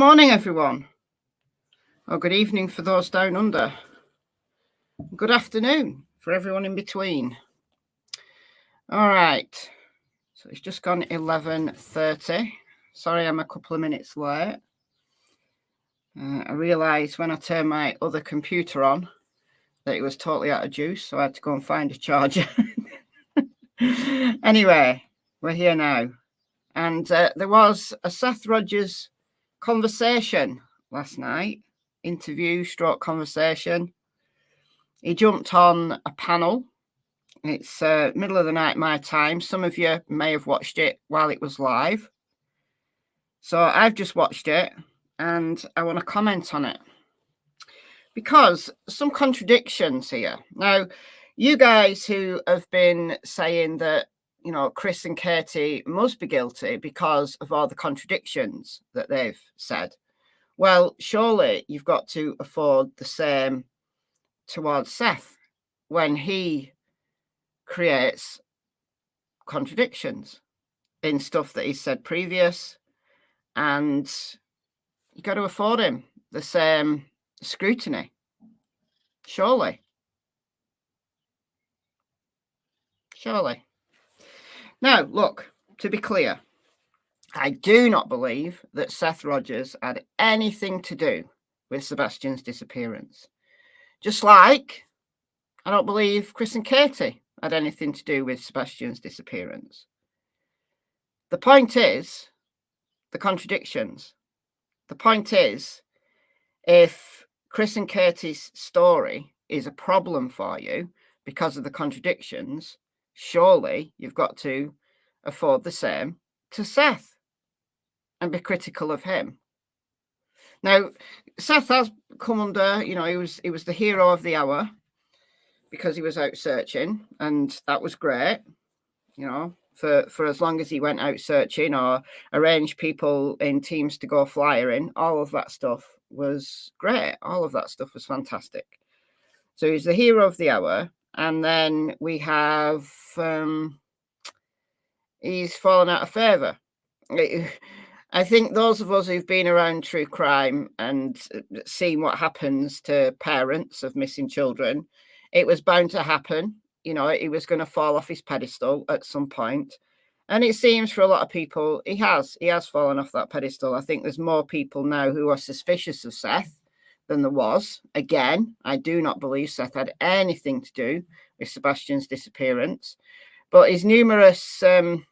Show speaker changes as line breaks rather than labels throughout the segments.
morning, everyone. Or good evening for those down under. Good afternoon for everyone in between. All right. So it's just gone 11:30. Sorry, I'm a couple of minutes late. I realised when I turned my other computer on that it was totally out of juice, so I had to go and find a charger. Anyway, we're here now. And there was a Seth Rogers conversation last night, interview / conversation. He jumped on a panel. It's middle of the night my time. Some of you may have watched it while it was live. So I've just watched it and I want to comment on it because some contradictions here. Now, you guys who have been saying that, you know, Chris and Katie must be guilty because of all the contradictions that they've said. Well, surely you've got to afford the same towards Seth when he creates contradictions in stuff that he said previous, and you got to afford him the same scrutiny. Surely. Now, look, to be clear, I do not believe that Seth Rogers had anything to do with Sebastian's disappearance. Just like I don't believe Chris and Katie had anything to do with Sebastian's disappearance. The point is the contradictions. The point is, if Chris and Katie's story is a problem for you because of the contradictions, surely you've got to afford the same to Seth and be critical of him. Now, Seth has come under, you know, he was the hero of the hour because he was out searching, and that was great, you know, for as long as he went out searching or arranged people in teams to go flyering. All of that stuff was great. All of that stuff was fantastic. So he's the hero of the hour. And then we have, he's fallen out of favour. I think those of us who've been around true crime and seen what happens to parents of missing children, it was bound to happen. You know, he was going to fall off his pedestal at some point. And it seems for a lot of people, he has fallen off that pedestal. I think there's more people now who are suspicious of Seth than there was. Again, I do not believe Seth had anything to do with Sebastian's disappearance. But his numerous, you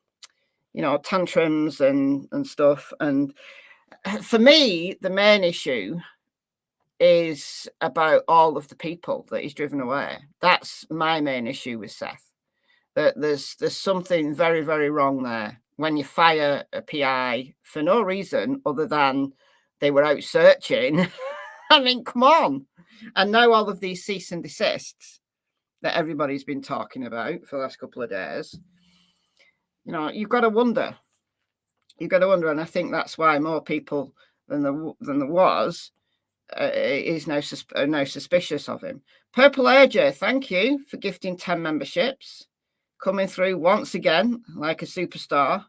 know, tantrums and stuff. And for me, the main issue is about all of the people that he's driven away. That's my main issue with Seth. That there's something very, very wrong there when you fire a PI for no reason other than they were out searching. I mean, come on. And now all of these cease and desists that everybody's been talking about for the last couple of days, you know, you've got to wonder. And I think that's why more people than there was is now suspicious of him. Purple AJ, thank you for gifting 10 memberships. Coming through once again like a superstar.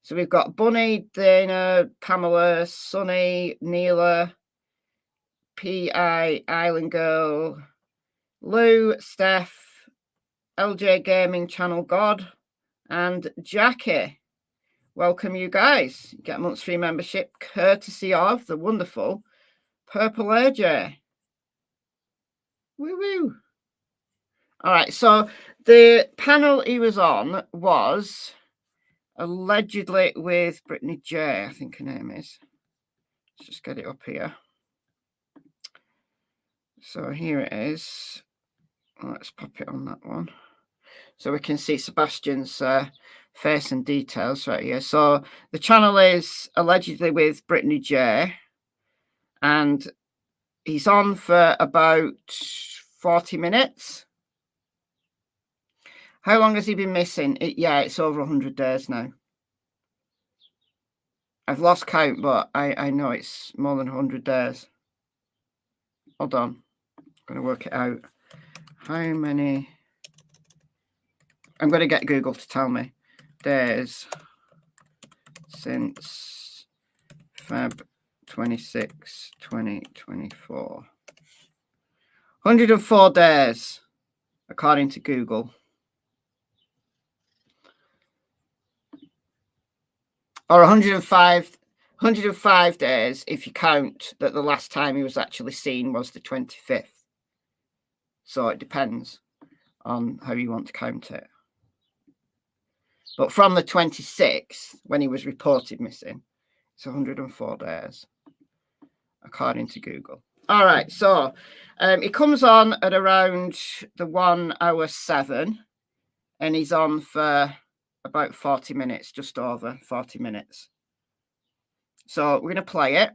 So we've got Bunny, Dana, Pamela, Sunny, Neela, P.I., Island Girl, Lou, Steph, LJ Gaming Channel God, and Jackie. Welcome, you guys. Get a month's free membership courtesy of the wonderful Purple AJ. Woo woo. All right, so the panel he was on was allegedly with Brittany J, I think her name is. Let's just get it up here. So here it is. Let's pop it on that one. So we can see Sebastian's face and details right here. So the channel is allegedly with Brittany J, and he's on for about 40 minutes. How long has he been missing? Yeah, it's over 100 days now. I've lost count, but I know it's more than 100 days. Hold on. I'm going to work it out. How many? I'm going to get Google to tell me. Days since Feb 26, 2024. 104 days, according to Google. Or 105 days if you count that the last time he was actually seen was the 25th. So it depends on how you want to count it. But from the 26th, when he was reported missing, it's 104 days, according to Google. All right, so he comes on at around the 1 hour 7, and he's on for about 40 minutes, just over 40 minutes. So we're going to play it,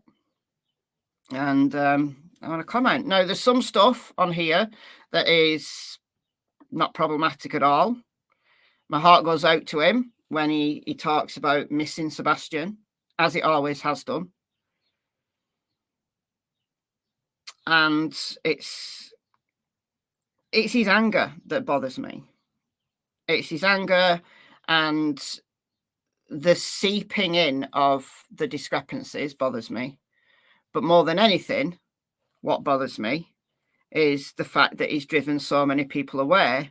and I want to comment. Now, there's some stuff on here that is not problematic at all. My heart goes out to him when he talks about missing Sebastian, as it always has done. And it's his anger that bothers me. It's his anger and the seeping in of the discrepancies bothers me. But more than anything, what bothers me is the fact that he's driven so many people away.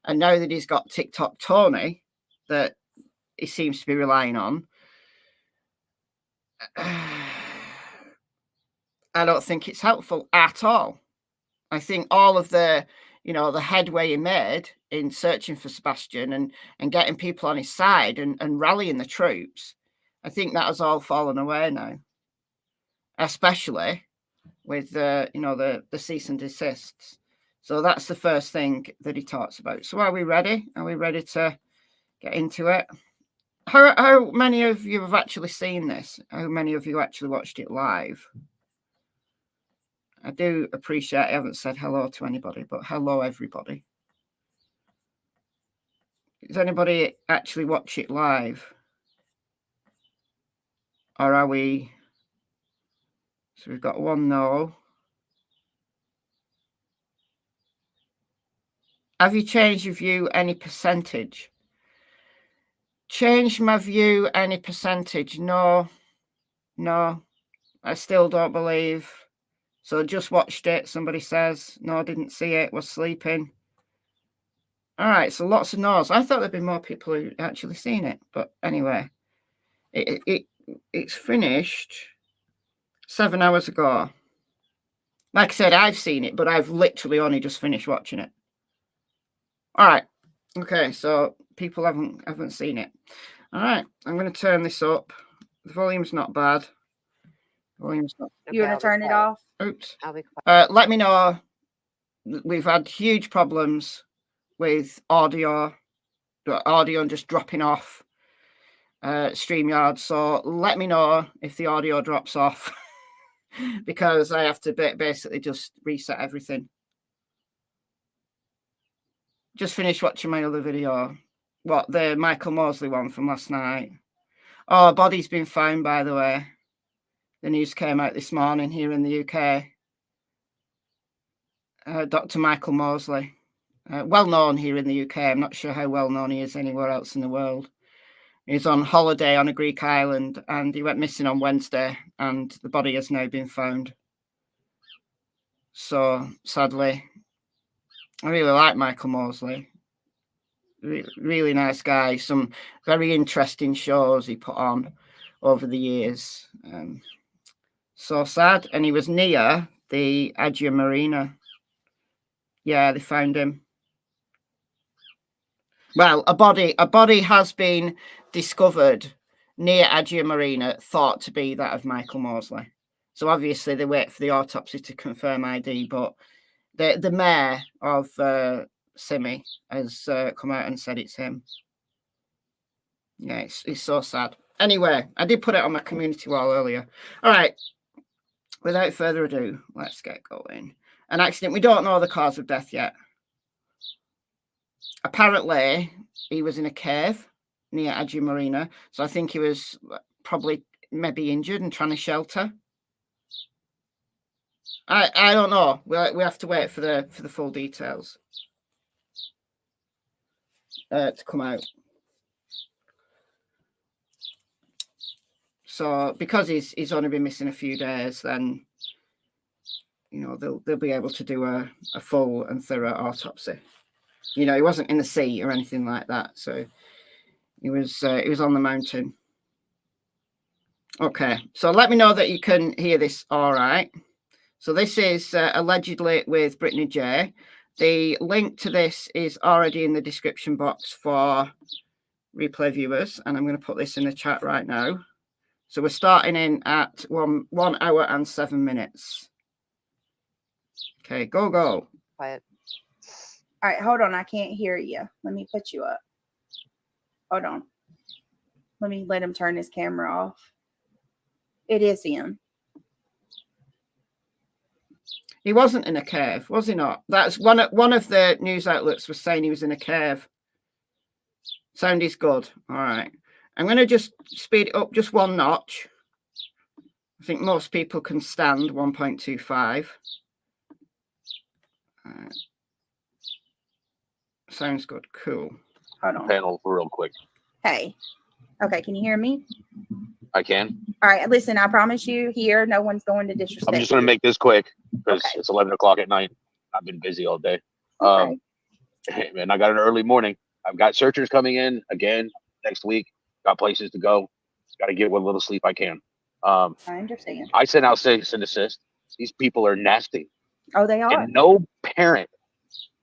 And now that he's got TikTok Tony that he seems to be relying on, I don't think it's helpful at all. I think all of the headway he made in searching for Sebastian and getting people on his side and rallying the troops, I think that has all fallen away now, especially with the cease and desists. So that's the first thing that he talks about. So are we ready? Are we ready to get into it? How many of you have actually seen this? How many of you actually watched it live? I do appreciate I haven't said hello to anybody, but hello, everybody. Does anybody actually watch it live? Or are we... So we've got one no. Have you changed your view any percentage? Changed my view any percentage? No. I still don't believe. So just watched it, somebody says. No, didn't see it, was sleeping. All right, so lots of no's. I thought there'd be more people who actually seen it. But anyway, it's finished 7 hours ago. Like I said, I've seen it, but I've literally only just finished watching it. All right. Okay, so people haven't seen it. All right, I'm going to turn this up. The volume's not bad. Volume's not.
You want to turn it off?
Oops. Let me know. We've had huge problems with audio just dropping off StreamYard. So let me know if the audio drops off because I have to basically just reset everything. Just finished watching my other video. What, the Michael Mosley one from last night? Oh, body's been found, by the way. The news came out this morning here in the UK. Dr. Michael Mosley. Well known here in the UK. I'm not sure how well known he is anywhere else in the world. He's on holiday on a Greek island and he went missing on Wednesday and the body has now been found. So sadly, I really like Michael Mosley. Really nice guy. Some very interesting shows he put on over the years. So sad. And he was near the Agia Marina. Yeah, they found him. Well, a body has been discovered near Agia Marina, thought to be that of Michael Mosley. So obviously they wait for the autopsy to confirm ID, but the mayor of Simi has come out and said it's him. Yeah, it's so sad. Anyway, I did put it on my community wall earlier. All right, without further ado, let's get going. An accident. We don't know the cause of death yet. Apparently, he was in a cave near Agia Marina, so I think he was probably maybe injured and trying to shelter. I don't know. We have to wait for the full details to come out. So because he's only been missing a few days, then they'll be able to do a full and thorough autopsy. He wasn't in the sea or anything like that, so he was on the mountain. Okay, so let me know that you can hear this all right. So this is allegedly with Brittany J. The link to this is already in the description box for replay viewers, and I'm going to put this in the chat right now. So we're starting in at 1 hour and 7 minutes. Okay, go.
Quiet.
All right, hold on. I can't hear you. Let me put you up. Hold on. Let me let him turn his camera off. It is him.
He wasn't in a cave, was he not? That's one of the news outlets was saying he was in a cave. Sound is good. All right. I'm going to just speed it up just one notch. I think most people can stand 1.25. Sounds good. Cool.
Hold on.
Panel real quick.
Hey. Okay, can you hear me?
I can.
All right, listen, I promise you here, no one's going to disrespect
I'm just going to make this quick because
Okay.
it's 11 o'clock at night. I've been busy all day.
Okay.
And I got an early morning. I've got searchers coming in again next week. Got places to go. Got to get what little sleep I can.
I understand.
I sent out cease and desist. These people are nasty.
Oh, they are.
And no parent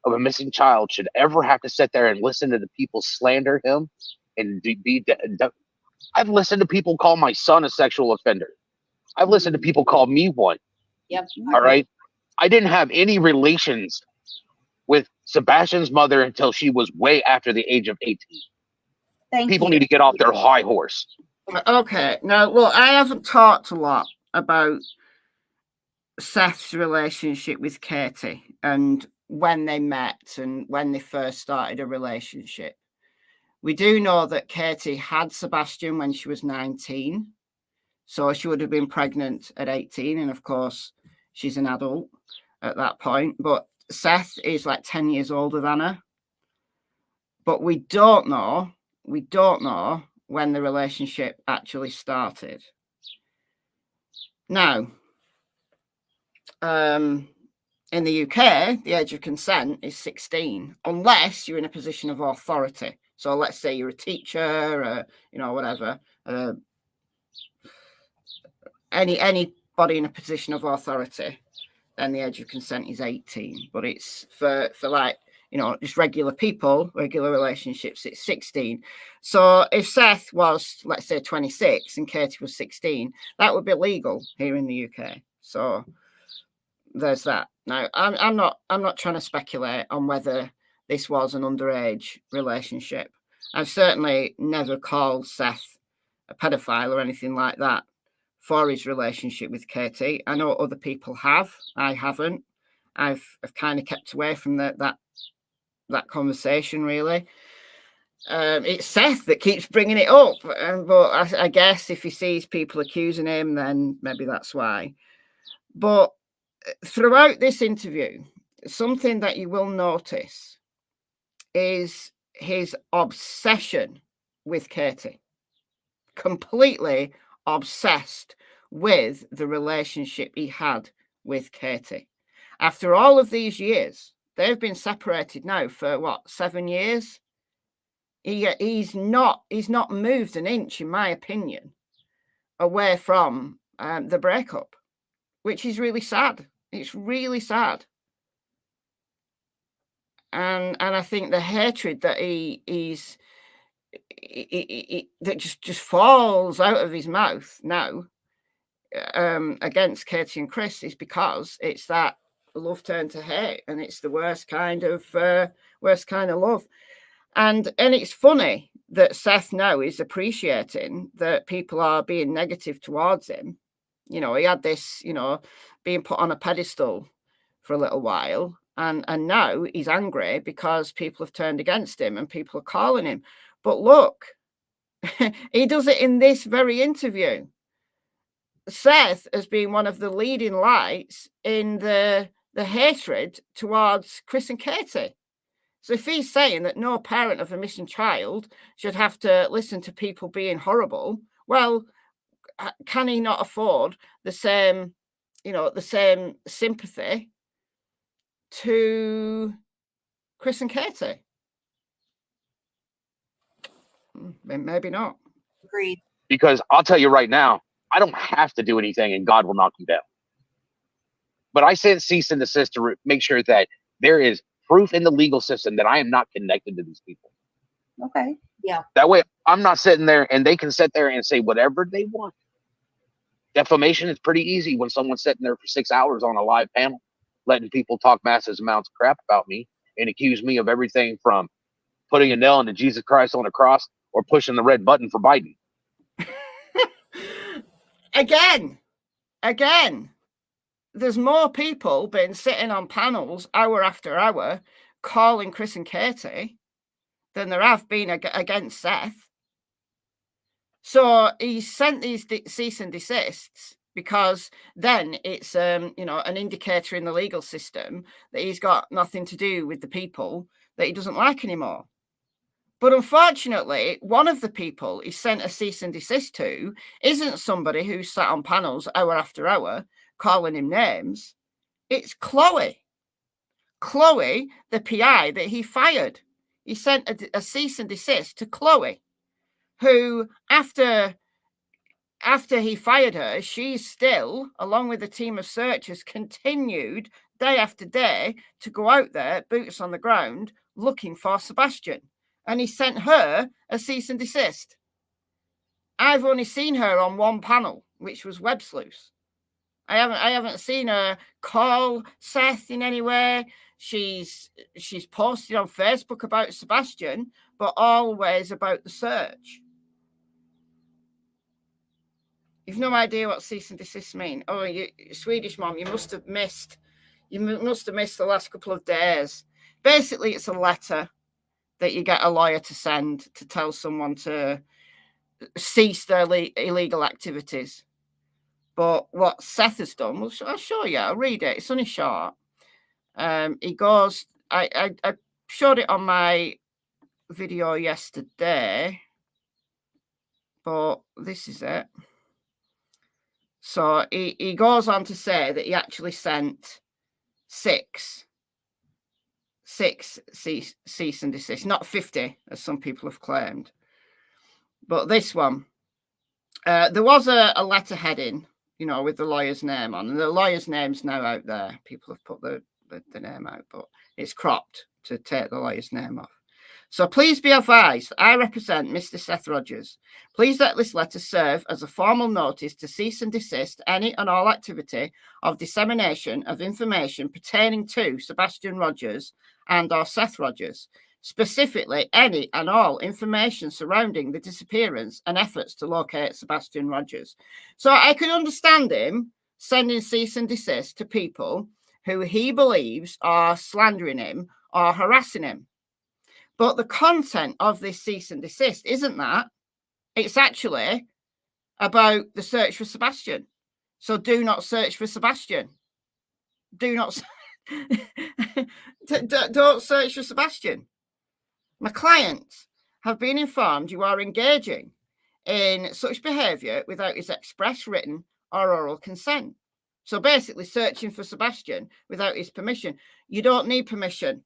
of a missing child should ever have to sit there and listen to the people slander him and I've listened to people call my son a sexual offender. I've listened to people call me one.
Yep.
All right. I didn't have any relations with Sebastian's mother until she was way after the age of 18. People need to get off their high horse.
Okay. Now, look, I haven't talked a lot about Seth's relationship with Katie and when they met and when they first started a relationship. We do know that Katie had Sebastian when she was 19. So she would have been pregnant at 18. And of course, she's an adult at that point. But Seth is like 10 years older than her. But we don't know when the relationship actually started. Now, in the UK, the age of consent is 16, unless you're in a position of authority. So let's say you're a teacher, whatever. Anybody in a position of authority, then the age of consent is 18. But it's for like, just regular people, regular relationships, it's 16. So if Seth was, let's say, 26 and Katie was 16, that would be legal here in the UK. So there's that. Now, I'm not trying to speculate on whether this was an underage relationship. I've certainly never called Seth a pedophile or anything like that for his relationship with Katie. I know other people have. I haven't. I've kind of kept away from that conversation, really. It's Seth that keeps bringing it up. But I guess if he sees people accusing him, then maybe that's why. But throughout this interview, something that you will notice is his obsession with Katie. Completely obsessed with the relationship he had with Katie. After all of these years, they've been separated now for 7 years? He's not moved an inch, in my opinion, away from the breakup, which is really sad. It's really sad. And I think the hatred that he's that just falls out of his mouth now against Katie and Chris is because it's that love turned to hate, and it's the worst kind of love. And it's funny that Seth now is appreciating that people are being negative towards him. He had this, being put on a pedestal for a little while. And now he's angry because people have turned against him and people are calling him. But look, he does it in this very interview. Seth has been one of the leading lights in the hatred towards Chris and Katie. So if he's saying that no parent of a missing child should have to listen to people being horrible, well, can he not afford the same, the same sympathy to Chris and Katie? Maybe not.
Agreed.
Because I'll tell you right now, I don't have to do anything and God will knock you down. But I sent cease and desist to make sure that there is proof in the legal system that I am not connected to these people.
Okay. Yeah.
That way I'm not sitting there and they can sit there and say whatever they want. Defamation is pretty easy when someone's sitting there for 6 hours on a live panel, letting people talk massive amounts of crap about me and accuse me of everything from putting a nail into Jesus Christ on a cross or pushing the red button for Biden.
Again, there's more people been sitting on panels hour after hour calling Chris and Katie than there have been against Seth. So he sent these cease and desists because then it's an indicator in the legal system that he's got nothing to do with the people that he doesn't like anymore. But unfortunately, one of the people he sent a cease and desist to isn't somebody who sat on panels hour after hour calling him names. It's Chloe. Chloe, the PI that he fired. He sent a cease and desist to Chloe, who after he fired her, she's still, along with a team of searchers, continued day after day to go out there, boots on the ground, looking for Sebastian. And he sent her a cease and desist. I've only seen her on one panel, which was Web Sleuths. I haven't seen her call Seth in any way. She's posted on Facebook about Sebastian, but always about the search. You've no idea what cease and desist mean. Oh, you Swedish mom, you must have missed the last couple of days. Basically, it's a letter that you get a lawyer to send to tell someone to cease their illegal activities. But what Seth has done, I'll show you. I'll read it. It's only short. He goes, I showed it on my video yesterday, but this is it. So he goes on to say that he actually sent six cease and desist, not 50, as some people have claimed. But this one, there was a letter heading, with the lawyer's name on, and the lawyer's name's now out there. People have put the name out, but it's cropped to take the lawyer's name off. So please be advised, I represent Mr. Seth Rogers. Please let this letter serve as a formal notice to cease and desist any and all activity of dissemination of information pertaining to Sebastian Rogers and or Seth Rogers, specifically any and all information surrounding the disappearance and efforts to locate Sebastian Rogers. So I could understand him sending cease and desist to people who he believes are slandering him or harassing him. But the content of this cease and desist isn't that. It's actually about the search for Sebastian. So do not search for Sebastian. Don't search for Sebastian. My clients have been informed you are engaging in such behaviour without his express written or oral consent. So basically searching for Sebastian without his permission. You don't need permission.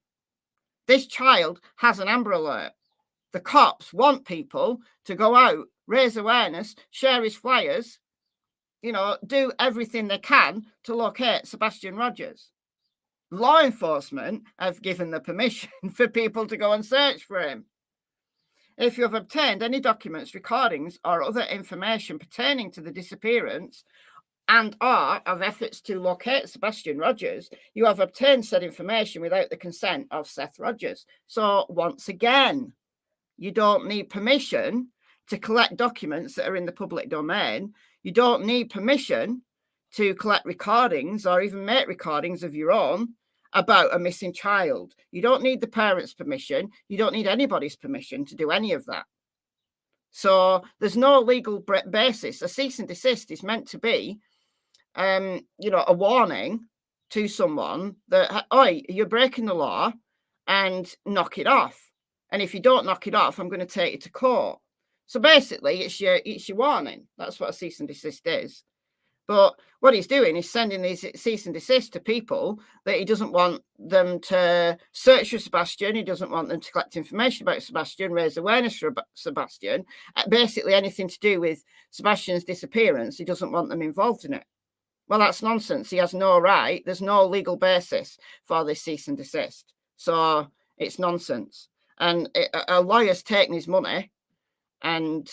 This child has an Amber Alert. The cops want people to go out, raise awareness, share his flyers, do everything they can to locate Sebastian Rogers. Law enforcement have given the permission for people to go and search for him. If you have obtained any documents, recordings, or other information pertaining to the disappearance and or of efforts to locate Sebastian Rogers, you have obtained said information without the consent of Seth Rogers. So once again, you don't need permission to collect documents that are in the public domain. You don't need permission to collect recordings or even make recordings of your own about a missing child. You don't need the parents' permission. You don't need anybody's permission to do any of that. So there's no legal basis. A cease and desist is meant to be a warning to someone that, you're breaking the law and knock it off. And if you don't knock it off, I'm going to take you to court. So basically, it's your warning. That's what a cease and desist is. But what he's doing is sending these cease and desist to people that he doesn't want them to search for Sebastian. He doesn't want them to collect information about Sebastian, raise awareness for Sebastian. Basically, anything to do with Sebastian's disappearance, he doesn't want them involved in it. Well, that's nonsense. He has no right. There's no legal basis for this cease and desist. So it's nonsense. And a lawyer's taking his money and,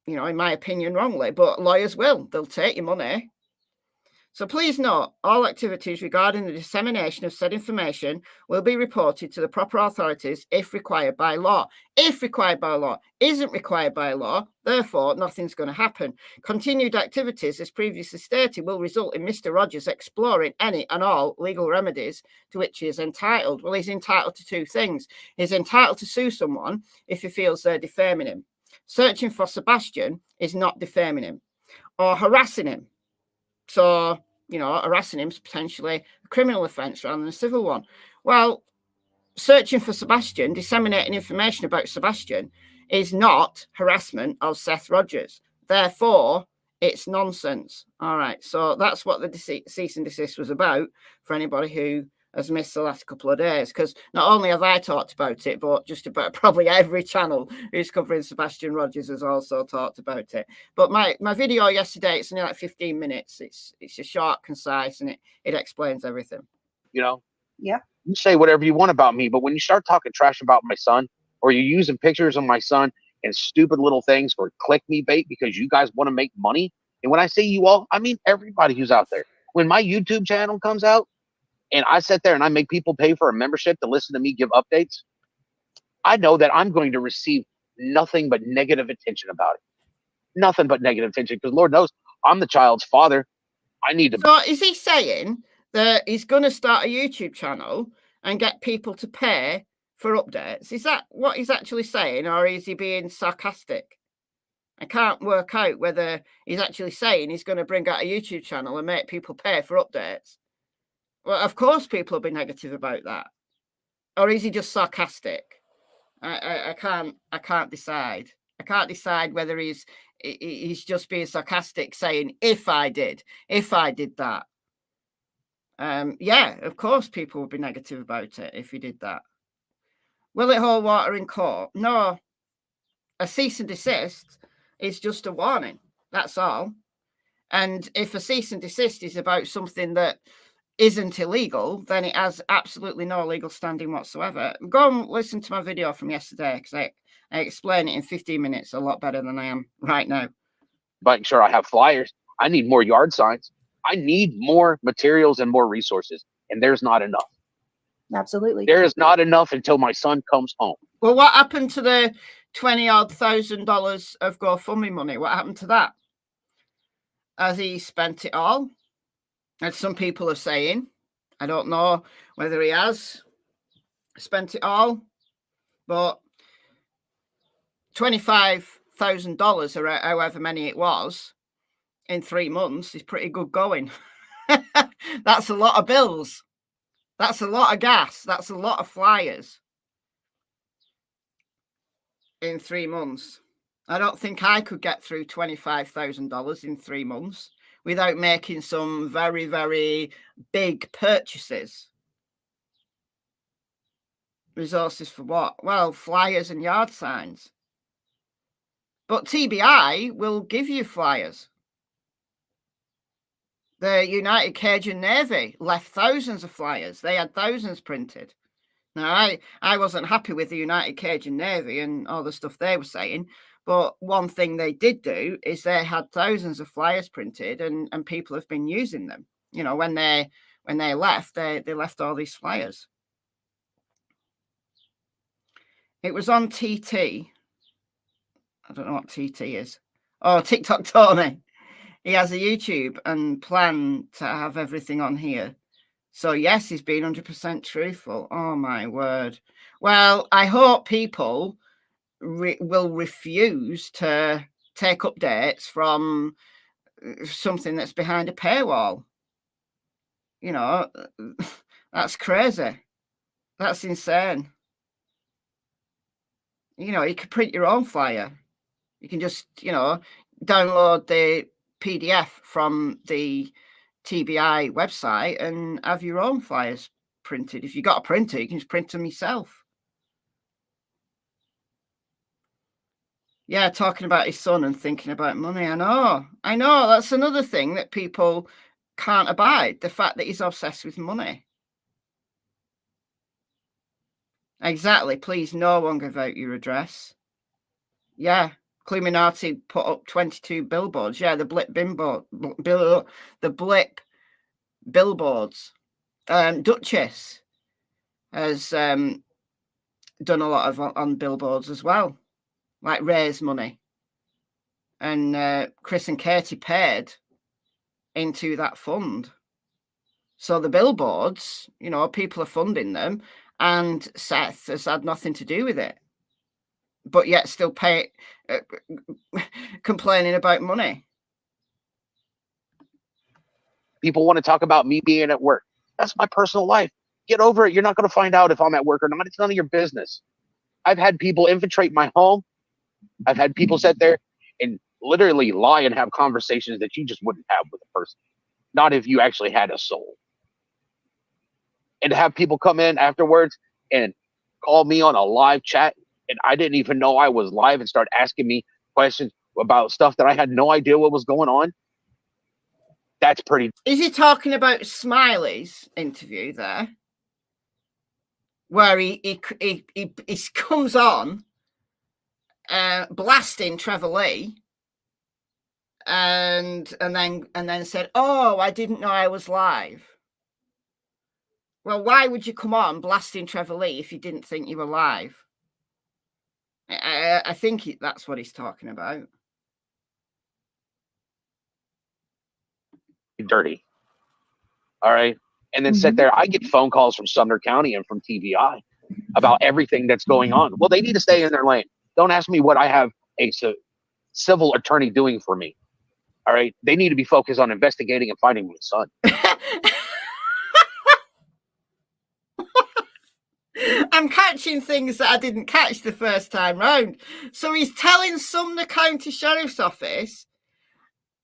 you know, in my opinion, wrongly, but lawyers will. They'll take your money. So please note, all activities regarding the dissemination of said information will be reported to the proper authorities if required by law. If required by law, isn't required by law, therefore nothing's going to happen. Continued activities, as previously stated, will result in Mr. Rogers exploring any and all legal remedies to which he is entitled. Well, he's entitled to two things. He's entitled to sue someone if he feels they're defaming him. Searching for Sebastian is not defaming him or harassing him. So, you know, harassing him is potentially a criminal offence rather than a civil one. Well, searching for Sebastian, disseminating information about Sebastian is not harassment of Seth Rogers. Therefore, it's nonsense. All right, so that's what the cease and desist was about for anybody who has missed the last couple of days, because not only have I talked about it, but just about probably every channel who's covering Sebastian Rogers has also talked about it. But my video yesterday, it's only like 15 minutes. It's a short, concise, and it explains everything.
You know?
Yeah.
You say whatever you want about me, but when you start talking trash about my son, or you're using pictures of my son and stupid little things for click me bait because you guys want to make money, and when I say you all, I mean everybody who's out there. When my YouTube channel comes out, and I sit there and I make people pay for a membership to listen to me give updates, I know that I'm going to receive nothing but negative attention about it. Nothing but negative attention, because Lord knows I'm the child's father. I need to.
So is he saying that he's going to start a YouTube channel and get people to pay for updates? Is that what he's actually saying, or is he being sarcastic? I can't work out whether he's actually saying he's going to bring out a YouTube channel and make people pay for updates. Well, of course, people will be negative about that. Or is he just sarcastic? I can't decide. I can't decide whether he's just being sarcastic, saying if I did that. Yeah, of course, people would be negative about it if he did that. Will it hold water in court? No. A cease and desist is just a warning. That's all. And if a cease and desist is about something that isn't illegal, then it has absolutely no legal standing whatsoever. Go and listen to my video from yesterday, because I explain it in 15 minutes a lot better than I am right now.
Making sure I have flyers. I need more yard signs. I need more materials and more resources, and there's not enough.
Absolutely.
There is not enough until my son comes home.
Well, what happened to the $20,000 of GoFundMe money? What happened to that? Has he spent it all? As some people are saying. I don't know whether he has spent it all, but $25,000 or however many it was in 3 months is pretty good going. That's a lot of bills. That's a lot of gas. That's a lot of flyers in 3 months. I don't think I could get through $25,000 in 3 months without making some very, very big purchases. Resources for what? Well, flyers and yard signs. But TBI will give you flyers. The United Cajun Navy left thousands of flyers. They had thousands printed. Now, I wasn't happy with the United Cajun Navy and all the stuff they were saying, but one thing they did do is they had thousands of flyers printed, and people have been using them. You know, when they left, they left all these flyers. It was on TT. I don't know what TT is. Oh, TikTok Tony. He has a YouTube and plan to have everything on here. So, yes, he's been 100% truthful. Oh, my word. Well, I hope people will refuse to take updates from something that's behind a paywall. You know, that's crazy. That's insane. You know, you could print your own flyer. You can just, download the PDF from the TBI website and have your own flyers printed. If you've got a printer, you can just print them yourself. Yeah, talking about his son and thinking about money. I know. That's another thing that people can't abide, the fact that he's obsessed with money. Exactly. Please, no one give out your address. Yeah. Cluminati put up 22 billboards. Yeah, the blip billboards. Duchess has done a lot of on billboards as well, like raise money. And Chris and Katie paid into that fund. So the billboards, people are funding them, and Seth has had nothing to do with it, but yet still complaining about money.
People want to talk about me being at work. That's my personal life. Get over it. You're not going to find out if I'm at work or not. It's none of your business. I've had people infiltrate my home. I've had people sit there and literally lie and have conversations that you just wouldn't have with a person. Not if you actually had a soul. And to have people come in afterwards and call me on a live chat, and I didn't even know I was live, and start asking me questions about stuff that I had no idea what was going on. That's pretty.
Is he talking about Smiley's interview there, where he comes on blasting Trevor Lee, and then said, "Oh, I didn't know I was live." Well, why would you come on blasting Trevor Lee if you didn't think you were live? I think that's what he's talking about.
Dirty. All right. And then sit there. I get phone calls from Sumner County and from TVI about everything that's going on. Well, they need to stay in their lane. Don't ask me what I have a civil attorney doing for me. All right. They need to be focused on investigating and finding my son.
I'm catching things that I didn't catch the first time round. So he's telling Sumner County Sheriff's Office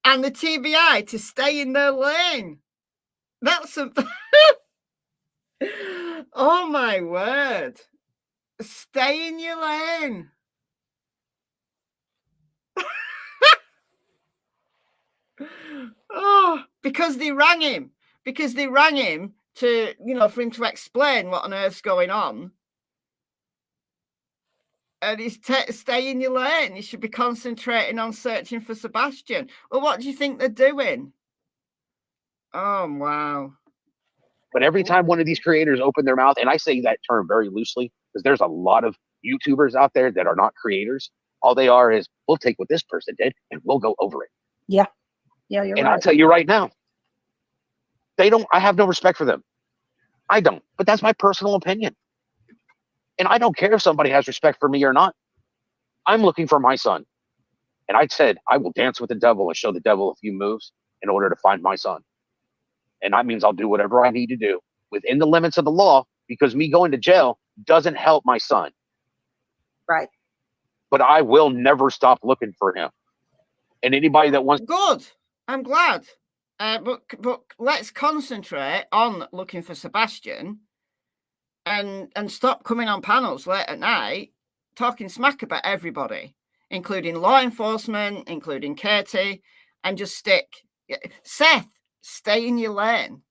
and the TBI to stay in their lane. That's something. Oh my word. Stay in your lane. Oh, because they rang him. Because they rang him to, for him to explain what on earth's going on. And he's stay in your lane. You should be concentrating on searching for Sebastian. Well, what do you think they're doing? Oh, wow.
But every time one of these creators open their mouth, and I say that term very loosely, because there's a lot of YouTubers out there that are not creators. All they are is, we'll take what this person did and we'll go over it.
Yeah. Yeah, you're right.
And I'll tell you right now, I have no respect for them. I don't. But that's my personal opinion. And I don't care if somebody has respect for me or not. I'm looking for my son. And I said, I will dance with the devil and show the devil a few moves in order to find my son. And that means I'll do whatever I need to do within the limits of the law, because me going to jail doesn't help my son.
Right.
But I will never stop looking for him. And anybody that wants...
Good. I'm glad. But let's concentrate on looking for Sebastian and stop coming on panels late at night talking smack about everybody, including law enforcement, including Katie, and just stick. Seth, stay in your lane,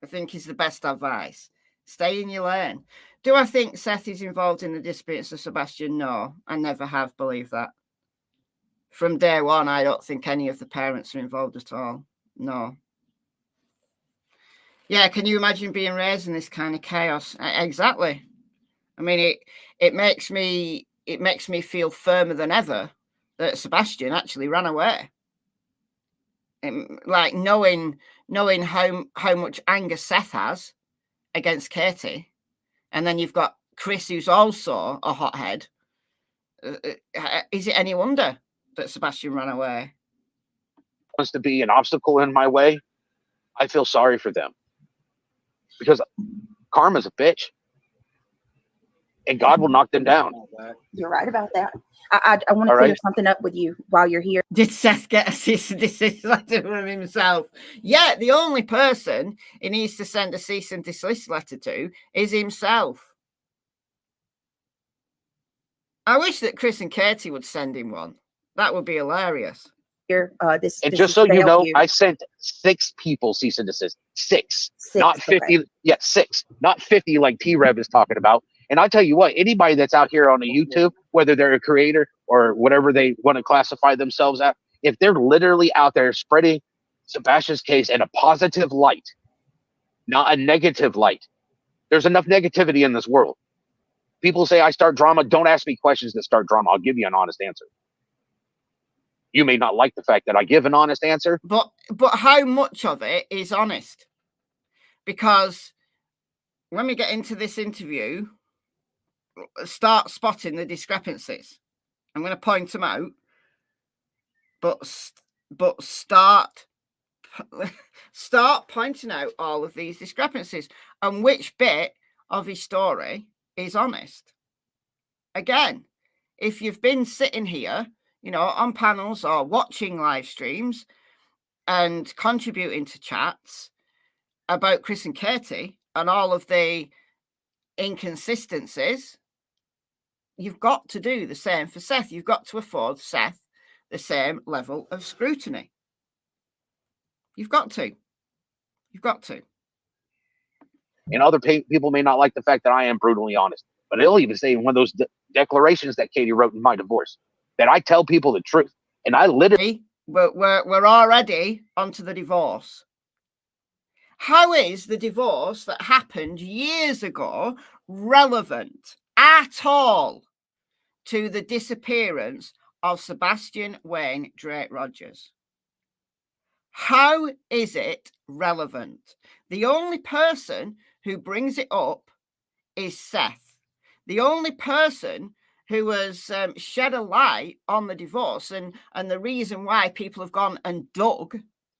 I think is the best advice. Stay in your lane. Do I think Seth is involved in the disputes of Sebastian? No, I never have believed that. From day one, I don't think any of the parents are involved at all. No. Yeah, can you imagine being raised in this kind of chaos? Exactly. I mean, it makes me feel firmer than ever that Sebastian actually ran away. Like knowing how much anger Seth has against Katie, and then you've got Chris, who's also a hothead. Is it any wonder that Sebastian ran away?
Wants to be an obstacle in my way, I feel sorry for them, because karma's a bitch. and God will knock them down.
You're right about that. I want to
All
clear
right.
something up with you while you're here.
Did Seth get a cease and desist letter from himself? Yeah, the only person he needs to send a cease and desist letter to is himself. I wish that Chris and Katie would send him one. That would be hilarious.
Here, this
And
this
just
is
so
to
you
help
know, I sent 6 people cease and desist. 6, not 50.
Okay.
Yeah, 6, not 50 like T-Rev is talking about. And I tell you what, anybody that's out here on the YouTube, whether they're a creator or whatever they want to classify themselves at, if they're literally out there spreading Sebastian's case in a positive light, not a negative light, there's enough negativity in this world. People say I start drama. Don't ask me questions that start drama. I'll give you an honest answer. You may not like the fact that I give an honest answer.
But how much of it is honest? Because when we get into this interview, start spotting the discrepancies. I'm going to point them out, but start pointing out all of these discrepancies and which bit of his story is honest. Again, if you've been sitting here, on panels or watching live streams and contributing to chats about Chris and Katie and all of the inconsistencies, you've got to do the same for Seth. You've got to afford Seth the same level of scrutiny. You've got to.
And other people may not like the fact that I am brutally honest, but it'll even say in one of those declarations that Katie wrote in my divorce that I tell people the truth. And I literally...
We're already onto the divorce. How is the divorce that happened years ago relevant at all to the disappearance of Sebastian Wayne Drake Rogers? How is it relevant? The only person who brings it up is Seth. The only person who has shed a light on the divorce and the reason why people have gone and dug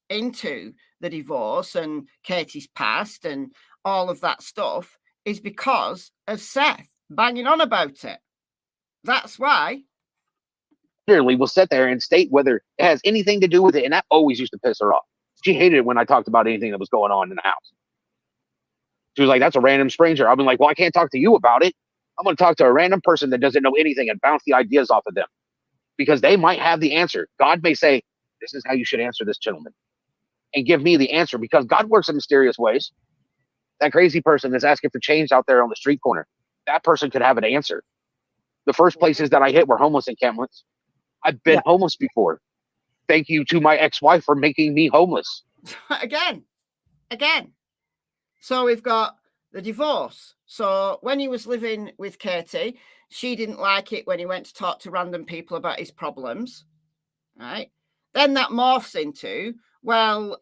into the divorce and Katie's past and all of that stuff is because of Seth banging on about it. That's why.
Clearly will sit there and state whether it has anything to do with it. And that always used to piss her off. She hated it when I talked about anything that was going on in the house. She was like, that's a random stranger. I've been like, well, I can't talk to you about it. I'm going to talk to a random person that doesn't know anything and bounce the ideas off of them because they might have the answer. God may say, this is how you should answer this gentleman and give me the answer because God works in mysterious ways. That crazy person that's asking for change out there on the street corner, that person could have an answer. The first places that I hit were homeless encampments. I've been homeless before. Thank you to my ex-wife for making me homeless.
Again. So we've got the divorce. So when he was living with Katie, she didn't like it when he went to talk to random people about his problems. Right. Then that morphs into, well,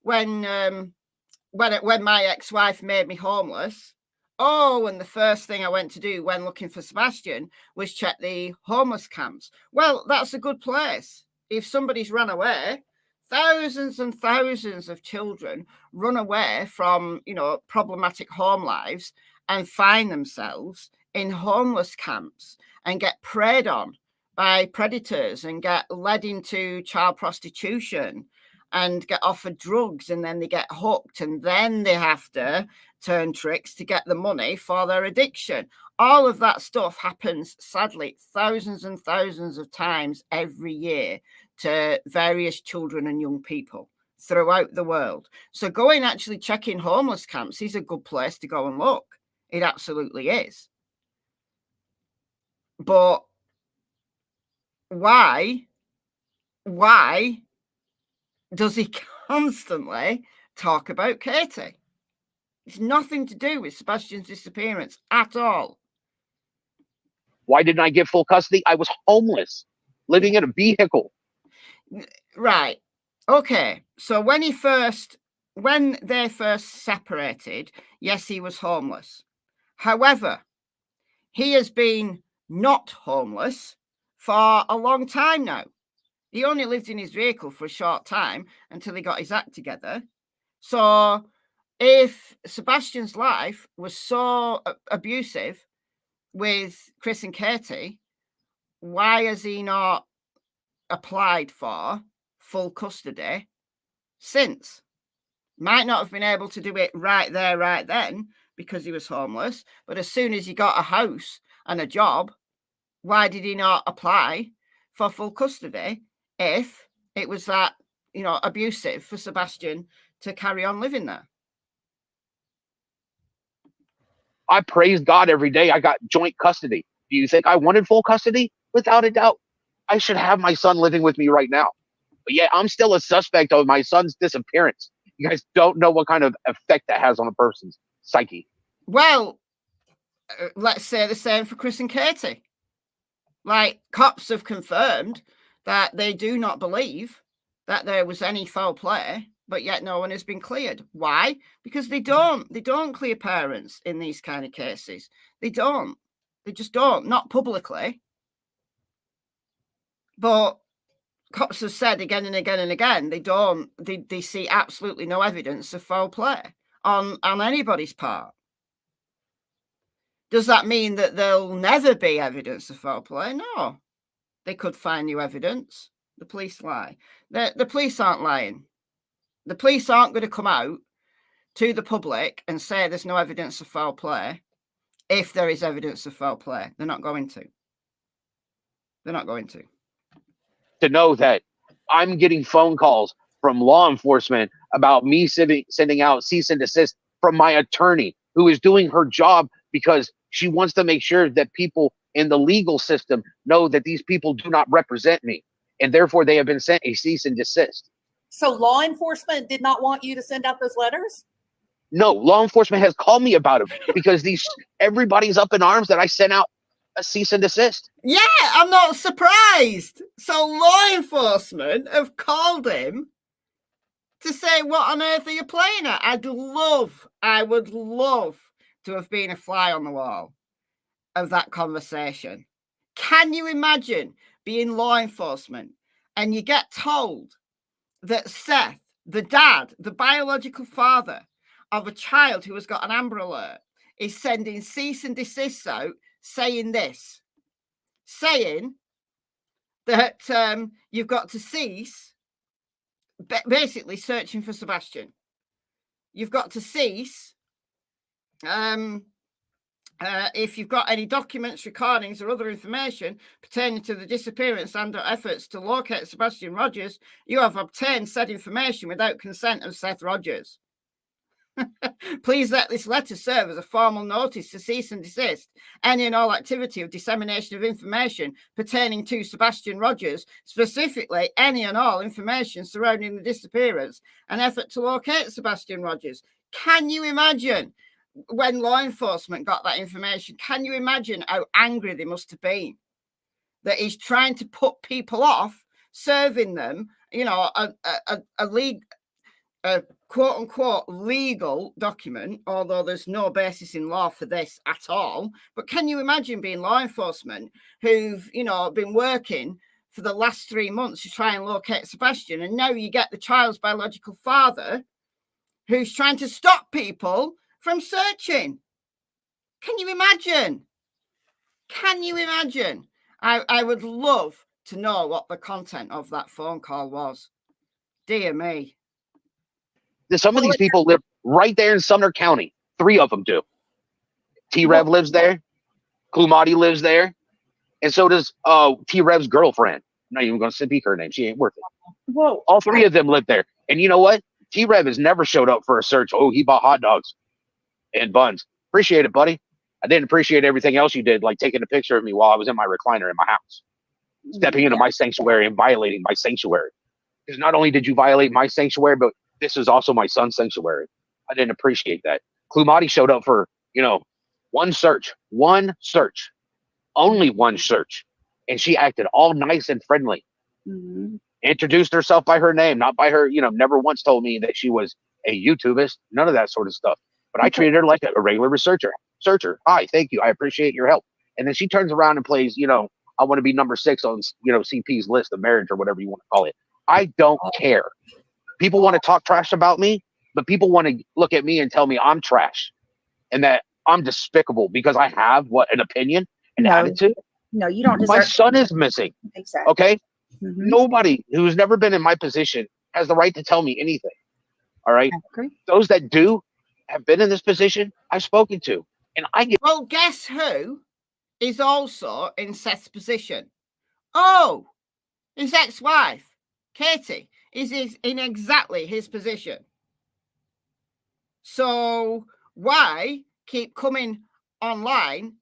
when my ex-wife made me homeless, and the first thing I went to do when looking for Sebastian was check the homeless camps. Well, that's a good place. If somebody's run away, thousands and thousands of children run away from, problematic home lives and find themselves in homeless camps and get preyed on by predators and get led into child prostitution and get offered drugs, and then they get hooked, and then they have to turn tricks to get the money for their addiction. All of that stuff happens, sadly, thousands and thousands of times every year to various children and young people throughout the world. So going actually checking homeless camps is a good place to go and look. It absolutely is. But why does he constantly talk about Katie? It's nothing to do with Sebastian's disappearance at all.
Why didn't I get full custody? I was homeless, living in a vehicle.
Right. Okay. So when they first separated, yes, he was homeless. However, he has been not homeless for a long time now. He only lived in his vehicle for a short time until he got his act together. So if Sebastian's life was so abusive with Chris and Katie, why has he not applied for full custody since? Might not have been able to do it right there, right then, because he was homeless. But as soon as he got a house and a job, why did he not apply for full custody if it was that, abusive for Sebastian to carry on living there?
I praise God every day I got joint custody. Do you think I wanted full custody? Without a doubt. I should have my son living with me right now. But yet I'm still a suspect of my son's disappearance. You guys don't know what kind of effect that has on a person's psyche.
Well, let's say the same for Chris and Katie. Like, cops have confirmed that they do not believe that there was any foul play, but yet no one has been cleared. Why? Because they don't clear parents in these kind of cases. They just don't, not publicly. But cops have said again and again and again, they see absolutely no evidence of foul play on anybody's part. Does that mean that there'll never be evidence of foul play? No. They could find new evidence. The police lie. The police aren't lying. The police aren't going to come out to the public and say there's no evidence of foul play if there is evidence of foul play. They're not going to. They're not going to.
To know that I'm getting phone calls from law enforcement about me sending out cease and desist from my attorney, who is doing her job because she wants to make sure that people in the legal system know that these people do not represent me, and therefore they have been sent a cease and desist.
So law enforcement did not want you to send out those letters?
No, law enforcement has called me about it because everybody's up in arms that I sent out a cease and desist.
Yeah, I'm not surprised. So law enforcement have called him to say, what on earth are you playing at? I would love to have been a fly on the wall of that conversation. Can you imagine being law enforcement and you get told that Seth, the dad, the biological father of a child who has got an Amber Alert, is sending cease and desists out saying this, saying that you've got to cease, basically searching for Sebastian. You've got to cease if you've got any documents, recordings, or other information pertaining to the disappearance and/or efforts to locate Sebastian Rogers, you have obtained said information without consent of Seth Rogers. Please let this letter serve as a formal notice to cease and desist any and all activity of dissemination of information pertaining to Sebastian Rogers, specifically any and all information surrounding the disappearance and effort to locate Sebastian Rogers. Can you imagine when law enforcement got that information? Can you imagine how angry they must have been that he's trying to put people off serving them, a quote unquote legal document, although there's no basis in law for this at all. But can you imagine being law enforcement who've, been working for the last 3 months to try and locate Sebastian, and now you get the child's biological father who's trying to stop people from searching? Can you imagine? Can you imagine? I would love to know what the content of that phone call was. Dear me.
Some of these people live right there in Sumner County. 3 of them do. T-Rev lives there. Klumati lives there. And so does T-Rev's girlfriend. I'm not even going to speak her name. She ain't worth it.
Whoa.
All 3 of them live there. And you know what? T-Rev has never showed up for a search. Oh, he bought hot dogs and buns. Appreciate it, buddy. I didn't appreciate everything else you did, like taking a picture of me while I was in my recliner in my house, stepping into my sanctuary and violating my sanctuary. Because not only did you violate my sanctuary, but this is also my son's sanctuary. I didn't appreciate that. Klumati showed up for, one search, only one search. And she acted all nice and friendly.
Mm-hmm.
Introduced herself by her name, not by her, never once told me that she was a YouTubist, none of that sort of stuff. But I treated her like a regular researcher. Hi, thank you. I appreciate your help. And then she turns around and plays, I want to be number 6 on, CP's list of marriage or whatever you want to call it. I don't care. People want to talk trash about me, but people want to look at me and tell me I'm trash and that I'm despicable because I have an opinion, an attitude.
No, you don't deserve.
My son is missing.
Exactly.
Okay.
Mm-hmm.
Nobody who's never been in my position has the right to tell me anything. All right.
I agree.
Those that do have been in this position, I've spoken to, and I get.
Well, guess who is also in Seth's position? Oh, his ex-wife, Katie, is in exactly his position. So why keep coming online,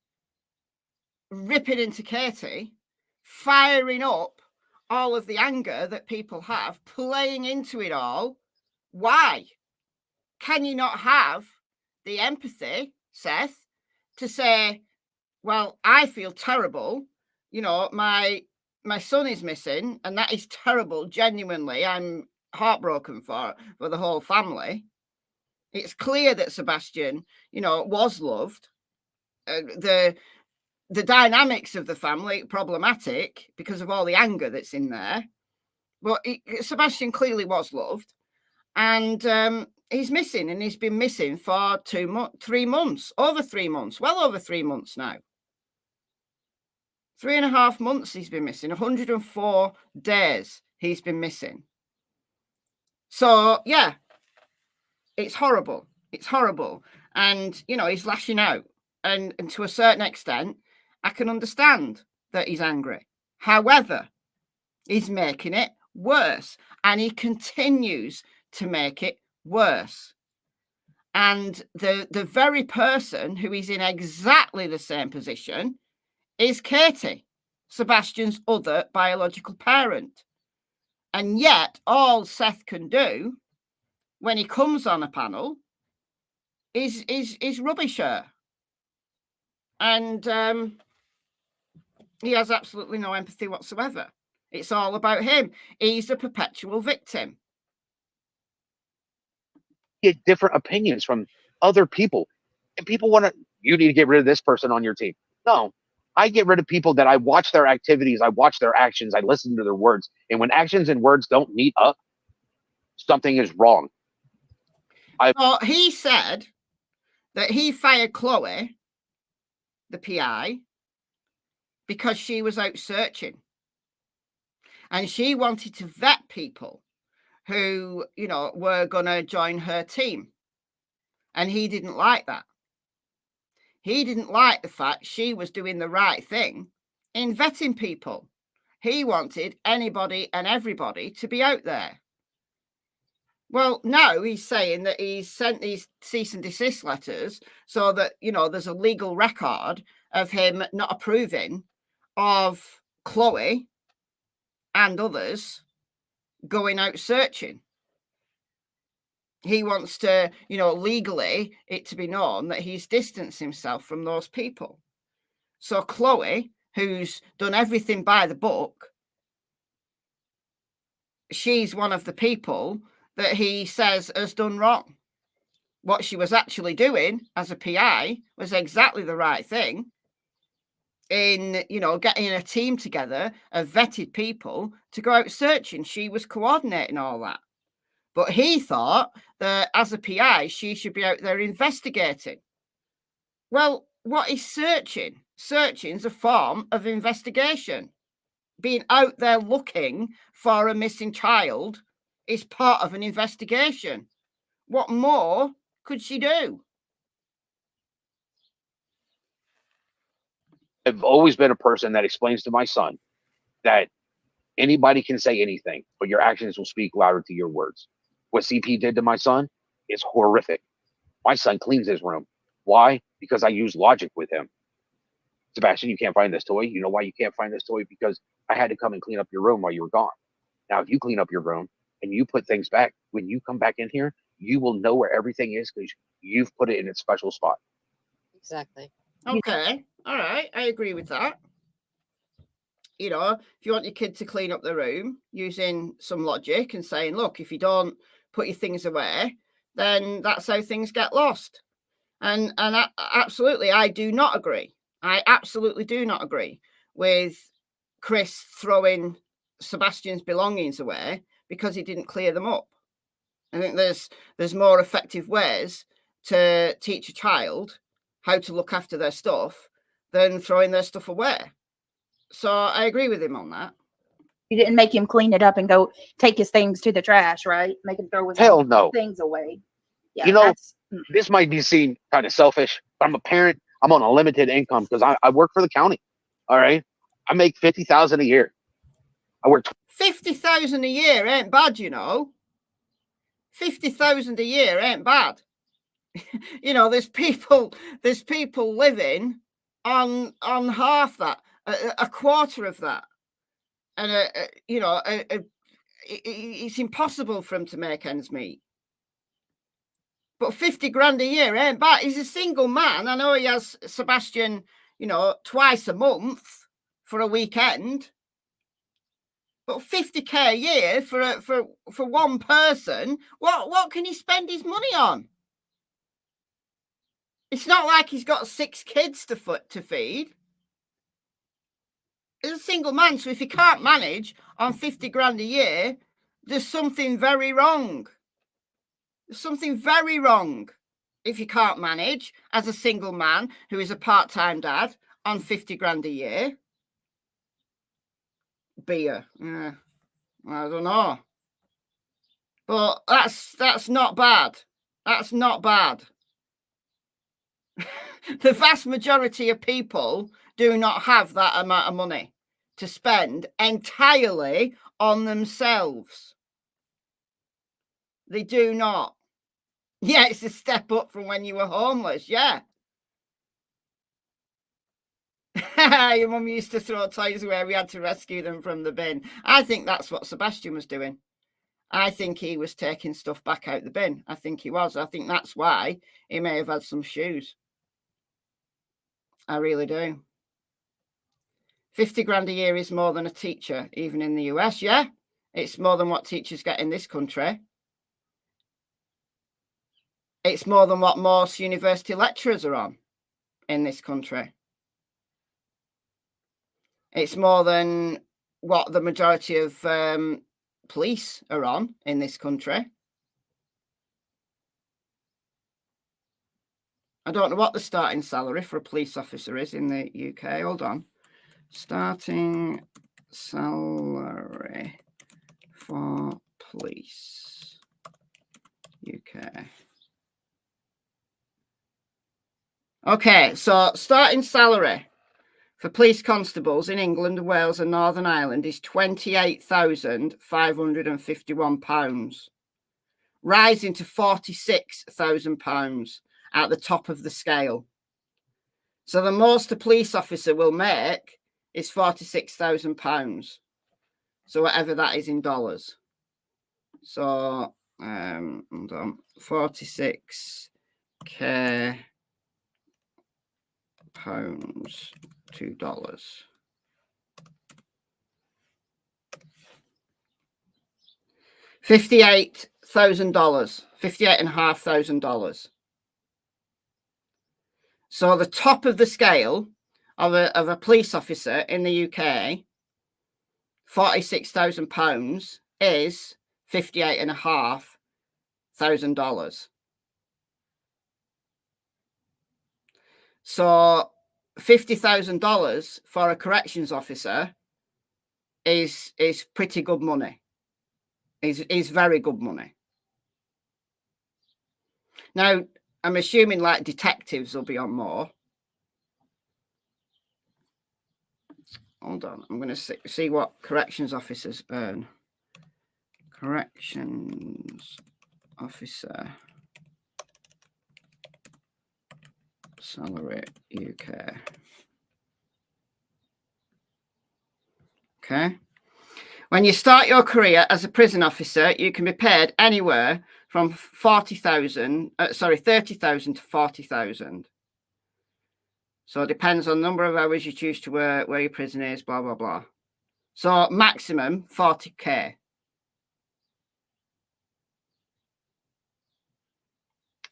ripping into Katie, firing up all of the anger that people have, playing into it all? Why? Can you not have the empathy, Seth, to say, well, I feel terrible. You know, my son is missing, and that is terrible. Genuinely, I'm heartbroken for the whole family. It's clear that Sebastian, you know, was loved. The dynamics of the family problematic because of all the anger that's in there. But Sebastian clearly was loved, and he's missing, and he's been missing for 3 months, over 3 months, well over 3 months now. 3.5 months he's been missing, 104 days he's been missing. So, yeah, it's horrible. It's horrible. And, you know, he's lashing out. And to a certain extent, I can understand that he's angry. However, he's making it worse. And he continues to make it worse. And the very person who is in exactly the same position is Katie, Sebastian's other biological parent. And yet all Seth can do when he comes on a panel is rubbish her. And he has absolutely no empathy whatsoever. It's all about him. He's a perpetual victim.
Get different opinions from other people. And people want to, you need to get rid of this person on your team. No, I get rid of people that I watch their activities, I watch their actions, I listen to their words. And when actions and words don't meet up, something is wrong.
So he said that he fired Chloe, the PI, because she was out searching. And she wanted to vet people who, you know, were going to join her team. And he didn't like that. He didn't like the fact she was doing the right thing in vetting people. He wanted anybody and everybody to be out there. Well, now he's saying that he's sent these cease and desist letters so that, you know, there's a legal record of him not approving of Chloe and others going out searching. He wants to, you know, legally it to be known that he's distanced himself from those people. So Chloe, who's done everything by the book, she's one of the people that he says has done wrong. What she was actually doing as a PI was exactly the right thing in, you know, getting a team together of vetted people to go out searching. She was coordinating all that. But he thought that as a PI, she should be out there investigating. Well, what is searching? Searching is a form of investigation. Being out there looking for a missing child is part of an investigation. What more could she do?
I've always been a person that explains to my son that anybody can say anything, but your actions will speak louder to your words. What CP did to my son is horrific. My son cleans his room. Why? Because I use logic with him. Sebastian, you can't find this toy. You know why you can't find this toy? Because I had to come and clean up your room while you were gone. Now, if you clean up your room and you put things back, when you come back in here, you will know where everything is because you've put it in its special spot.
Exactly.
Okay. All right. I agree with that. You know, if you want your kid to clean up the room using some logic and saying, look, if you don't put your things away, then that's how things get lost. And absolutely, I do not agree. I absolutely do not agree with Chris throwing Sebastian's belongings away because he didn't clear them up. I think there's more effective ways to teach a child how to look after their stuff than throwing their stuff away. So I agree with him on that.
You didn't make him clean it up and go take his things to the trash, right? Make him throw his
Hell
own
no.
things away. Yeah,
You know,
that's
this might be seen kind of selfish, but I'm a parent. I'm on a limited income because I work for the county. All right. I make $50,000 a year. I work
50,000 a year ain't bad, you know. 50,000 a year ain't bad. You know, there's people living on half that, a quarter of that, and you know, it's impossible for him to make ends meet. But 50 grand a year ain't bad. He's a single man. I know he has Sebastian, you know, twice a month for a weekend. But 50k a year for one person, what can he spend his money on? It's not like he's got 6 kids to feed. He's a single man, so if he can't manage on 50 grand a year, there's something very wrong. There's something very wrong if you can't manage as a single man who is a part-time dad on 50 grand a year. Beer. Yeah. I don't know. But that's not bad. That's not bad. The vast majority of people do not have that amount of money to spend entirely on themselves. They do not. Yeah, it's a step up from when you were homeless. Yeah. Your mum used to throw toys away. We had to rescue them from the bin. I think that's what Sebastian was doing. I think he was taking stuff back out the bin. I think he was. I think that's why he may have had some shoes. I really do. 50 grand a year is more than a teacher, even in the US. Yeah, it's more than what teachers get in this country. It's more than what most university lecturers are on in this country. It's more than what the majority of police are on in this country. I don't know what the starting salary for a police officer is in the UK. Hold on. Starting salary for police UK. Okay, so starting salary for police constables in England, Wales and Northern Ireland is £28,551, rising to £46,000 at the top of the scale. So the most a police officer will make is £46,000. So whatever that is in dollars. So hold on, 46k pounds to dollars. $58,000, $58,500. So the top of the scale of a police officer in the UK, £46,000 is $58,500. So $50,000 for a corrections officer is pretty good money. Is very good money. Now, I'm assuming like detectives will be on more. Hold on, I'm going to see what corrections officers earn. Corrections officer salary UK. Okay. When you start your career as a prison officer, you can be paid anywhere from 30,000 to 40,000. So it depends on the number of hours you choose to work, where your prison is, blah, blah, blah. So maximum 40k.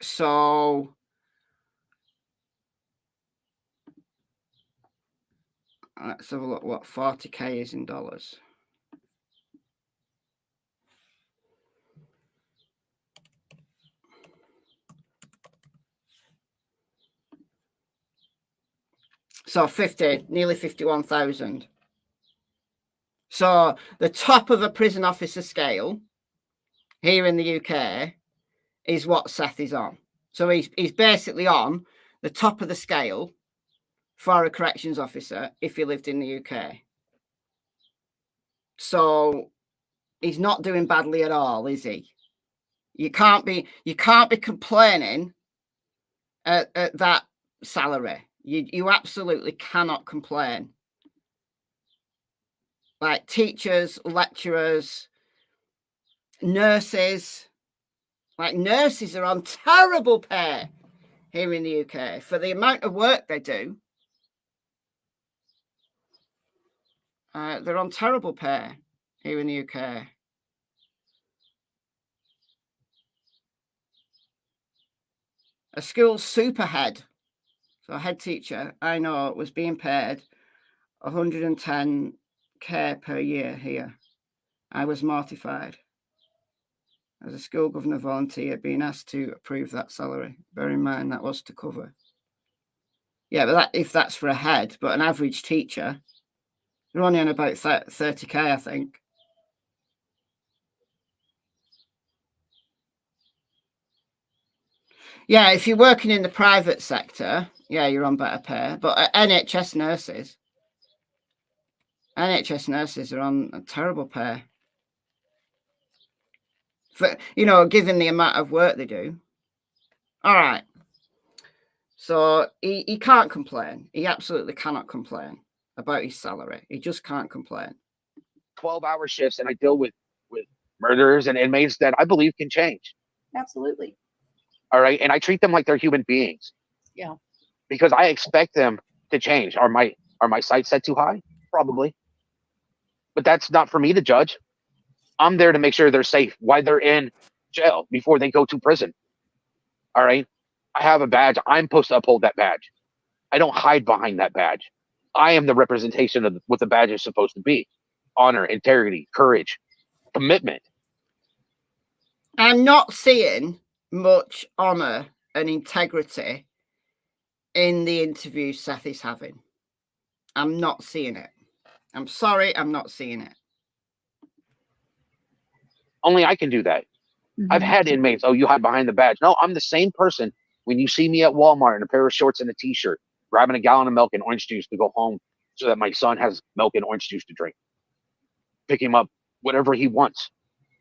So let's have a look what 40k is in dollars. So nearly 51,000. So the top of a prison officer scale here in the UK is what Seth is on. So he's basically on the top of the scale for a corrections officer if he lived in the UK. So he's not doing badly at all, is he? You can't be complaining at that salary. You absolutely cannot complain. Like teachers, lecturers, nurses, like nurses are on terrible pay here in the UK for the amount of work they do. They're on terrible pay here in the UK. A school superhead, so a head teacher, I know, was being paid 110k per year here. I was mortified. As a school governor volunteer, being asked to approve that salary. Bear in mind that was to cover. Yeah, but if that's for a head, but an average teacher, they're only on about 30k, I think. Yeah, if you're working in the private sector, yeah, you're on better pay. But NHS nurses are on a terrible pay. For, given the amount of work they do. All right. So he can't complain. He absolutely cannot complain about his salary. He just can't complain.
12-hour shifts, and I deal with murderers and inmates that I believe can change.
Absolutely.
All right. And I treat them like they're human beings.
Yeah.
Because I expect them to change. Are my sights set too high? Probably. But that's not for me to judge. I'm there to make sure they're safe while they're in jail before they go to prison. All right. I have a badge. I'm supposed to uphold that badge. I don't hide behind that badge. I am the representation of what the badge is supposed to be. Honor, integrity, courage, commitment.
I'm not seeing much honor and integrity in the interview Seth is having. I'm not seeing it. I'm sorry, I'm not seeing it.
Only I can do that. Mm-hmm. I've had inmates, you hide behind the badge. No, I'm the same person when you see me at Walmart in a pair of shorts and a t-shirt, grabbing a gallon of milk and orange juice to go home so that my son has milk and orange juice to drink. Pick him up, whatever he wants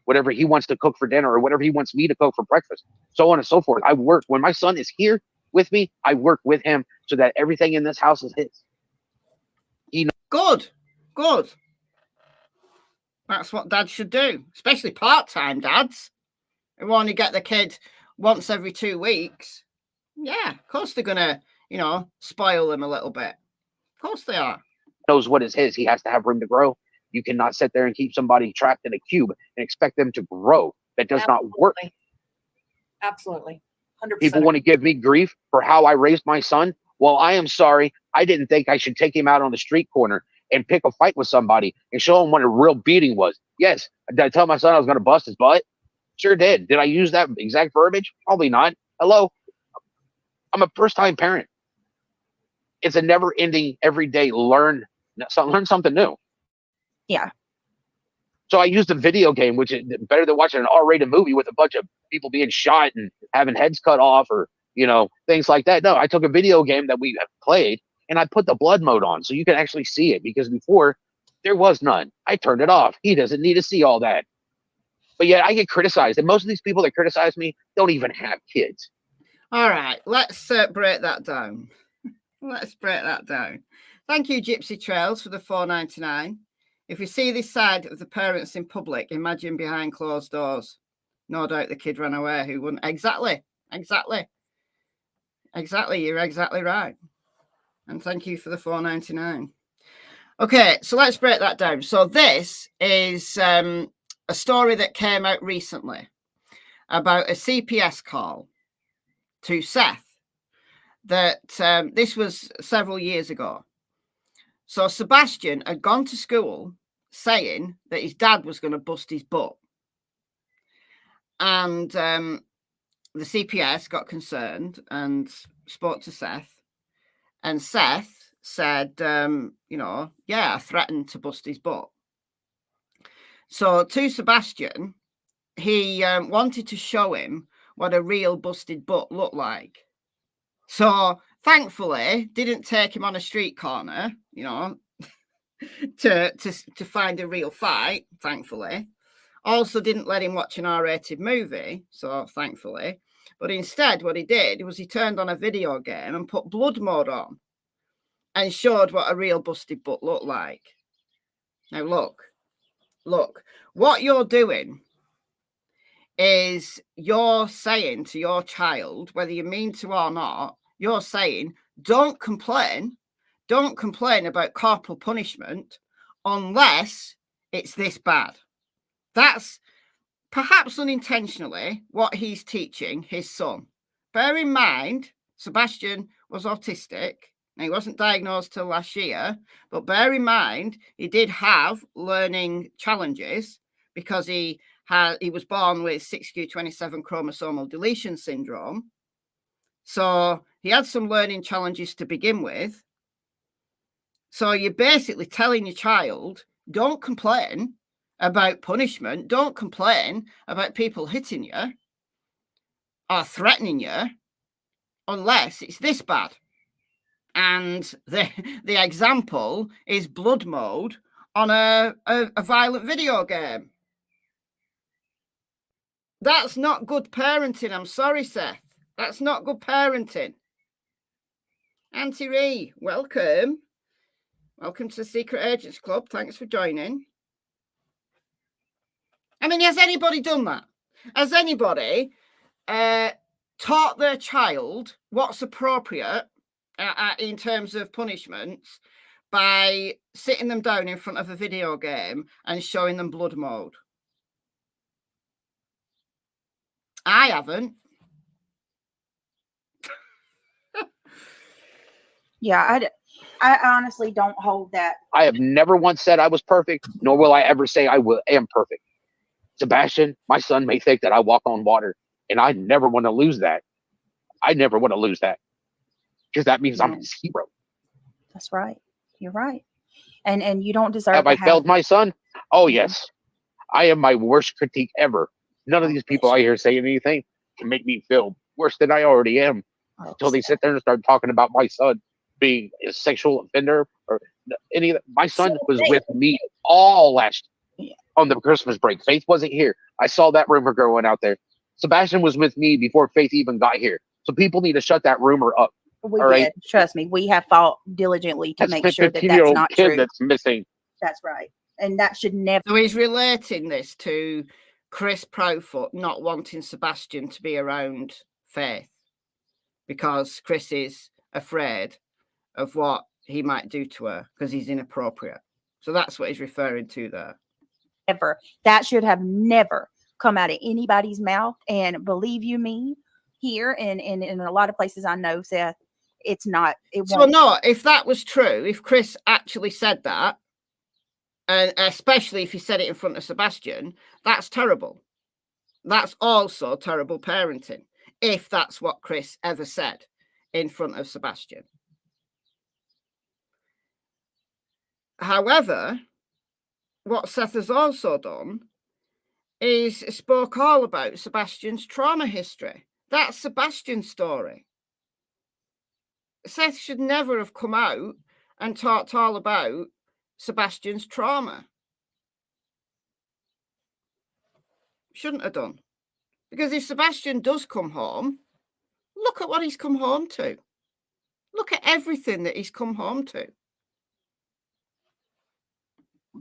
to cook for dinner or whatever he wants me to cook for breakfast, so on and so forth. I work. When my son is here with me, I work with him so that everything in this house is his.
Good. That's what dads should do, especially part-time dads who only get the kid once every 2 weeks. Yeah, of course they're going to, spoil them a little bit. Of course they are.
Knows what is his. He has to have room to grow. You cannot sit there and keep somebody trapped in a cube and expect them to grow. That does not work.
Absolutely. 100%.
People want to give me grief for how I raised my son. Well, I am sorry. I didn't think I should take him out on the street corner and pick a fight with somebody and show him what a real beating was. Yes. Did I tell my son I was going to bust his butt? Sure did. Did I use that exact verbiage? Probably not. Hello. I'm a first-time parent. It's a never-ending, everyday learn something new.
Yeah.
So I used a video game, which is better than watching an R-rated movie with a bunch of people being shot and having heads cut off or, things like that. No, I took a video game that we have played and I put the blood mode on so you can actually see it, because before there was none. I turned it off. He doesn't need to see all that. But yet I get criticized. And most of these people that criticize me don't even have kids.
All right. Let's break that down. Thank you, Gypsy Trails, for the $4.99. If you see this side of the parents in public, imagine behind closed doors. No doubt the kid ran away. Who wouldn't? Exactly. You're exactly right. And thank you for the $4.99. Okay, so let's break that down. So this is a story that came out recently about a CPS call to Seth. That this was several years ago. So Sebastian had gone to school saying that his dad was going to bust his butt. And the CPS got concerned and spoke to Seth. And Seth said, yeah, I threatened to bust his butt. So to Sebastian, he wanted to show him what a real busted butt looked like. So thankfully, didn't take him on a street corner, to find a real fight, thankfully. Also didn't let him watch an R-rated movie, so thankfully. But instead, what he did was he turned on a video game and put blood mode on and showed what a real busted butt looked like. Now, look, what you're doing is you're saying to your child, whether you mean to or not, you're saying, don't complain about corporal punishment unless it's this bad. That's perhaps unintentionally what he's teaching his son. Bear in mind, Sebastian was autistic. Now, he wasn't diagnosed till last year, but bear in mind, he did have learning challenges because he was born with 6q27 chromosomal deletion syndrome. So he had some learning challenges to begin with. So you're basically telling your child, don't complain about punishment. Don't complain about people hitting you or threatening you unless it's this bad. And the example is blood mode on a violent video game. That's not good parenting. I'm sorry, Seth. That's not good parenting. Auntie Ree, welcome. Welcome to the Secret Agents Club. Thanks for joining. I mean, has anybody done that? Has anybody taught their child what's appropriate in terms of punishments by sitting them down in front of a video game and showing them blood mode? I haven't.
Yeah, I honestly don't hold that.
I have never once said I was perfect, nor will I ever say I am perfect. Sebastian, my son, may think that I walk on water, and I never want to lose that. I never want to lose that because that means I'm his hero.
That's right. You're right. And you don't deserve
Have I failed my son? Oh, yes. I am my worst critique ever. None of these people I hear saying anything can make me feel worse than I already am until they sit there and start talking about my son being a sexual offender or any of that. My son was with me all last on the Christmas break. Faith wasn't here. I saw that rumor going out there. Sebastian was with me before Faith even got here. So people need to shut that rumor up.
We did. Right? Trust me. We have fought diligently to make sure that that's not
kid
true.
That's missing.
That's right. And that should never.
So he's relating this to Chris Proudfoot not wanting Sebastian to be around Faith because Chris is afraid of what he might do to her because he's inappropriate. So that's what he's referring to there.
Ever. That should have never come out of anybody's mouth. And believe you me, here and in a lot of places I know, Seth, it's not.
So no, if that was true, if Chris actually said that, and especially if he said it in front of Sebastian, that's terrible. That's also terrible parenting, if that's what Chris ever said in front of Sebastian. However, what Seth has also done is spoke all about Sebastian's trauma history. That's Sebastian's story. Seth should never have come out and talked all about Sebastian's trauma. Shouldn't have done. Because if Sebastian does come home, look at what he's come home to. Look at everything that he's come home to.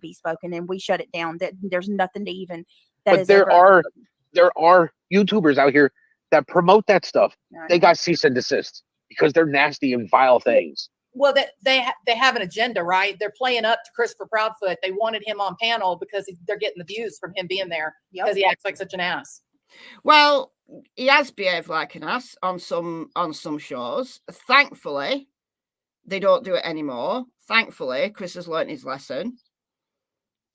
Be spoken, and we shut it down. That there's nothing to even.
But there are YouTubers out here that promote that stuff. They got cease and desist because they're nasty and vile things.
Well, they have an agenda, right? They're playing up to Christopher Proudfoot. They wanted him on panel because they're getting the views from him being there because he acts like such an ass.
Well, he has behaved like an ass on some shows. Thankfully, they don't do it anymore. Thankfully, Chris has learned his lesson.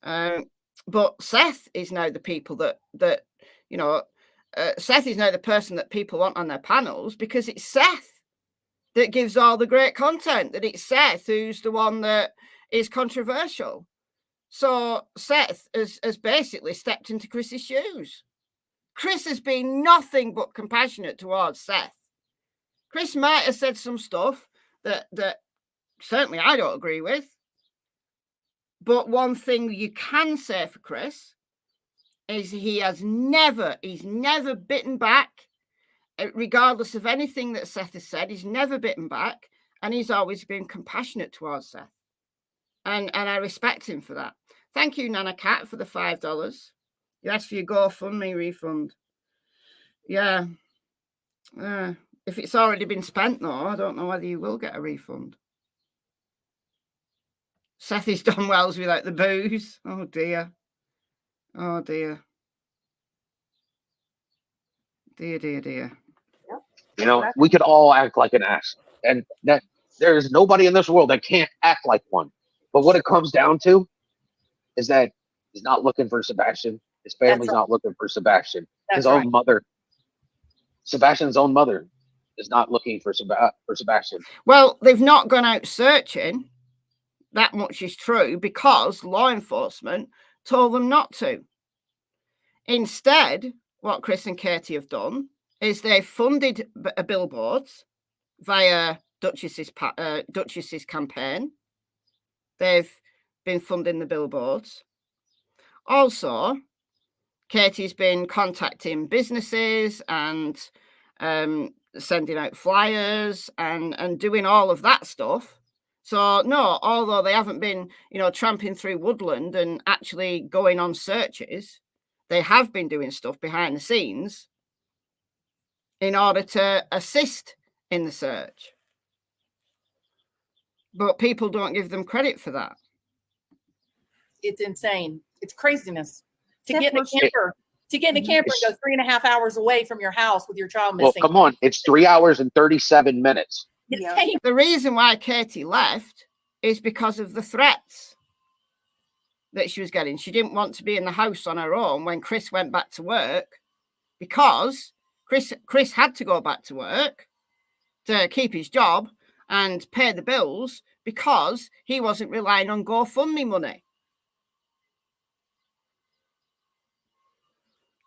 But Seth is now the people that Seth is now the person that people want on their panels because it's Seth. that gives all the great content, that it's Seth who's the one that is controversial. So Seth has basically stepped into Chris's shoes. Chris has been nothing but compassionate towards Seth. Chris might have said some stuff that certainly I don't agree with. But one thing you can say for Chris is he's never bitten back, regardless of anything that Seth has said. He's never bitten back, and he's always been compassionate towards Seth. And I respect him for that. Thank you, Nana Cat, for the $5. You asked for your GoFundMe refund. Yeah. If it's already been spent, though, I don't know whether you will get a refund. Seth is done wells without the booze. Oh, dear. Oh, dear. Dear.
You know, we could all act like an ass. And that there is nobody in this world that can't act like one. But what it comes down to is that he's not looking for Sebastian. His family's not looking for Sebastian. His own mother, Sebastian's own mother, is not looking for Sebastian.
Well, they've not gone out searching. That much is true, because law enforcement told them not to. Instead, what Chris and Katie have done is they've funded billboards via Duchess's campaign. They've been funding the billboards. Also, Katie's been contacting businesses and sending out flyers and doing all of that stuff. So no, although they haven't been, tramping through woodland and actually going on searches, they have been doing stuff behind the scenes in order to assist in the search. But people don't give them credit for that.
It's insane. It's craziness. To get in a camper and go 3.5 hours away from your house with your child missing.
Well, come on. It's 3 hours and 37 minutes.
The reason why Katie left is because of the threats that she was getting. She didn't want to be in the house on her own when Chris went back to work, because Chris had to go back to work to keep his job and pay the bills, because he wasn't relying on GoFundMe money.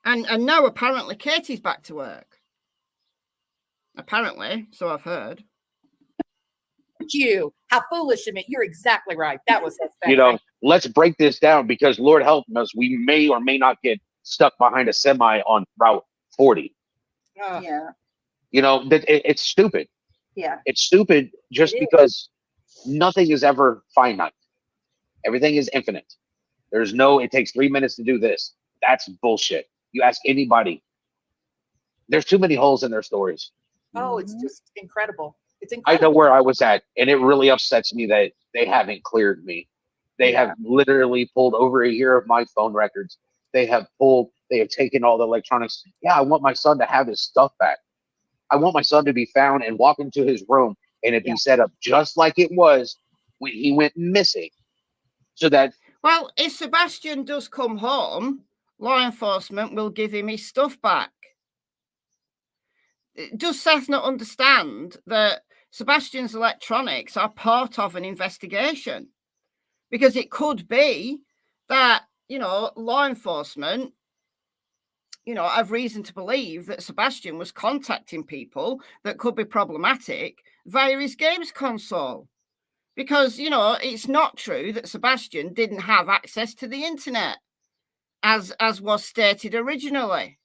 And now apparently Katie's back to work. Apparently, so I've heard.
You, how foolish of me. You're exactly right. That was
Let's break this down, because Lord help us, we may or may not get stuck behind a semi on Route 40.
Yeah.
It's stupid.
Yeah.
It's stupid just because nothing is ever finite. Everything is infinite. It takes 3 minutes to do this. That's bullshit. You ask anybody. There's too many holes in their stories.
Oh, it's just incredible. It's incredible.
I know where I was at, and it really upsets me that they haven't cleared me. They have literally pulled over a year of my phone records. They have taken all the electronics. Yeah, I want my son to have his stuff back. I want my son to be found and walk into his room and it be set up just like it was when he went missing. So that...
Well, if Sebastian does come home, law enforcement will give him his stuff back. Does Seth not understand that Sebastian's electronics are part of an investigation? Because it could be that, law enforcement, have reason to believe that Sebastian was contacting people that could be problematic via his games console. Because, it's not true that Sebastian didn't have access to the internet, as was stated originally.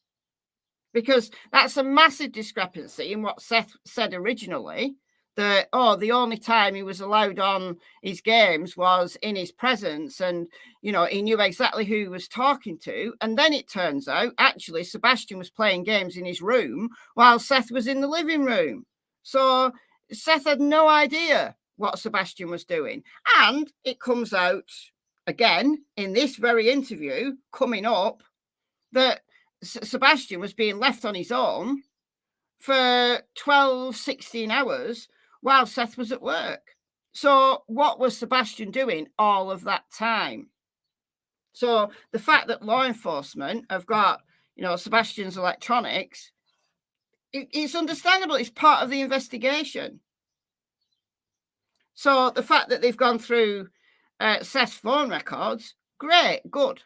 Because that's a massive discrepancy in what Seth said originally, that, the only time he was allowed on his games was in his presence, and, he knew exactly who he was talking to. And then it turns out, actually, Sebastian was playing games in his room while Seth was in the living room. So Seth had no idea what Sebastian was doing. And it comes out, again, in this very interview coming up, that Sebastian was being left on his own for 12, 16 hours while Seth was at work. So what was Sebastian doing all of that time? So the fact that law enforcement have got, Sebastian's electronics, it's understandable. It's part of the investigation. So the fact that they've gone through Seth's phone records, great, good.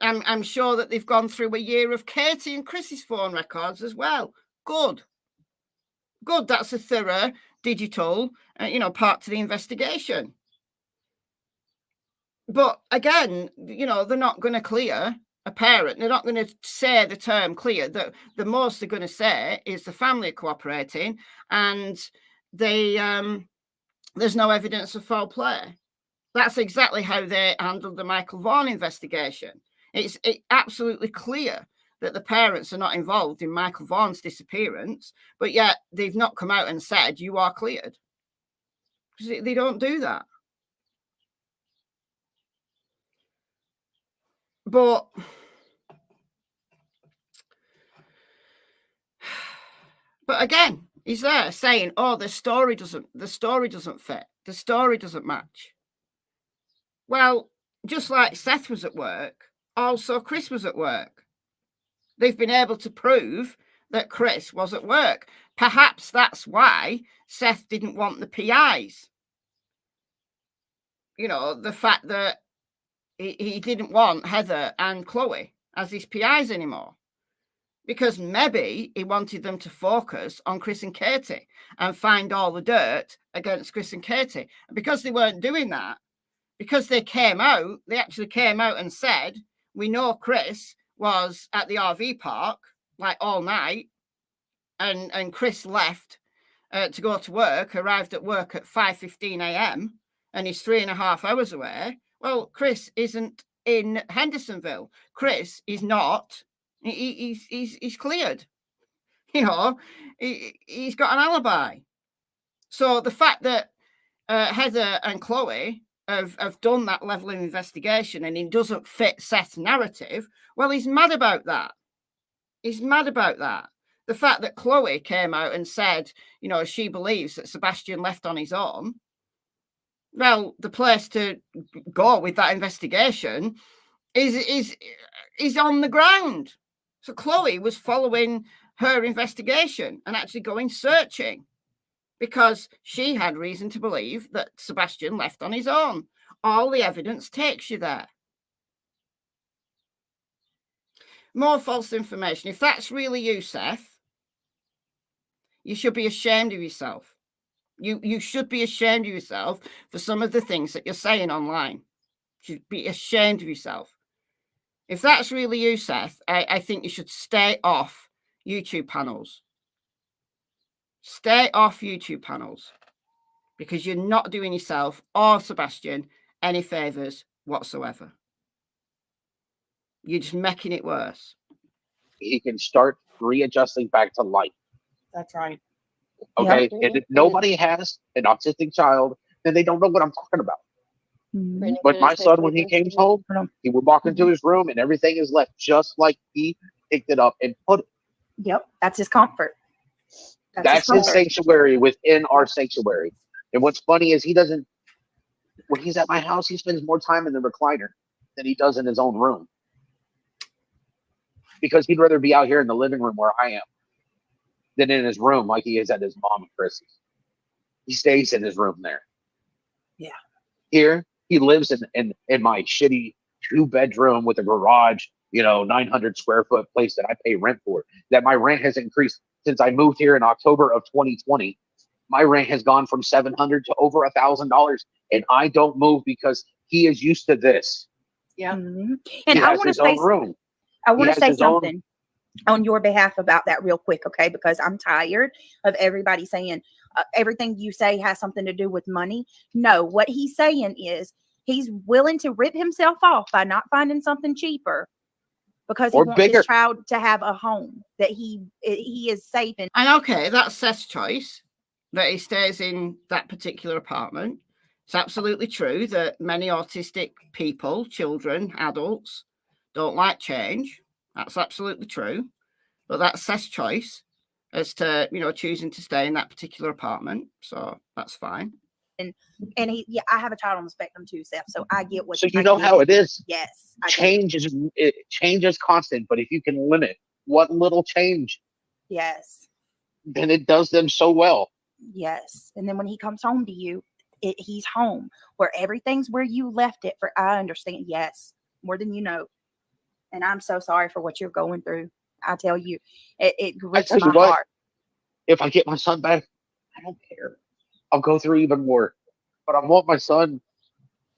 I'm sure that they've gone through a year of Katie and Chris's phone records as well. Good. Good. That's a thorough digital, part to the investigation. But again, they're not going to clear a parent. They're not going to say the term clear. The most they're going to say is the family are cooperating and there's no evidence of foul play. That's exactly how they handled the Michael Vaughan investigation. It's absolutely clear that the parents are not involved in Michael Vaughan's disappearance, but yet they've not come out and said you are cleared. Because they don't do that. But again, he's there saying, "Oh, the story doesn't fit. The story doesn't match." Well, just like Seth was at work, also Chris was at work. They've been able to prove that Chris was at work. Perhaps that's why Seth didn't want the PIs. The fact that he didn't want Heather and Chloe as his PIs anymore. Because maybe he wanted them to focus on Chris and Katie and find all the dirt against Chris and Katie. And because they weren't doing that, because they actually came out and said, we know Chris was at the RV park like all night and Chris left to go to work, arrived at work at 5:15 a.m. and he's 3.5 hours away. Well, Chris isn't in Hendersonville. Chris is not. He's cleared. He's got an alibi. So the fact that Heather and Chloe have done that level of investigation and it doesn't fit Seth's narrative, well, he's mad about that. He's mad about that. The fact that Chloe came out and said, she believes that Sebastian left on his own. Well, the place to go with that investigation is on the ground. So Chloe was following her investigation and actually going searching because she had reason to believe that Sebastian left on his own. All the evidence takes you there. More false information. If that's really you, Seth, you should be ashamed of yourself. You should be ashamed of yourself for some of the things that you're saying online. You should be ashamed of yourself. If that's really you, Seth, I think you should stay off YouTube panels. Stay off YouTube panels because you're not doing yourself or Sebastian any favours whatsoever. You're just making it worse.
He can start readjusting back to life.
That's right.
Okay. Yeah. And if nobody has an autistic child, then they don't know what I'm talking about.
Mm-hmm.
But my son, when he came home, he would walk into his room and everything is left just like he picked it up and put it.
Yep. That's his comfort.
That's his sanctuary within our sanctuary. And what's funny is when he's at my house, he spends more time in the recliner than he does in his own room. Because he'd rather be out here in the living room where I am than in his room like he is at his mom and Chris's. He stays in his room there.
Yeah.
Here, he lives in my shitty 2-bedroom with a garage, 900 square foot place that I pay rent for. That my rent has increased since I moved here in October of 2020. My rent has gone from $700 to over $1,000, and I don't move because he is used to this.
Yeah.
Mm-hmm. And I want to say something on your behalf about that real quick, okay? Because I'm tired of everybody saying everything you say has something to do with money. No, what he's saying is he's willing to rip himself off by not finding something cheaper because he wants his child to have a home that he is safe in.
And okay, that's Seth's choice that he stays in that particular apartment. It's absolutely true that many autistic people, children, adults, don't like change. That's absolutely true. But that's Seth's choice as to, choosing to stay in that particular apartment. So that's fine.
And I have a child on the spectrum too, Seth. So I get what.
So how it is.
Yes.
Change is constant, but if you can limit what little change,
yes,
then it does them so well.
Yes. And then when he comes home to you, he's home, where everything's where you left it. For I understand, yes, more than you know, and I'm so sorry for what you're going through. I tell you, it grips my heart.
If I get my son back, I don't care. I'll go through even more. But I want my son.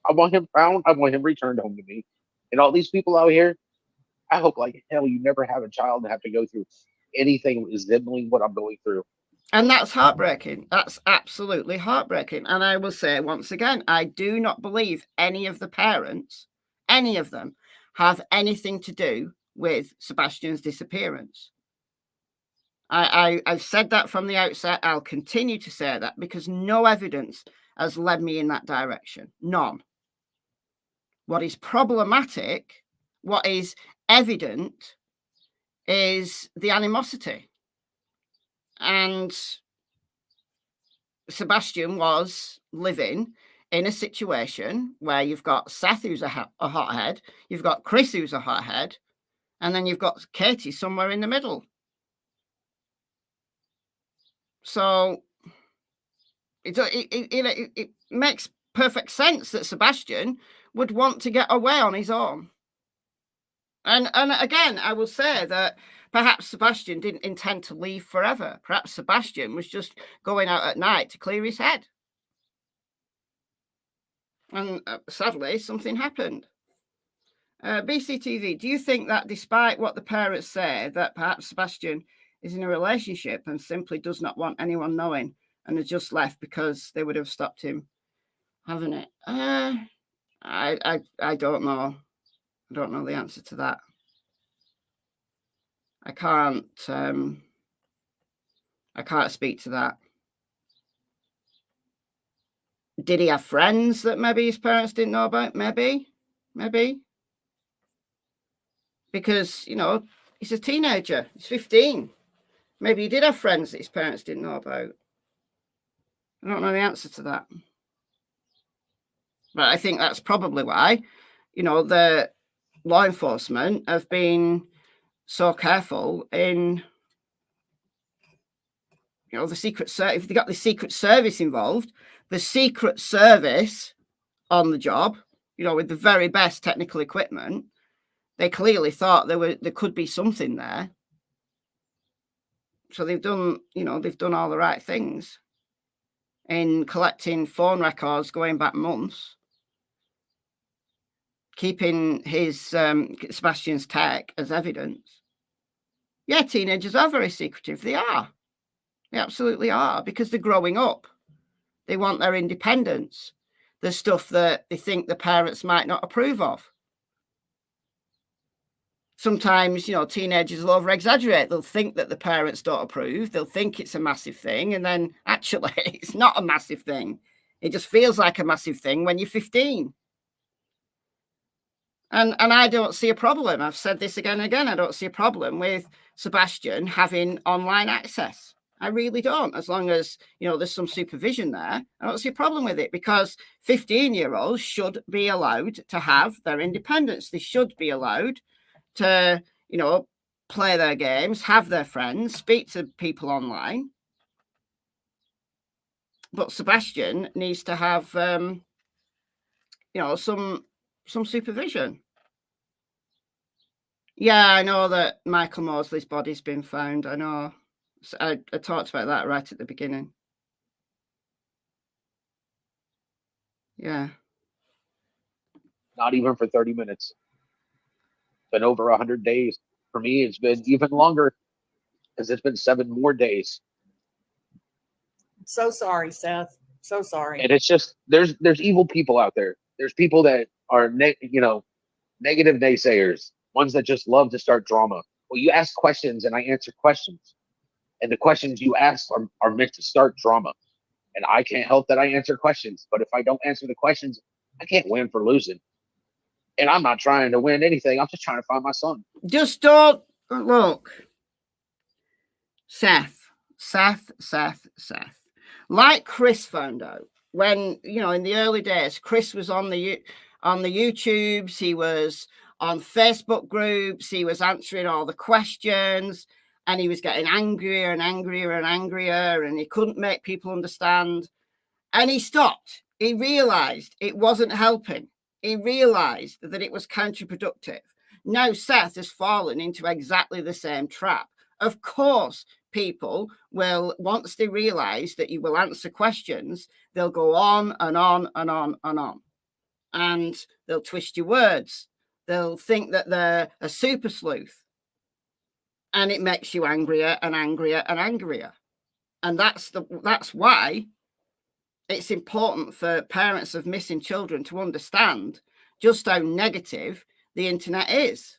I want him found. I want him returned home to me. And all these people out here, I hope like hell you never have a child and have to go through anything resembling what I'm going through.
And that's heartbreaking. That's absolutely heartbreaking. And I will say once again, I do not believe any of the parents, any of them, have anything to do with Sebastian's disappearance. I've said that from the outset. I'll continue to say that because no evidence has led me in that direction. None. What is problematic, what is evident, is the animosity. And Sebastian was living in a situation where you've got Seth, who's a hothead, you've got Chris, who's a hothead, and then you've got Katie somewhere in the middle. So it makes perfect sense that Sebastian would want to get away on his own. And again, I will say that perhaps Sebastian didn't intend to leave forever. Perhaps Sebastian was just going out at night to clear his head. And sadly, something happened. BCTV, do you think that despite what the parents say, that perhaps Sebastian is in a relationship and simply does not want anyone knowing and has just left because they would have stopped him having it? I don't know. I don't know the answer to that. I can't speak to that. Did he have friends that maybe his parents didn't know about? Maybe. Because, you know, he's a teenager. He's 15. Maybe he did have friends that his parents didn't know about. I don't know the answer to that. But I think that's probably why, you know, the law enforcement have been so careful in, you know, the Secret Service. If they got the Secret Service involved, the Secret Service on the job, you know, with the very best technical equipment, they clearly thought there could be something there. So they've done all the right things in collecting phone records going back months, keeping his Sebastian's tech as evidence. Yeah, teenagers are very secretive. They are. They absolutely are, because they're growing up. They want their independence. There's stuff that they think the parents might not approve of. Sometimes, you know, teenagers will over-exaggerate. They'll think that the parents don't approve. They'll think it's a massive thing. And then actually, it's not a massive thing. It just feels like a massive thing when you're 15. And I don't see a problem. I've said this again and again. I don't see a problem with Sebastian having online access. I really don't. As long as, you know, there's some supervision there, I don't see a problem with it, because 15-year-olds should be allowed to have their independence. They should be allowed to, you know, play their games, have their friends, speak to people online. But Sebastian needs to have, you know, some supervision. Yeah, I know that Michael Mosley's body's been found. I know. So I talked about that right at the beginning. Yeah.
Not even for 30 minutes. It's been over 100 days. For me, it's been even longer, because it's been 7 more days.
So sorry, Seth. So sorry.
And it's just, there's evil people out there. There's people that are, negative naysayers, ones that just love to start drama. Well, you ask questions and I answer questions. And the questions you ask are meant to start drama. And I can't help that I answer questions. But if I don't answer the questions, I can't win for losing. And I'm not trying to win anything. I'm just trying to find my son.
Just don't look. Seth. Like Chris found out when, you know, in the early days, Chris was on the YouTubes, he was on Facebook groups, he was answering all the questions, and he was getting angrier and angrier and angrier, and he couldn't make people understand. And he stopped. He realised it wasn't helping. He realised that it was counterproductive. Now Seth has fallen into exactly the same trap. Of course, people will, once they realise that you will answer questions, they'll go on and on and on and on. And they'll twist your words. They'll think that they're a super sleuth. And it makes you angrier and angrier and angrier. And that's why it's important for parents of missing children to understand just how negative the internet is.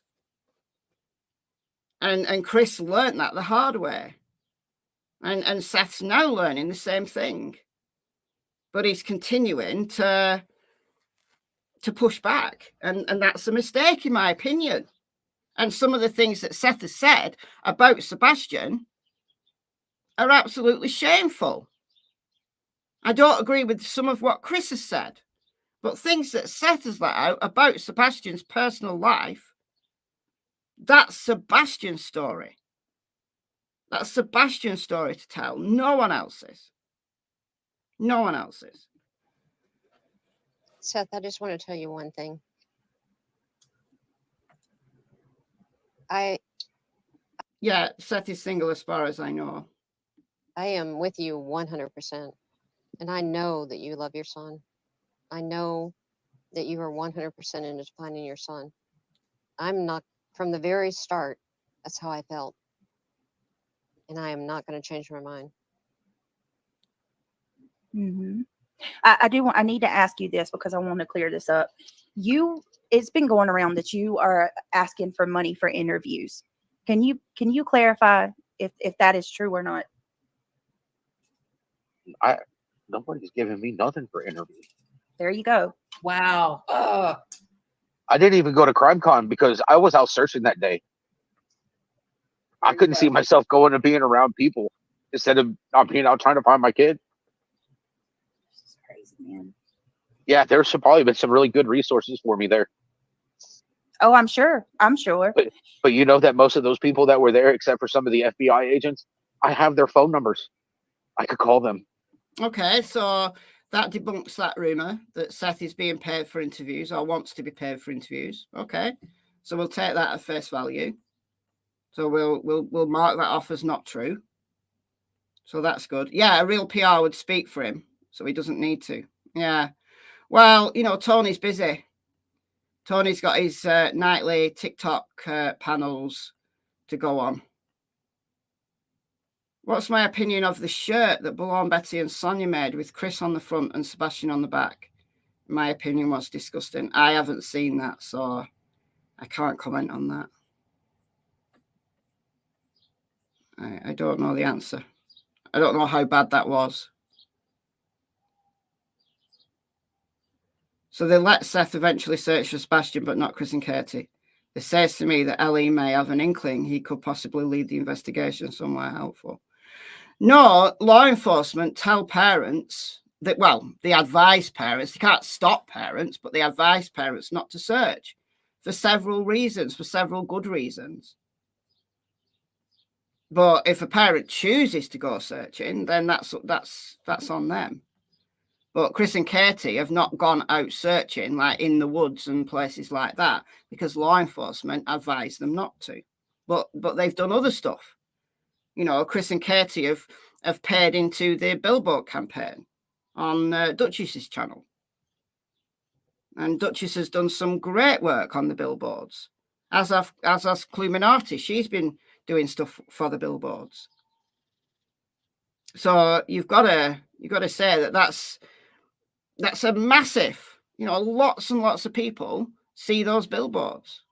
And Chris learned that the hard way. And Seth's now learning the same thing. But he's continuing to push back. And that's a mistake, in my opinion. And some of the things that Seth has said about Sebastian are absolutely shameful. I don't agree with some of what Chris has said, but things that Seth has let out about Sebastian's personal life, that's Sebastian's story. That's Sebastian's story to tell. No one else's. No one else's.
Seth, I just want to tell you one thing.
Yeah, Seth is single as far as I know.
I am with you 100%. And I know that you love your son. I know that you are 100% into finding your son. I'm not, from the very start, that's how I felt. And I am not going to change my mind.
Mm-hmm. I need to ask you this because I want to clear this up. It's been going around that you are asking for money for interviews. Can you clarify if that is true or not?
Nobody's giving me nothing for interviews.
There you go.
Wow.
I didn't even go to CrimeCon because I was out searching that day. I couldn't see myself going and being around people instead of being out trying to find my kid.
This is crazy, man.
Yeah, there's probably been some really good resources for me there.
Oh, I'm sure.
But you know that most of those people that were there, except for some of the FBI agents, I have their phone numbers. I could call them.
Okay, so that debunks that rumor that Seth is being paid for interviews or wants to be paid for interviews. Okay, so we'll take that at face value. So we'll mark that off as not true. So that's good. Yeah, a real PR would speak for him, so he doesn't need to. Yeah. Well, Tony's busy. Tony's got his nightly TikTok panels to go on. What's my opinion of the shirt that Balloon Betty and Sonia made with Chris on the front and Sebastian on the back? My opinion was disgusting. I haven't seen that, so I can't comment on that. I don't know the answer. I don't know how bad that was. So they let Seth eventually search for Sebastian, but not Chris and Katie. It says to me that Ellie may have an inkling he could possibly lead the investigation somewhere helpful. No, law enforcement tell parents that, well, they advise parents, they can't stop parents, but they advise parents not to search for several reasons, for several good reasons. But if a parent chooses to go searching, then that's on them. But Chris and Katie have not gone out searching like in the woods and places like that because law enforcement advise them not to. But they've done other stuff. Chris and Katie have paid into the billboard campaign on Duchess's channel. And Duchess has done some great work on the billboards. As has Cluminati. She's been doing stuff for the billboards. So you've got to say that's a massive, lots and lots of people see those billboards.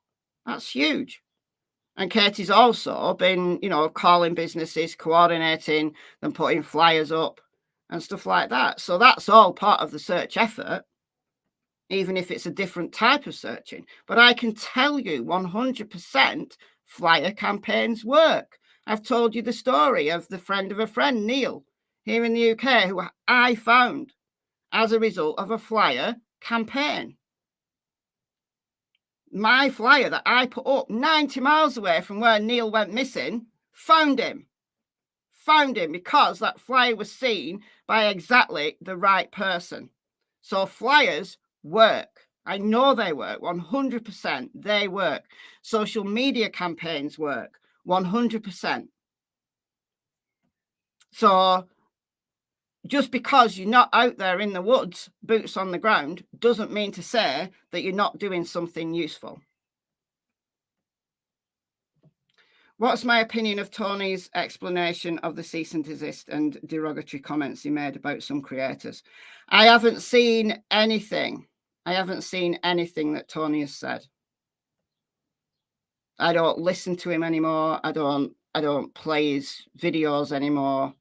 That's huge. And Katie's also been, calling businesses, coordinating them, putting flyers up and stuff like that. So that's all part of the search effort, even if it's a different type of searching. But I can tell you 100% flyer campaigns work. I've told you the story of the friend of a friend, Neil, here in the UK, who I found as a result of a flyer campaign. My flyer that I put up 90 miles away from where Neil went missing, found him because that flyer was seen by exactly the right person. So flyers work. I know they work 100%. They work. Social media campaigns work 100%. So just because you're not out there in the woods, boots on the ground, doesn't mean to say that you're not doing something useful. What's my opinion of Tony's explanation of the cease and desist and derogatory comments he made about some creators? I haven't seen anything. I haven't seen anything that Tony has said. I don't listen to him anymore. I don't play his videos anymore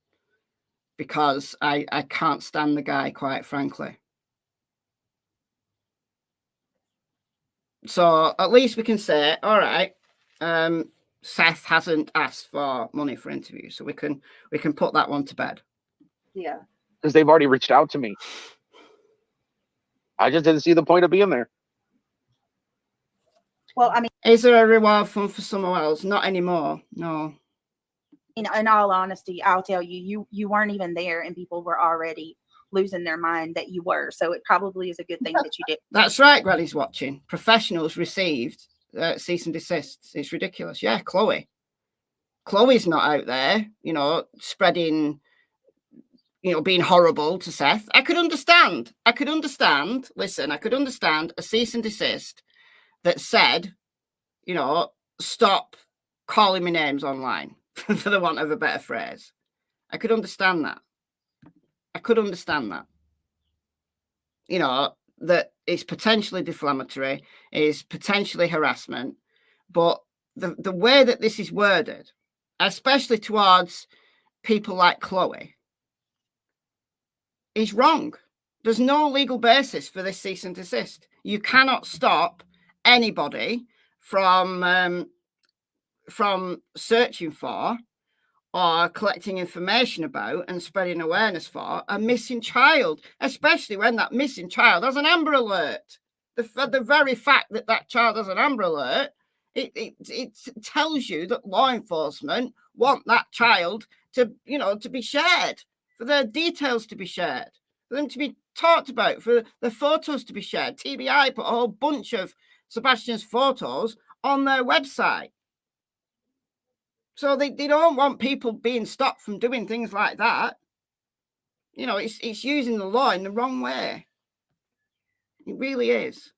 because I can't stand the guy, quite frankly. So at least we can say, all right, Seth hasn't asked for money for interviews, so we can put that one to bed.
Yeah,
because they've already reached out to me. I just didn't see the point of being there.
well, I mean,
is there a reward fund for someone else? Not anymore. No.
In all honesty, I'll tell you, you weren't even there, and people were already losing their mind that you were. So it probably is a good thing that you did.
That's right. Granny's watching. Professionals received cease and desists. It's ridiculous. Yeah, Chloe's not out there, spreading, being horrible to Seth. I could understand. Listen, I could understand a cease and desist that said, stop calling me names online, for the want of a better phrase. I could understand that. That it's potentially defamatory, is potentially harassment, but the way that this is worded, especially towards people like Chloe, is wrong. There's no legal basis for this cease and desist. You cannot stop anybody from searching for or collecting information about and spreading awareness for a missing child, especially when that missing child has an Amber Alert. The very fact that that child has an Amber Alert, it tells you that law enforcement want that child to be shared, for their details to be shared, for them to be talked about, for the photos to be shared. TBI put a whole bunch of Sebastian's photos on their website. So they don't want people being stopped from doing things like that. It's using the law in the wrong way. It really is.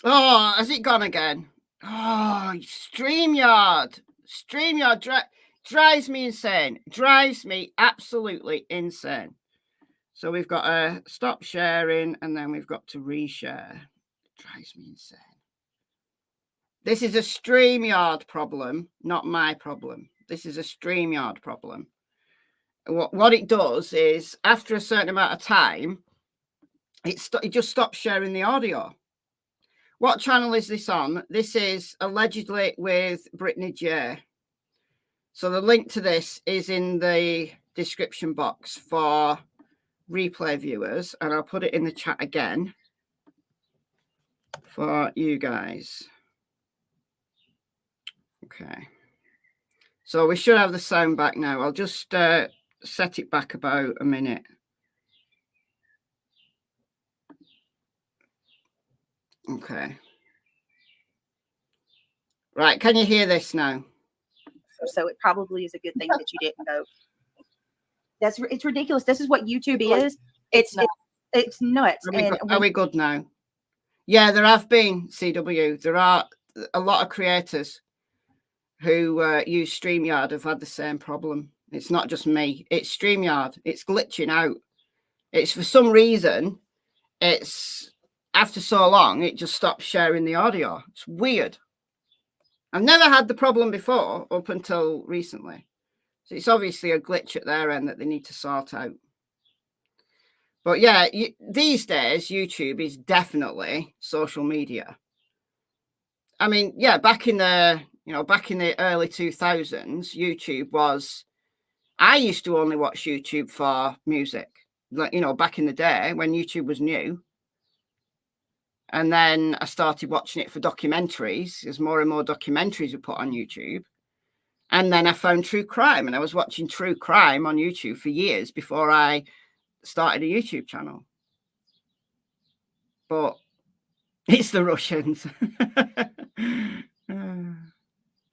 Oh, has it gone again? Oh, StreamYard drives me insane. Drives me absolutely insane. So we've got to stop sharing, and then we've got to reshare. It drives me insane. This is a StreamYard problem, not my problem. This is a StreamYard problem. What it does is, after a certain amount of time, it just stops sharing the audio. What channel is this on? This is allegedly with Brittany J. So the link to this is in the description box for replay viewers, and I'll put it in the chat again for you guys. Okay. So we should have the sound back now. I'll just set it back about a minute. Okay. Right, can you hear this now?
So it probably is a good thing that you didn't vote. It's ridiculous. This is what YouTube is. It's nuts.
Are we good now? Yeah, there have been, CW. There are a lot of creators who use StreamYard have had the same problem. It's not just me. It's StreamYard. It's glitching out. It's for some reason, it's after so long, it just stops sharing the audio. It's weird. I've never had the problem before up until recently. So it's obviously a glitch at their end that they need to sort out. But yeah, these days, YouTube is definitely social media. I mean, yeah, back in the early 2000s, YouTube was, I used to only watch YouTube for music, like, back in the day when YouTube was new. And then I started watching it for documentaries, as more and more documentaries were put on YouTube. And then I found true crime, and I was watching true crime on YouTube for years before I started a YouTube channel. But it's the Russians.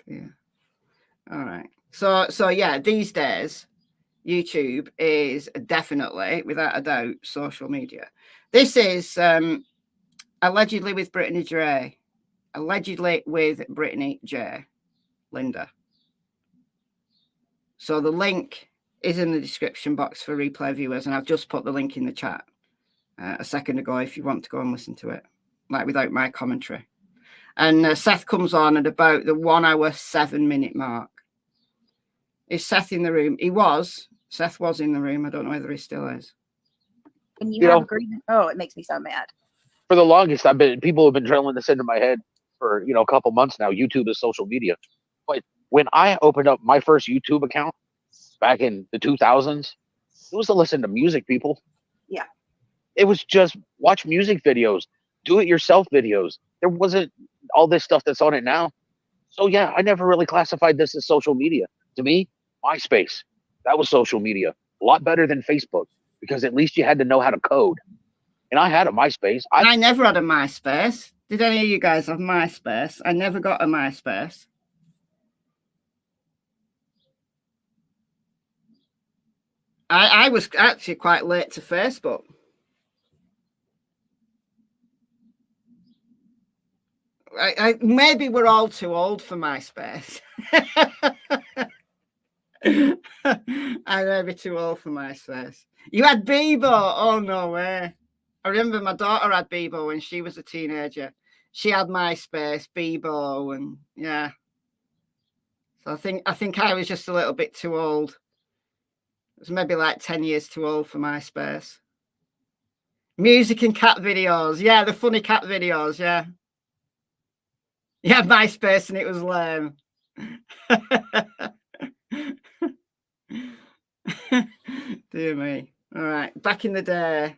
Yeah. All right. So yeah, these days, YouTube is definitely, without a doubt, social media. This is allegedly with Brittany J. Allegedly with Brittany J. Linda. So the link is in the description box for replay viewers, and I've just put the link in the chat a second ago if you want to go and listen to it, like without my commentary. And Seth comes on at about the 1 hour 7 minute mark. Is Seth in the room? Seth was in the room. I don't know whether he still is.
And you have agreement? Oh, it makes me so mad.
For the longest, people have been drilling this into my head for a couple months now. YouTube is social media. But when I opened up my first YouTube account back in the 2000s, it was to listen to music, people.
Yeah.
It was just watch music videos, do it yourself videos. There wasn't all this stuff that's on it now. So yeah, I never really classified this as social media. To me, MySpace, that was social media. A lot better than Facebook, because at least you had to know how to code. And I had a MySpace.
I never had a MySpace. Did any of you guys have MySpace? I never got a MySpace. I was actually quite late to Facebook. Maybe we're all too old for MySpace. I may be too old for MySpace. You had Bebo? Oh, no way. I remember my daughter had Bebo when she was a teenager. She had MySpace, Bebo, and yeah. So I think I was just a little bit too old. It was maybe like 10 years too old for MySpace. Music and cat videos. Yeah, the funny cat videos, yeah. You had MySpace and it was lame. Dear me. All right. Back in the day.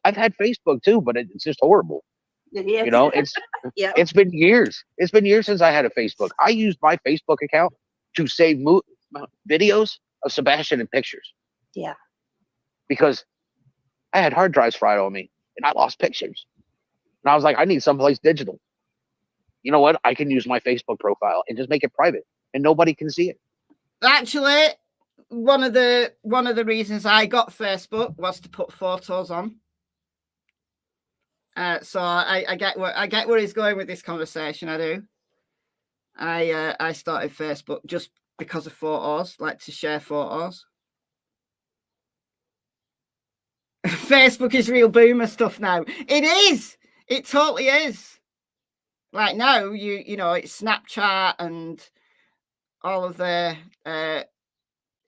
I've had Facebook too, but it's just horrible.
It is.
It's been years. It's been years since I had a Facebook. I used my Facebook account to save videos of Sebastian and pictures.
Yeah.
Because I had hard drives fried on me and I lost pictures. And I was like, I need someplace digital. You know what? I can use my Facebook profile and just make it private and nobody can see it.
Actually, one of the reasons I got Facebook was to put photos on. So I get where he's going with this conversation. I do. I started Facebook just because of photos, like to share photos. Facebook is real boomer stuff now. It is. It totally is. Like now, you know, it's Snapchat and all of the.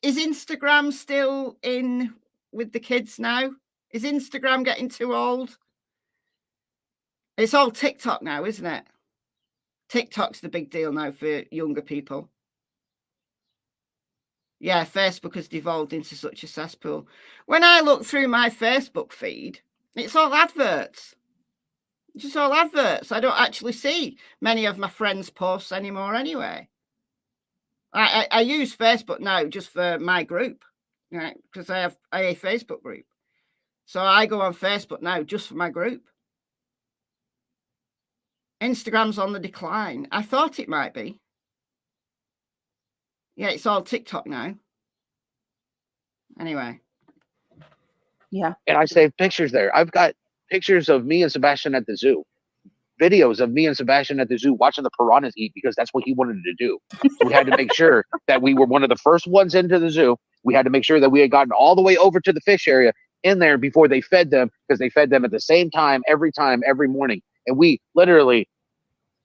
Is Instagram still in with the kids now? Is Instagram getting too old? It's all TikTok now, isn't it? TikTok's the big deal now for younger people. Yeah, Facebook has devolved into such a cesspool. When I look through my Facebook feed, it's all adverts. It's just all adverts. I don't actually see many of my friends' posts anymore anyway. I use Facebook now just for my group, right? Because I have a Facebook group. So I go on Facebook now just for my group. Instagram's on the decline. I thought it might be. Yeah, it's all TikTok now. Anyway.
Yeah.
And I save pictures there. I've got pictures of me and Sebastian at the zoo. Videos of me and Sebastian at the zoo watching the piranhas eat because that's what he wanted to do. So we had to make sure that we were one of the first ones into the zoo. We had to make sure that we had gotten all the way over to the fish area in there before they fed them, because they fed them at the same time, every morning. And we literally,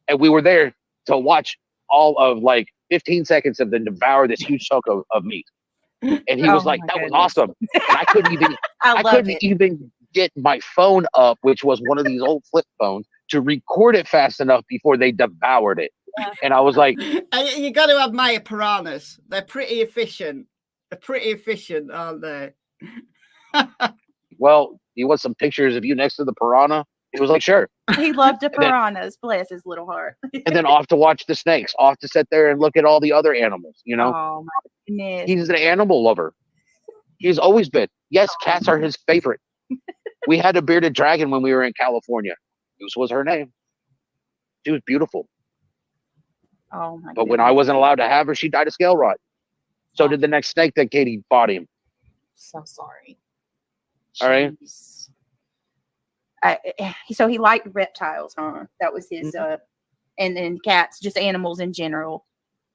and we were there to watch all of like 15 seconds of them devour this huge chunk of meat. And he was like, that was awesome. And I couldn't even get my phone up, which was one of these old flip phones, to record it fast enough before they devoured it. And I was like,
you got to admire piranhas. They're pretty efficient. They're pretty efficient, aren't they?
well, you want some pictures of you next to the piranha? He was like, sure.
He loved the piranhas. Bless his little heart.
And then off to watch the snakes, off to sit there and look at all the other animals, you know?
Oh, my goodness.
He's an animal lover. He's always been. Yes, cats are his favorite. We had a bearded dragon when we were in California. Goose was her name. She was beautiful.
Oh, my
But when I wasn't allowed to have her, she died of scale rot. So did the next snake that Katie bought him.
So sorry.
All right.
So he liked reptiles, huh? That was his, and then cats, just animals in general.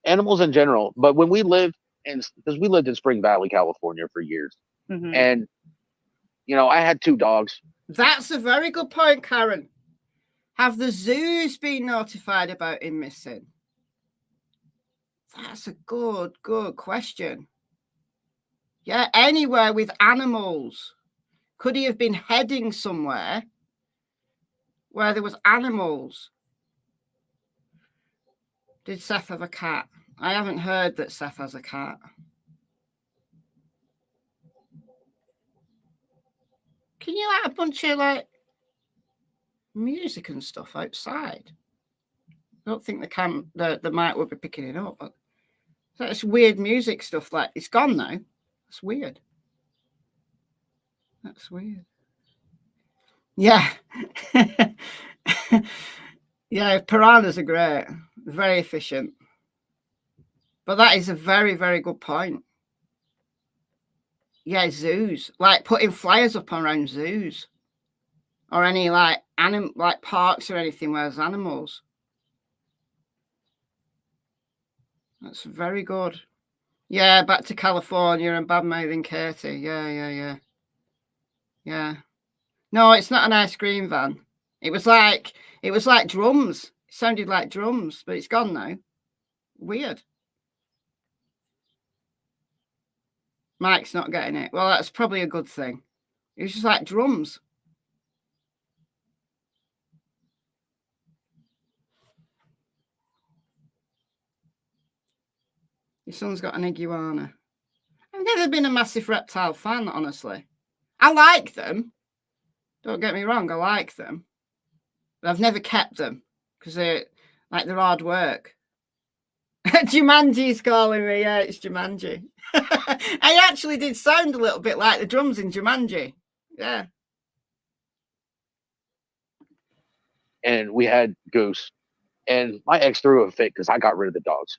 Animals in general. But when we lived because we lived in Spring Valley, California for years.
Mm-hmm.
And, you know, I had 2 dogs.
That's a very good point, Karen. Have the zoos been notified about him missing? That's a good question. Yeah, anywhere with animals. Could he have been heading somewhere where there was animals? Did Seth have a cat? I haven't heard that Seth has a cat. Can you have a bunch of like music and stuff outside? I don't think the mic would be picking it up, but that's weird music stuff. Like it's gone now. That's weird. That's weird. Yeah. Yeah, piranhas are great. Very efficient. But that is a very, very good point. Yeah, zoos. Like putting flyers up around zoos. Or any like parks or anything where there's animals. That's very good. Yeah, back to California and bad-mouthing Katie. Yeah. No, it's not an ice cream van. It was like drums. It sounded like drums, but it's gone now. Weird. Mike's not getting it. Well, that's probably a good thing. It was just like drums. Your son's got an iguana. I've never been a massive reptile fan, honestly. I like them. Don't get me wrong, I like them. But I've never kept them because they're hard work. Jumanji's calling me. Yeah, it's Jumanji. I actually did sound a little bit like the drums in Jumanji. Yeah.
And we had Goose. And my ex threw a fit because I got rid of the dogs.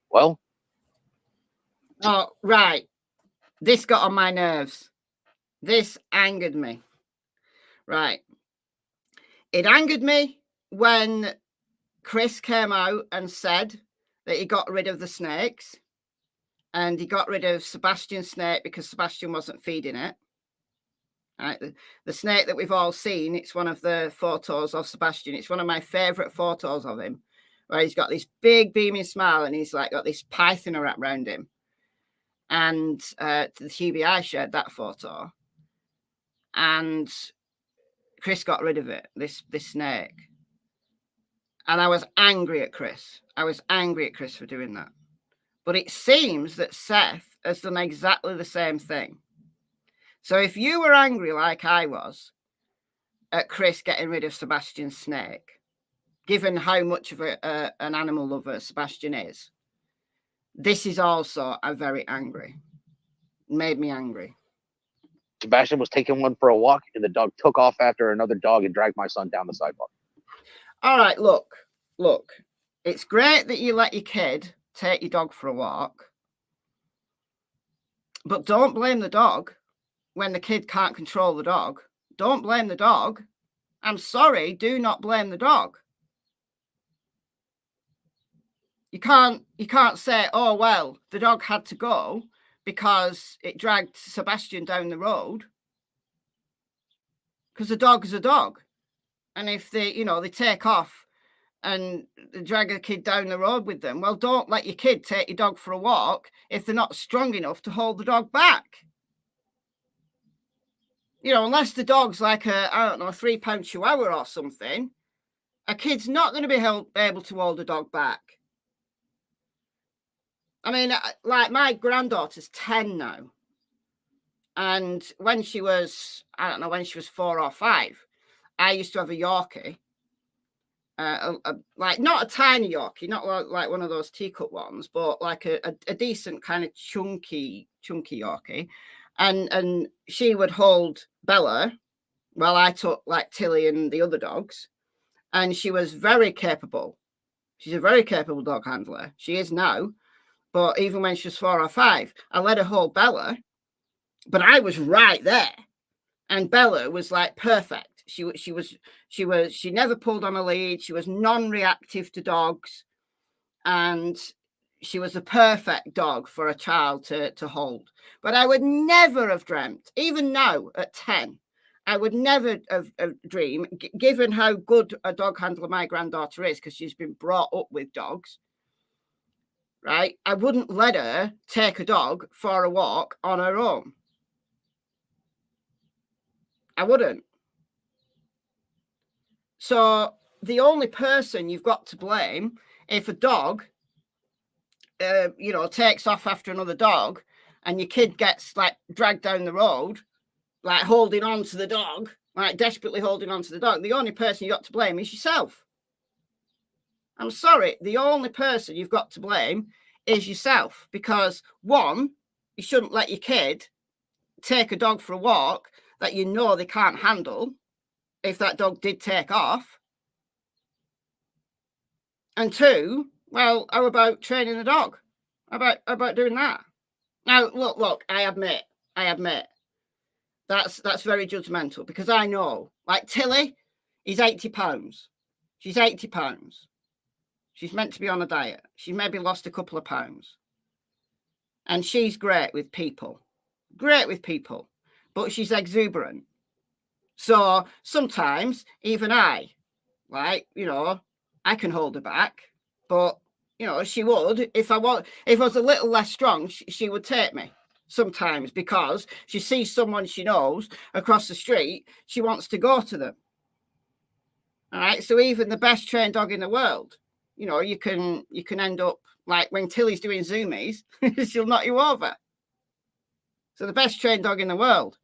Well.
Oh, right. This got on my nerves. This angered me. Right. It angered me when Chris came out and said that he got rid of the snakes and he got rid of Sebastian's snake because Sebastian wasn't feeding it. Right. The snake that we've all seen, it's one of the photos of Sebastian. It's one of my favorite photos of him where he's got this big beaming smile and he's like got this python wrapped around him. And the TBI shared that photo. And Chris got rid of it, this snake. And I was angry at Chris. I was angry at Chris for doing that. But it seems that Seth has done exactly the same thing. So if you were angry like I was at Chris getting rid of Sebastian's snake, given how much of an animal lover Sebastian is, this is also a very angry. It made me angry.
Sebastian was taking one for a walk and the dog took off after another dog and dragged my son down the sidewalk.
All right, look. It's great that you let your kid take your dog for a walk, but don't blame the dog when the kid can't control the dog. Don't blame the dog. I'm sorry, do not blame the dog. You can't say, oh, well, the dog had to go because it dragged Sebastian down the road. Because a dog is a dog. And if they take off and drag a kid down the road with them. Well, don't let your kid take your dog for a walk if they're not strong enough to hold the dog back. You know, unless the dog's like a 3-pound chihuahua or something, a kid's not going to be able to hold a dog back. I mean, like my granddaughter's 10 now. And when she was, when she was 4 or 5, I used to have a Yorkie. Like not a tiny Yorkie, not like one of those teacup ones, but like a decent kind of chunky Yorkie. And she would hold Bella while I took like Tilly and the other dogs. And she was very capable. She's a very capable dog handler. She is now. But even when she was 4 or 5, I let her hold Bella. But I was right there. And Bella was like perfect. She never pulled on a lead. She was non-reactive to dogs. And she was a perfect dog for a child to hold. But I would never have dreamt, even now at 10, I would never have dreamed, given how good a dog handler my granddaughter is, because she's been brought up with dogs, right? I wouldn't let her take a dog for a walk on her own. I wouldn't. So the only person you've got to blame if a dog, takes off after another dog and your kid gets like dragged down the road, like holding on to the dog, like desperately holding on to the dog, the only person you got to blame is yourself. I'm sorry, the only person you've got to blame is yourself, because one, you shouldn't let your kid take a dog for a walk that you know they can't handle if that dog did take off. And two, well, how about training the dog? How about doing that? Now, look, I admit, that's very judgmental, because I know, like Tilly, he's 80 pounds. She's 80 pounds. She's meant to be on a diet. She maybe lost a couple of pounds. And she's great with people. But she's exuberant. So sometimes even I can hold her back. But, she would, if I was a little less strong, she would take me sometimes, because she sees someone she knows across the street, she wants to go to them. All right. So even the best trained dog in the world, you can end up like when Tilly's doing zoomies, she'll knock you over. So the best trained dog in the world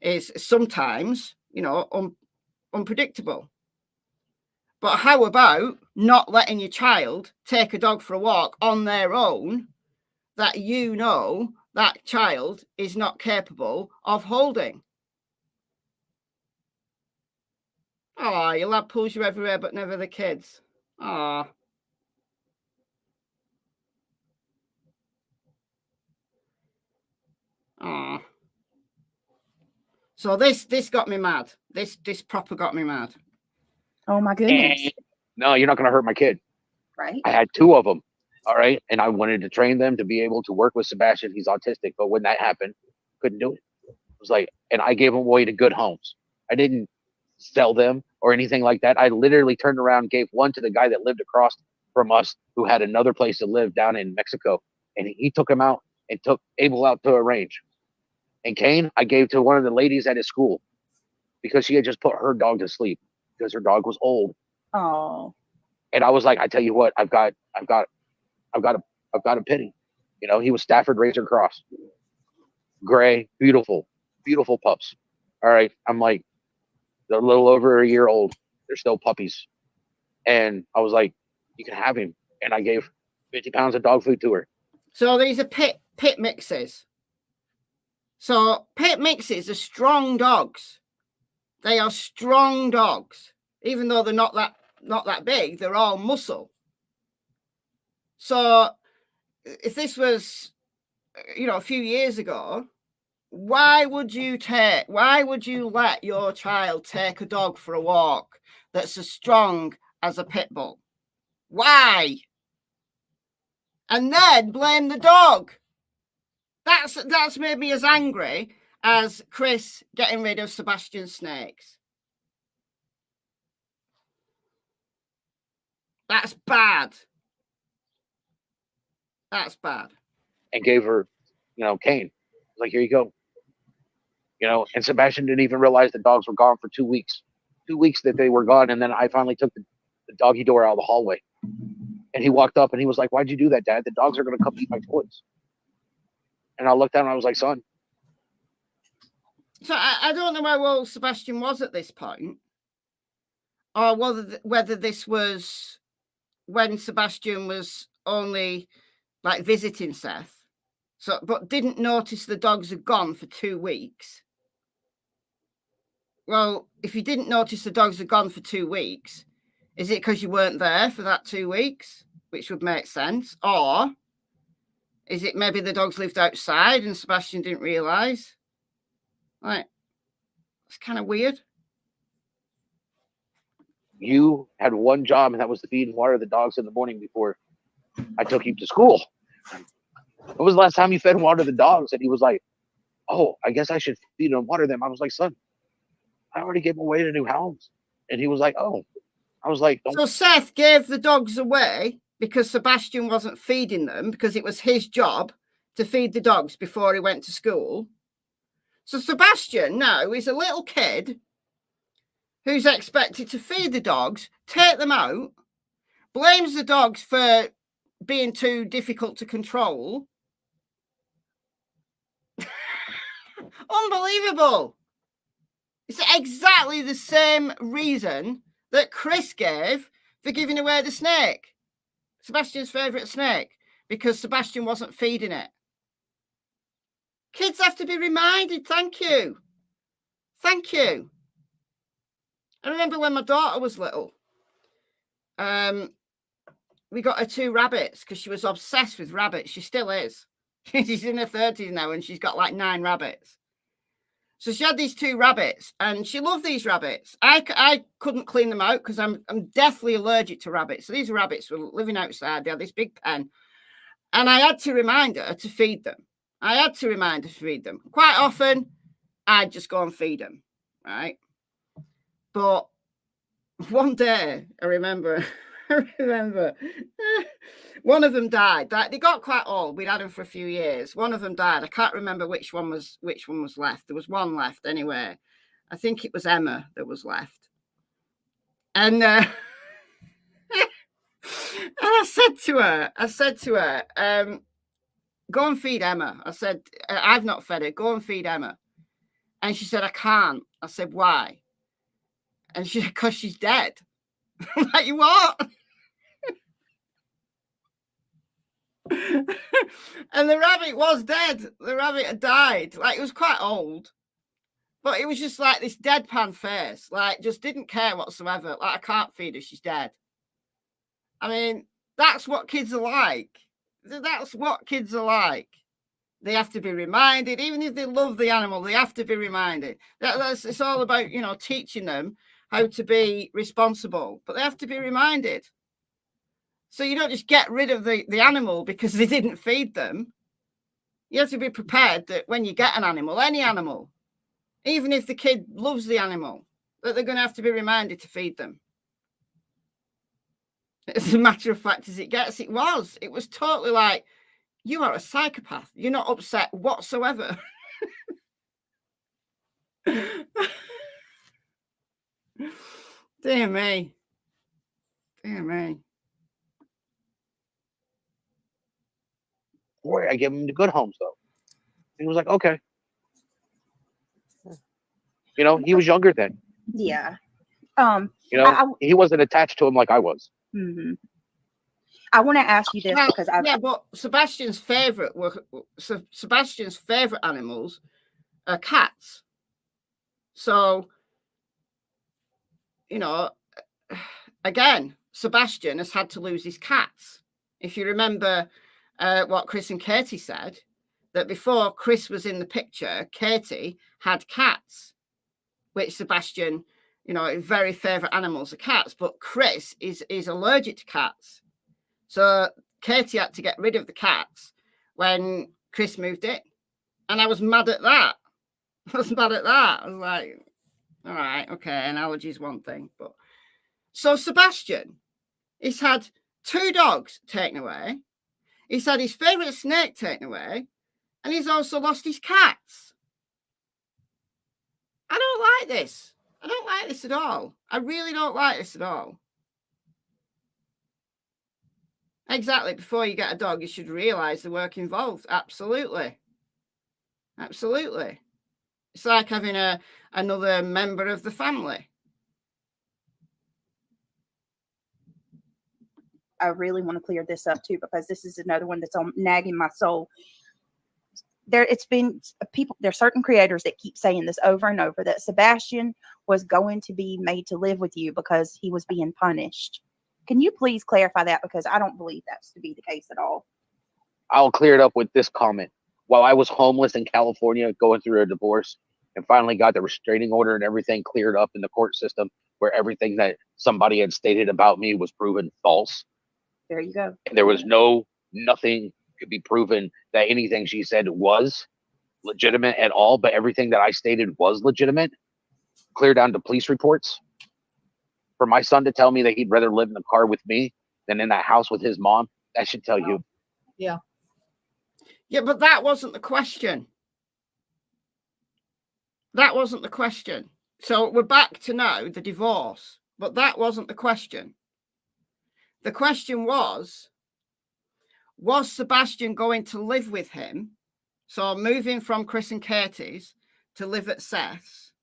is sometimes, unpredictable. But how about not letting your child take a dog for a walk on their own that that child is not capable of holding? Oh, your lad pulls you everywhere, but never the kids. Oh. Oh. So this got me mad. This proper got me mad.
Oh my goodness.
No, you're not going to hurt my kid.
Right.
I had 2 of them. All right. And I wanted to train them to be able to work with Sebastian. He's autistic. But when that happened, couldn't do it. It was like, and I gave them away to good homes. I didn't sell them or anything like that. I literally turned around and gave one to the guy that lived across from us, who had another place to live down in Mexico. And he took him out and took Abel out to a range. And Kane, I gave to one of the ladies at his school, because she had just put her dog to sleep because her dog was old.
Oh.
And I was like, I tell you what, I've got a pity. He was Stafford Razor Cross, gray, beautiful pups. All right, I'm like, they're a little over a year old. They're still puppies. And I was like, you can have him. And I gave 50 pounds of dog food to her.
So these are pit mixes. So pit mixes are strong dogs. They are strong dogs, even though they're not that big. They're all muscle. So if this was, a few years ago, why would you let your child take a dog for a walk that's as strong as a pit bull? Why? And then blame the dog. That's made me as angry as Chris getting rid of Sebastian's snakes. That's bad. That's bad.
And gave her, cane. Like, here you go. And Sebastian didn't even realize the dogs were gone for 2 weeks. 2 weeks that they were gone. And then I finally took the doggy door out of the hallway. And he walked up and he was like, "Why'd you do that, Dad? The dogs are going to come eat my toys." And I looked down and I was like, "Son."
So I don't know how old Sebastian was at this point, or whether this was when Sebastian was only like visiting Seth, but didn't notice the dogs had gone for 2 weeks. Well, if you didn't notice the dogs had gone for 2 weeks, is it because you weren't there for that 2 weeks, which would make sense? Or is it maybe the dogs lived outside and Sebastian didn't realise? Like, it's kind of weird.
You had one job, and that was to feed and water the dogs in the morning before I took you to school. When was the last time you fed and watered the dogs? And he was like, "Oh, I guess I should feed and water them." I was like, "Son, I already gave them away to new hounds." And he was like, "Oh." I was like, "Don't."
So Seth gave the dogs away because Sebastian wasn't feeding them, because it was his job to feed the dogs before he went to school. So Sebastian now is a little kid who's expected to feed the dogs, take them out, blames the dogs for being too difficult to control. Unbelievable. It's exactly the same reason that Chris gave for giving away the snake, Sebastian's favourite snake, because Sebastian wasn't feeding it. Kids have to be reminded. Thank you. Thank you. I remember when my daughter was little, we got her 2 rabbits because she was obsessed with rabbits. She still is. She's in her 30s now and she's got like 9 rabbits. So she had these 2 rabbits and she loved these rabbits. I couldn't clean them out because I'm deathly allergic to rabbits. So these rabbits were living outside. They had this big pen. And I had to remind her to feed them. Quite often, I'd just go and feed them, right? But one day, I remember one of them died. They got quite old. We'd had them for a few years. One of them died. I can't remember which one was left. There was one left anyway. I think it was Emma that was left. And and I said to her, go and feed Emma. I said, I've not fed her. Go and feed Emma. And she said, I can't. I said, why? And she said, because she's dead. I'm like, you what? And the rabbit was dead. The rabbit had died. Like, it was quite old. But it was just like this deadpan face. Like, just didn't care whatsoever. Like, I can't feed her. She's dead. I mean, that's what kids are like. That's what kids are like. They have to be reminded. Even if they love the animal, they have to be reminded. It's all about, teaching them how to be responsible. But they have to be reminded. So you don't just get rid of the animal because they didn't feed them. You have to be prepared that when you get an animal, any animal, even if the kid loves the animal, that they're going to have to be reminded to feed them. As a matter of fact, as it gets, it was totally like, you are a psychopath. You're not upset whatsoever. Dear me.
Boy, I gave him the good homes though. He was like, okay. He was younger then.
Yeah.
He wasn't attached to him like I was.
Mm-hmm. I want to ask you this because
but Sebastian's favorite animals are cats. So, again, Sebastian has had to lose his cats. If you remember what Chris and Katie said, that before Chris was in the picture, Katie had cats, which Sebastian, very favorite animals are cats, but Chris is allergic to cats. So Katie had to get rid of the cats when Chris moved in. And I was mad at that. I was like, all right, okay, an allergy is one thing. But so Sebastian, He's had 2 dogs taken away. He's had his favourite snake taken away. And he's also lost his cats. I don't like this. I don't like this at all. I really don't like this at all. Exactly. Before you get a dog, you should realise the work involved. Absolutely. Absolutely. It's like having another member of the family.
I really want to clear this up too, because this is another one that's on nagging my soul. There's certain creators that keep saying this over and over, that Sebastian was going to be made to live with you because he was being punished. Can you please clarify that? Because I don't believe that's to be the case at all.
I'll clear it up with this comment. While I was homeless in California going through a divorce and finally got the restraining order and everything cleared up in the court system, where everything that somebody had stated about me was proven false.
There you go.
And there was nothing could be proven that anything she said was legitimate at all, but everything that I stated was legitimate. Clear down to police reports. For my son to tell me that he'd rather live in the car with me than in that house with his mom, that should tell you.
Yeah.
Yeah, but that wasn't the question. That wasn't the question. So we're back to now the divorce, but that wasn't the question. The question was Sebastian going to live with him? So moving from Chris and Katie's to live at Seth's,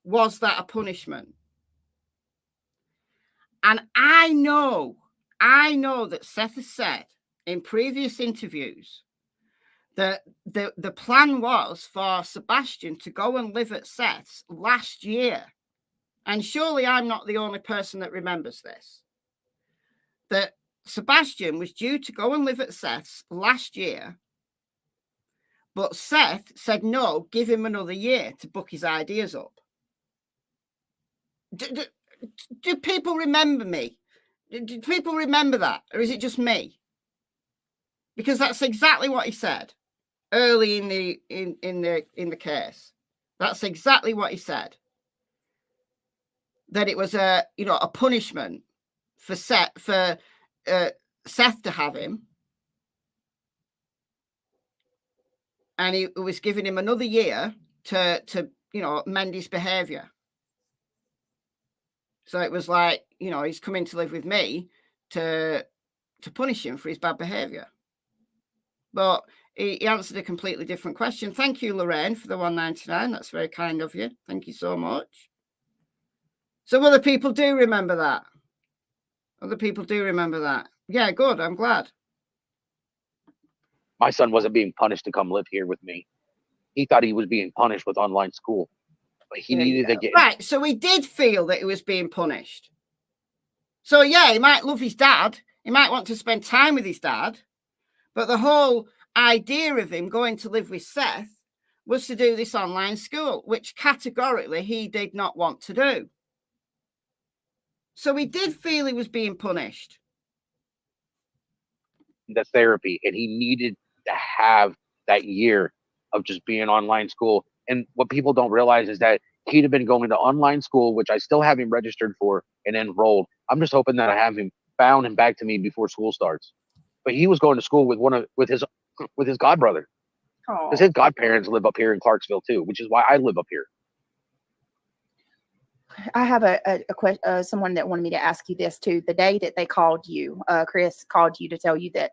was that a punishment? And I know that Seth has said in previous interviews that the plan was for Sebastian to go and live at Seth's last year. And surely I'm not the only person that remembers this. That Sebastian was due to go and live at Seth's last year, but Seth said, no, give him another year to book his ideas up. Do people remember me? Do people remember that? Or is it just me? Because that's exactly what he said early in the case. That's exactly what he said. That it was a punishment for Seth to have him. And he was giving him another year to mend his behavior. So it was like, he's coming to live with me to punish him for his bad behavior. But he answered a completely different question. Thank you, Lorraine, for the $1.99. That's very kind of you. Thank you so much. So other people do remember that. Other people do remember that. Yeah, good. I'm glad.
My son wasn't being punished to come live here with me. He thought he was being punished with online school. But he needed to get...
Right, so he did feel that he was being punished. So, yeah, he might love his dad. He might want to spend time with his dad. But the whole idea of him going to live with Seth was to do this online school, which categorically he did not want to do. So he did feel he was being punished.
The therapy, and he needed to have that year of just being online school. And what people don't realize is that he'd have been going to online school, which I still have him registered for and enrolled. I'm just hoping that I have him found and back to me before school starts. But he was going to school with his godbrother, because his godparents live up here in Clarksville too, which is why I live up here.
I have a question. Someone that wanted me to ask you this too. The day that they called you, Chris called you to tell you that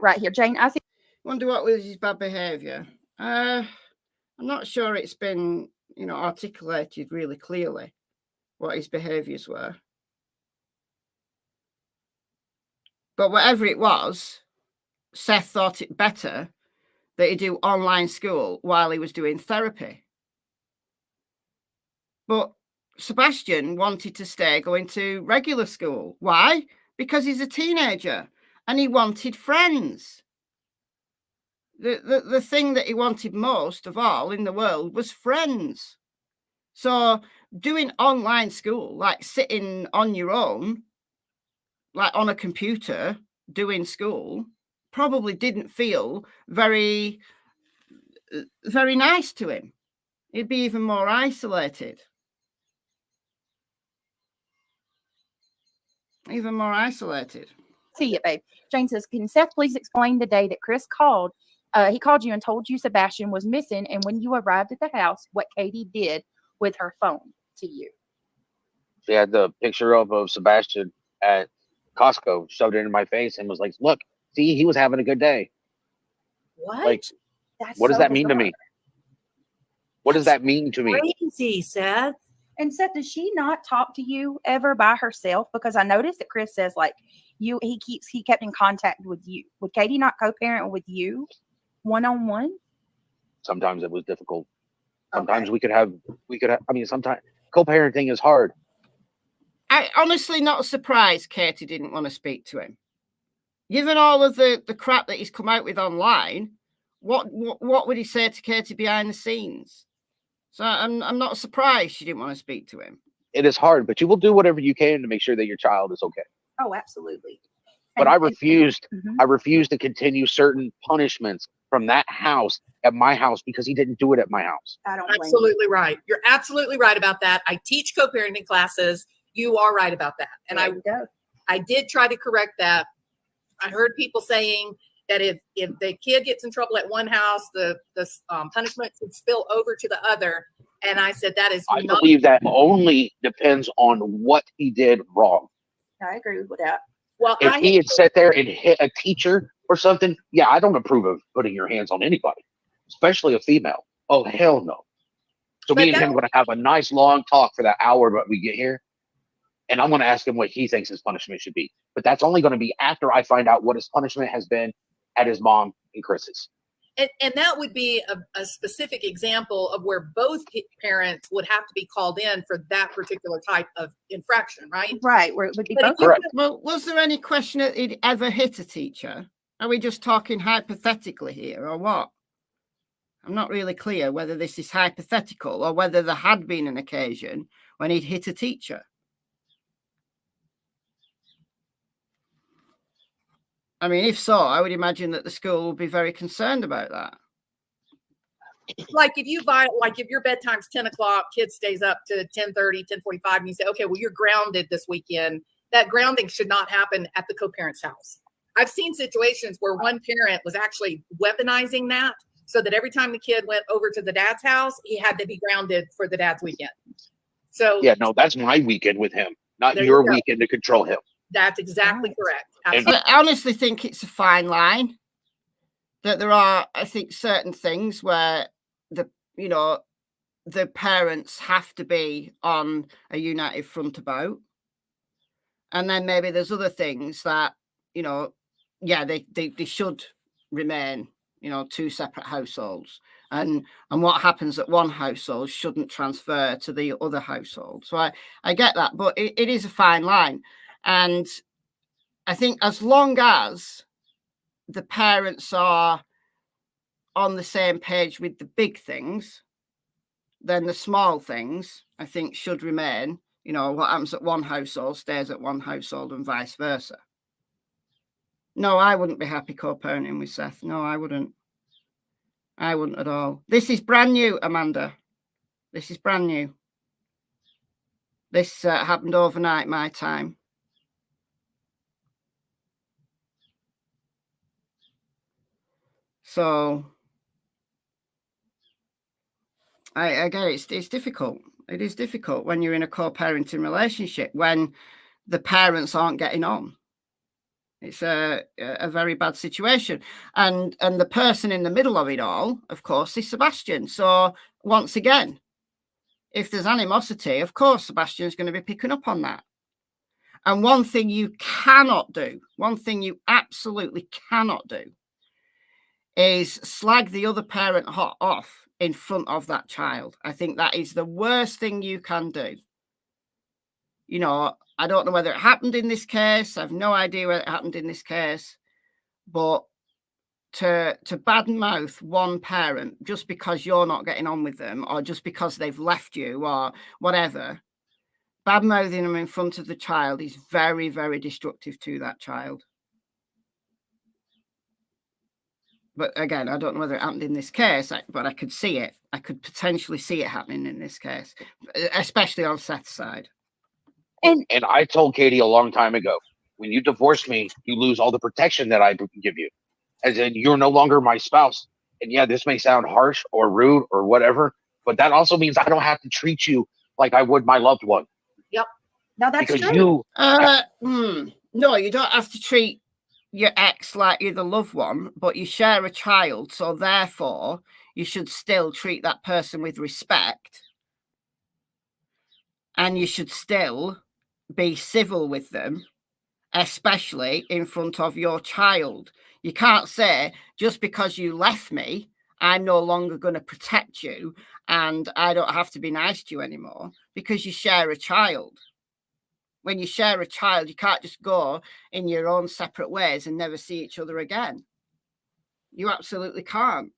right here, Jane. I see.
Wonder what was his bad behaviour. I'm not sure it's been articulated really clearly what his behaviours were. But whatever it was, Seth thought it better that he do online school while he was doing therapy. But Sebastian wanted to stay going to regular school. Why? Because he's a teenager and he wanted friends. The thing that he wanted most of all in the world was friends. So doing online school, like sitting on your own, like on a computer doing school, probably didn't feel very, very nice to him. He'd be even more isolated. Even more isolated.
See it, babe. Jane says, can Seth please explain the day that Chris called? He called you and told you Sebastian was missing, and when you arrived at the house, what Katie did with her phone to you.
She had the picture of Sebastian at Costco, shoved it in my face, and was like, "Look, see, he was having a good day."
What?
Like,
That's
what does
so
that mean to
bizarre.
me? What does that mean to me?
Crazy, Seth.
And Seth, does she not talk to you ever by herself? Because I noticed that Chris says like he kept in contact with you. Would Katie not co-parent with you one-on-one?
Sometimes it was difficult. Sometimes we could have. I mean, sometimes co-parenting is hard.
I honestly not surprised Katie didn't want to speak to him. Given all of the crap that he's come out with online, what would he say to Katie behind the scenes? So I'm not surprised she didn't want to speak to him.
It is hard, but you will do whatever you can to make sure that your child is okay.
Oh, absolutely.
But I refused to continue certain punishments from that house at my house because he didn't do it at my house.
I don't blame
Absolutely
you.
right. You're absolutely right about that. I teach co-parenting classes. You are right about that. And I did try to correct that. I heard people saying that if the kid gets in trouble at one house, the punishment should spill over to the other. And I said that is
I believe that only depends on what he did wrong.
I agree with that.
Well,
if he had sat there and hit a teacher or something, yeah, I don't approve of putting your hands on anybody, especially a female. Oh, hell no. So me and him are going to have a nice long talk for that hour when we get here. And I'm going to ask him what he thinks his punishment should be. But that's only going to be after I find out what his punishment has been at his mom and Chris's.
And that would be a specific example of where both parents would have to be called in for that particular type of infraction, right?
Right. Where it would be both.
Correct.
Well, was there any question that he'd ever hit a teacher? Are we just talking hypothetically here or what? I'm not really clear whether this is hypothetical or whether there had been an occasion when he'd hit a teacher. I mean, if so, I would imagine that the school would be very concerned about that.
Like if your bedtime's 10 o'clock, kid stays up to 10:30, 10:45, and you say, okay, well, you're grounded this weekend. That grounding should not happen at the co-parent's house. I've seen situations where one parent was actually weaponizing that so that every time the kid went over to the dad's house, he had to be grounded for the dad's weekend. So
yeah, no, that's my weekend with him, not your weekend to control him.
That's exactly correct.
Absolutely. I honestly think it's a fine line. That there are, I think, certain things where the parents have to be on a united front about, and then maybe there's other things that they should remain two separate households, and what happens at one household shouldn't transfer to the other household. So I get that, but it is a fine line. And I think as long as the parents are on the same page with the big things, then the small things, I think, should remain. What happens at one household stays at one household and vice versa. No, I wouldn't be happy co-parenting with Seth. No, I wouldn't. I wouldn't at all. This is brand new, Amanda. This is brand new. This happened overnight, my time. So I get it. It's difficult. It is difficult when you're in a co-parenting relationship, when the parents aren't getting on. It's a very bad situation. And the person in the middle of it all, of course, is Sebastian. So once again, if there's animosity, of course, Sebastian's going to be picking up on that. And one thing you cannot do, one thing you absolutely cannot do, is slag the other parent off in front of that child. I think that is the worst thing you can do. I don't know whether it happened in this case. I have no idea whether it happened in this case. But to badmouth one parent just because you're not getting on with them, or just because they've left you or whatever, badmouthing them in front of the child is very, very destructive to that child. But again, I don't know whether it happened in this case, but I could see it. I could potentially see it happening in this case, especially on Seth's side.
And
I told Katie a long time ago, when you divorce me, you lose all the protection that I give you. As in, you're no longer my spouse. And yeah, this may sound harsh or rude or whatever, but that also means I don't have to treat you like I would my loved one.
Yep.
no, that's
Because
true.
No, you don't have to treat your ex like you're the loved one, but you share a child, so therefore you should still treat that person with respect, and you should still be civil with them, especially in front of your child. You can't say, just because you left me, I'm no longer going to protect you and I don't have to be nice to you anymore, because you share a child. When you share a child, you can't just go in your own separate ways and never see each other again. You absolutely can't.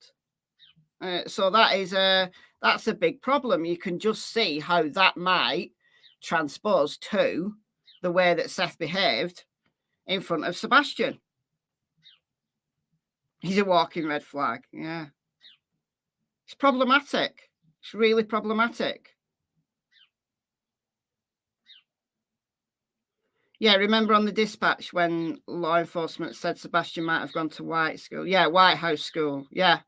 So that's a big problem. You can just see how that might transpose to the way that Seth behaved in front of Sebastian. He's a walking red flag. Yeah. It's problematic. It's really problematic. Yeah, remember on the dispatch when law enforcement said Sebastian might have gone to White School? Yeah, White House School. Yeah.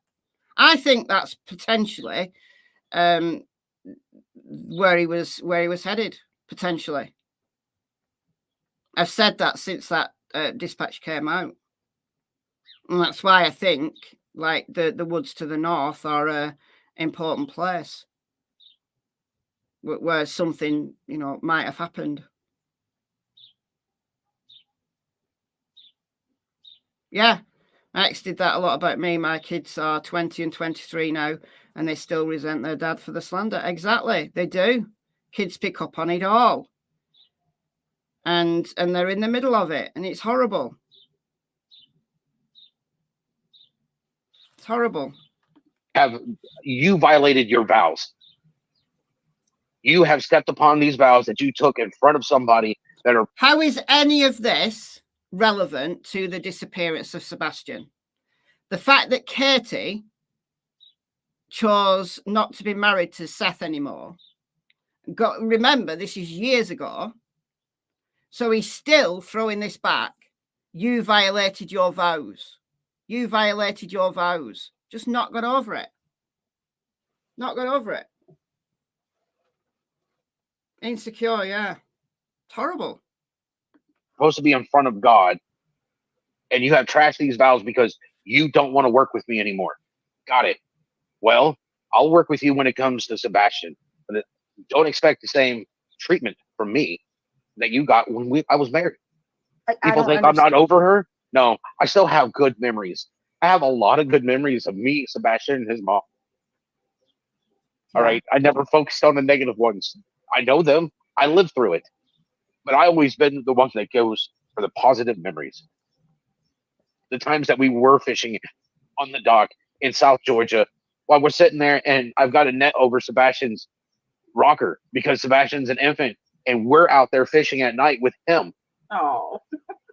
I think that's potentially where he was headed, potentially. I've said that since that dispatch came out. And that's why I think like the woods to the north are an important place where something, might have happened. Yeah, Max did that a lot about me. My kids are 20 and 23 now, and they still resent their dad for the slander. Exactly, they do. Kids pick up on it all. And they're in the middle of it, and it's horrible. It's horrible.
Have you violated your vows? You have stepped upon these vows that you took in front of somebody that are...
How is any of this relevant to the disappearance of Sebastian? The fact that Katie chose not to be married to Seth anymore. Remember, this is years ago. So he's still throwing this back. You violated your vows. You violated your vows. Just not got over it. Not got over it. Insecure, yeah. It's horrible.
Supposed to be in front of God, and you have trashed these vows because you don't want to work with me anymore. Got it. Well, I'll work with you when it comes to Sebastian, but don't expect the same treatment from me that you got when I was married. People think I'm not over her. No, I still have good memories. I have a lot of good memories of me, Sebastian, and his mom. All right. I never focused on the negative ones. I know them. I lived through it. But I always been the one that goes for the positive memories. The times that we were fishing on the dock in South Georgia while we're sitting there and I've got a net over Sebastian's rocker because Sebastian's an infant and we're out there fishing at night with him.
Oh.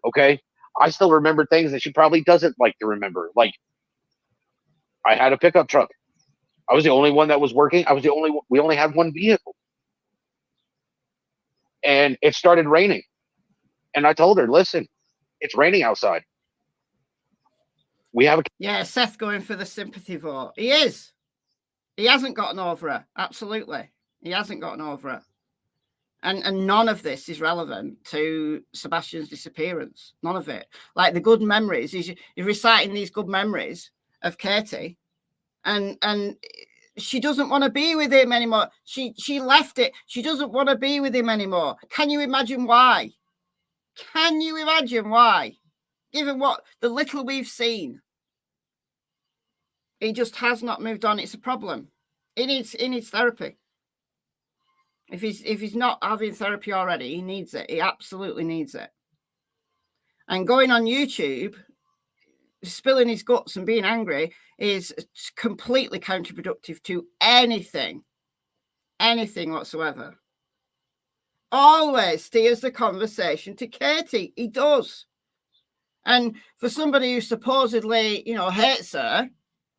Okay. I still remember things that she probably doesn't like to remember. Like I had a pickup truck. I was the only one that was working. We only had one vehicle. And it started raining. And I told her, listen, it's raining outside. We have
Seth going for the sympathy vote. He is. He hasn't gotten over it. Absolutely. He hasn't gotten over it. And none of this is relevant to Sebastian's disappearance. None of it. Like the good memories, he's reciting these good memories of Katie. And she doesn't want to be with him anymore. She left it. She doesn't want to be with him anymore. Can you imagine why? Can you imagine why? Given what the little we've seen, he just has not moved on. It's a problem. He needs therapy. If he's not having therapy already, he needs it. He absolutely needs it. And going on YouTube, spilling his guts and being angry is completely counterproductive to anything whatsoever. Always steers the conversation to Katie. He does. And for somebody who supposedly, hates her,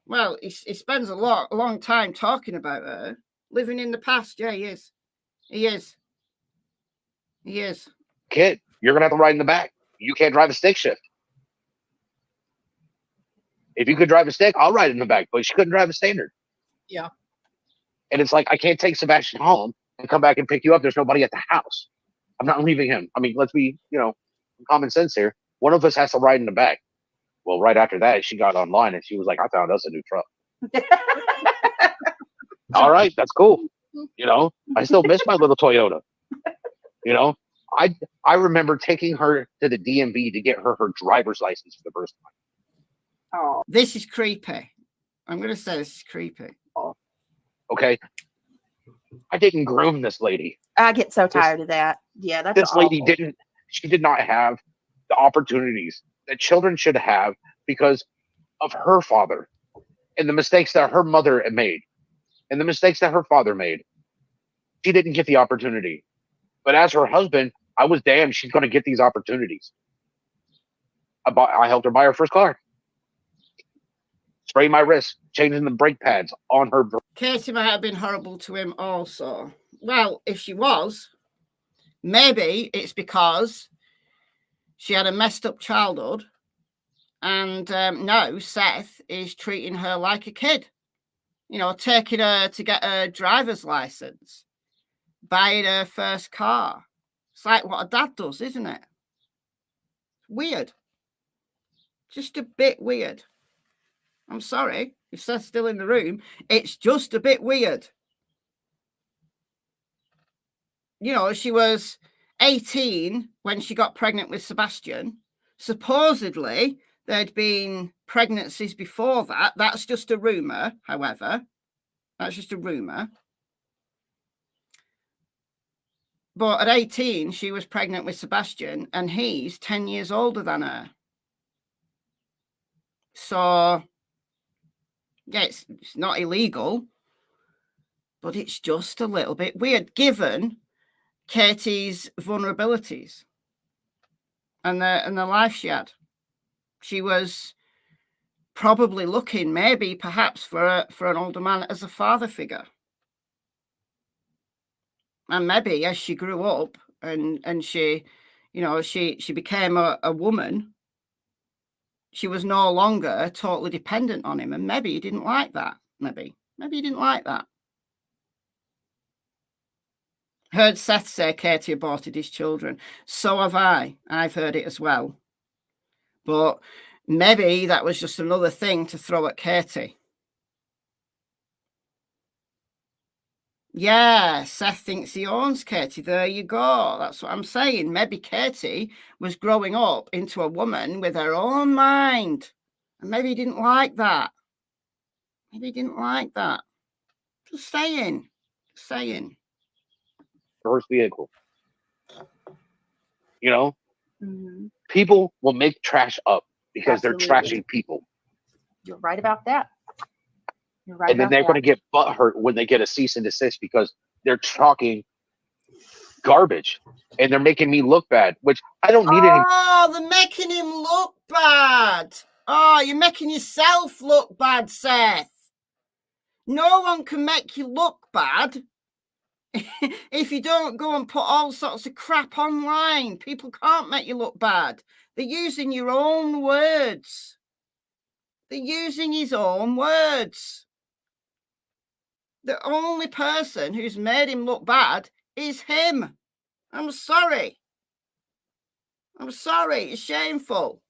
well, he spends a long time talking about her, living in the past. Yeah, he is. He is. He is.
Kid, you're gonna have to ride in the back. You can't drive a stick shift. If you could drive a stick, I'll ride in the back, but she couldn't drive a standard.
Yeah.
And it's like, I can't take Sebastian home and come back and pick you up. There's nobody at the house. I'm not leaving him. I mean, let's be, common sense here. One of us has to ride in the back. Well, right after that, she got online and she was like, I found us a new truck. All right, that's cool. I still miss my little Toyota. I remember taking her to the DMV to get her driver's license for the first time.
Oh,
this is creepy. I'm going to say this is creepy.
Okay. I didn't groom this lady.
I get so tired of that. Yeah, that's
this lady
awful.
she did not have the opportunities that children should have because of her father and the mistakes that her mother made and the mistakes that her father made. She didn't get the opportunity. But as her husband, I was damned she's going to get these opportunities. I helped her buy her first car. Spray my wrist, changing the brake pads on her.
Cassie might have been horrible to him also. Well, if she was, maybe it's because she had a messed up childhood and now Seth is treating her like a kid. Taking her to get her driver's license, buying her first car. It's like what a dad does, isn't it? Weird. Just a bit weird. I'm sorry if Seth's still in the room. It's just a bit weird. She was 18 when she got pregnant with Sebastian. Supposedly, there'd been pregnancies before that. That's just a rumor, however. That's just a rumor. But at 18, she was pregnant with Sebastian, and he's 10 years older than her. So, yeah, it's not illegal, but it's just a little bit weird, given Katie's vulnerabilities and the life she had. She was probably looking, maybe, perhaps, for an older man as a father figure. And maybe as she grew up and she, she became a woman, she was no longer totally dependent on him. And maybe he didn't like that. Maybe he didn't like that. Heard Seth say Katie aborted his children. So have I. I've heard it as well. But maybe that was just another thing to throw at Katie. Yeah, Seth thinks he owns Katie. There you go. That's what I'm saying. Maybe Katie was growing up into a woman with her own mind. And maybe he didn't like that. Just saying.
First vehicle. People will make trash up because
Absolutely.
they're trashing people.
You're right about that.
And then they're going to get butthurt when they get a cease and desist because they're talking garbage and they're making me look bad, which I don't need any.
Oh, they're making him look bad. Oh, you're making yourself look bad, Seth. No one can make you look bad if you don't go and put all sorts of crap online. People can't make you look bad. They're using your own words. They're using his own words. The only person who's made him look bad is him. I'm sorry. It's shameful.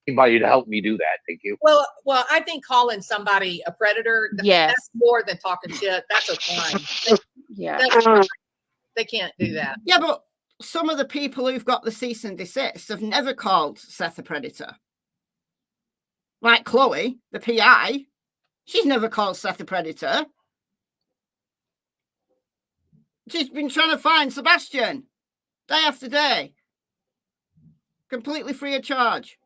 Anybody to help me do that. Thank you.
Well, I think calling somebody a predator,
yes,
that's more than talking shit. That's a crime. They can't do that.
Yeah, but some of the people who've got the cease and desist have never called Seth a predator. Like Chloe, the PI, she's never called Seth a predator. She's been trying to find Sebastian day after day, completely free of charge.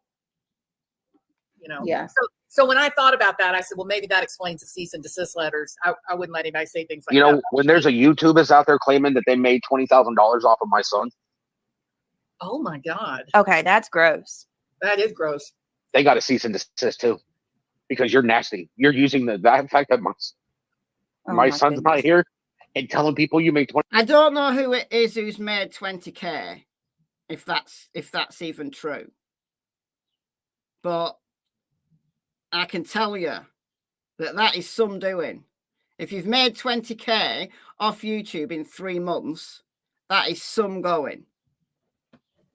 Yeah.
So when I thought about that, I said, well, maybe that explains the cease and desist letters. I wouldn't let anybody say things like that.
When there's a YouTubers out there claiming that they made $20,000 off of my son.
Oh my God.
Okay, that's gross.
That is gross.
They got a cease and desist too, because you're nasty. You're using the fact that my son's not here. and telling people you make 20.
I don't know who it is who's made 20K, if that's even true. But I can tell you that is some doing. If you've made 20K off YouTube in 3 months, that is some going.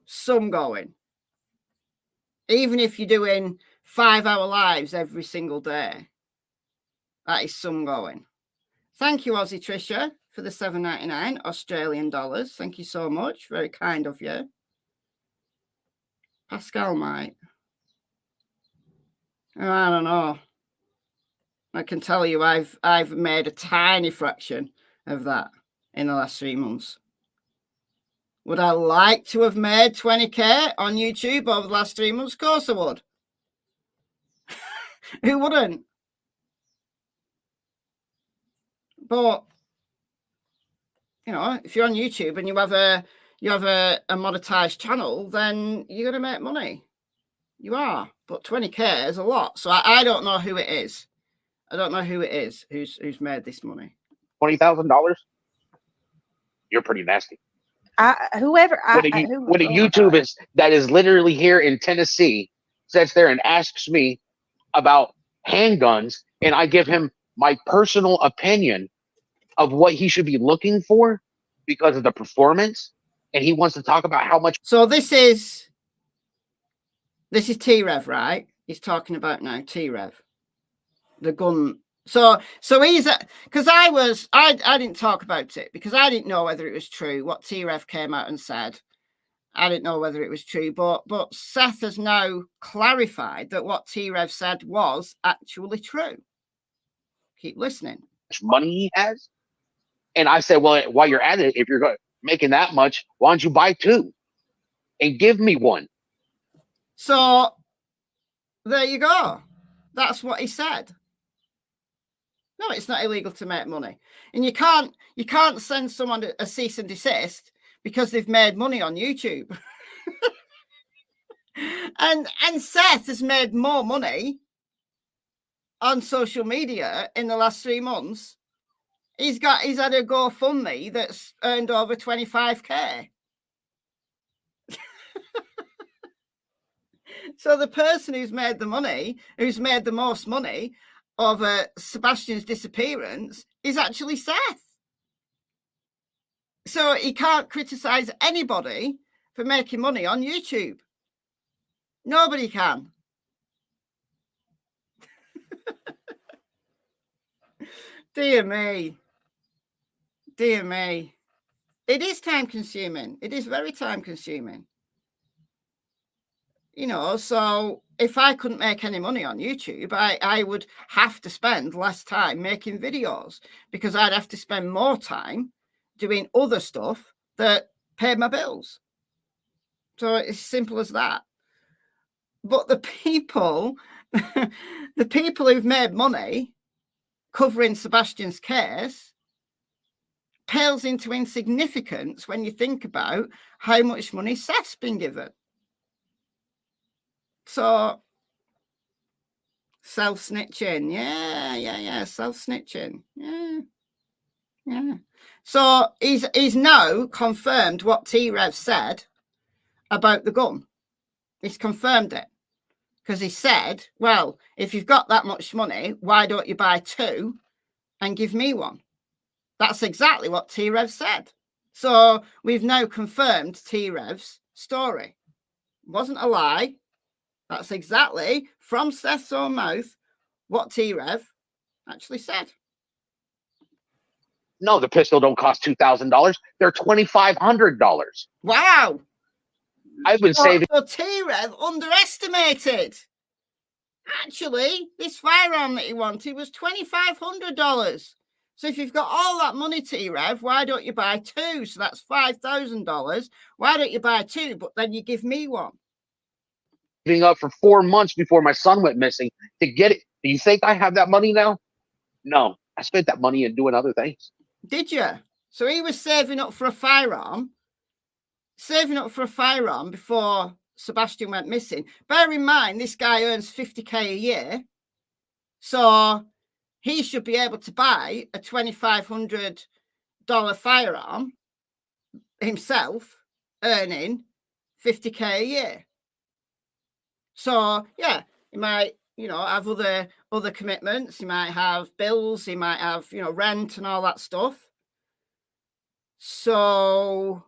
Some going. Even if you're doing 5-hour lives every single day, that is some going. Thank you, Aussie Trisha, for the $7.99 Australian dollars. Thank you so much. Very kind of you. Pascal might. Oh, I don't know. I can tell you I've made a tiny fraction of that in the last 3 months. Would I like to have made 20K on YouTube over the last 3 months? Of course I would. Who wouldn't? But you know, if you're on YouTube and you have a monetized channel, then you're gonna make money. You are. But 20K is a lot. So I don't know who it is. I don't know who it is who's made this money.
$20,000? You're pretty nasty.
When
a YouTube that is literally here in Tennessee sits there and asks me about handguns, and I give him my personal opinion of what he should be looking for because of the performance, and he wants to talk about how much.
So this is T-Rev, right? He's talking about now T-Rev, the gun. So he's because I didn't talk about it because I didn't know whether it was true what T-Rev came out and said. I didn't know whether it was true, but Seth has now clarified that what T-Rev said was actually true. Keep listening.
Money he has, and I said, well, while you're at it, if you're making that much, why don't you buy 2 and give me 1?
So there you go. That's what he said. No, it's not illegal to make money, and you can't send someone a cease and desist because they've made money on YouTube. and Seth has made more money on social media in the last 3 months. He's had a GoFundMe that's earned over 25K. So the person who's made the money, who's made the most money over Sebastian's disappearance is actually Seth. So he can't criticize anybody for making money on YouTube. Nobody can. Dear me. Dear me. It is time consuming. It is very time consuming. You know, so if I couldn't make any money on YouTube, I would have to spend less time making videos because I'd have to spend more time doing other stuff that paid my bills. So it's simple as that. But the people who've made money covering Sebastian's case pales into insignificance when you think about how much money Seth's been given. So self-snitching, yeah, self-snitching, yeah. So he's now confirmed what T-Rev said about the gun. He's confirmed it because he said, well, if you've got that much money, why don't you buy 2 and give me 1? That's exactly what T-Rev said. So we've now confirmed T-Rev's story. It wasn't a lie. That's exactly from Seth's own mouth what T-Rev actually said.
No, the pistol don't cost $2,000. They're $2,500.
Wow.
I've been saving.
So T-Rev underestimated. Actually, this firearm that he wanted was $2,500. So if you've got all that money, T-Rev, why don't you buy 2? So that's $5,000. Why don't you buy 2? But then you give me 1.
Up for 4 months before my son went missing to get it. Do you think I have that money now? No, I spent that money in doing other things.
Did you? So he was saving up for a firearm before Sebastian went missing. Bear in mind, this guy earns 50K a year. So he should be able to buy a $2,500 $100 firearm himself, earning $50K a year. So yeah, he might, have other commitments. He might have bills. He might have, rent and all that stuff. So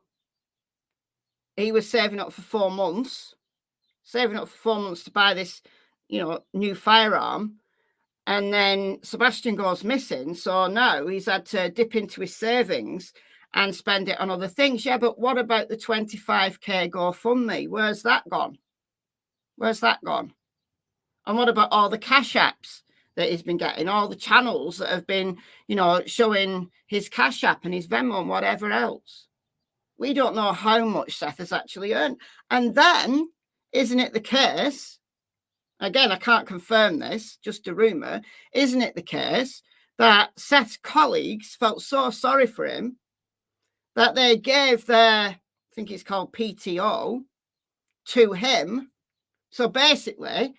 he was saving up for 4 months, to buy this, new firearm. And then Sebastian goes missing. So now he's had to dip into his savings and spend it on other things. Yeah, but what about the 25K GoFundMe? Where's that gone? And what about all the cash apps that he's been getting, all the channels that have been, showing his cash app and his Venmo and whatever else? We don't know how much Seth has actually earned. And then, isn't it the case, again, I can't confirm this, just a rumor, isn't it the case that Seth's colleagues felt so sorry for him that they gave their, I think it's called PTO, to him? So basically,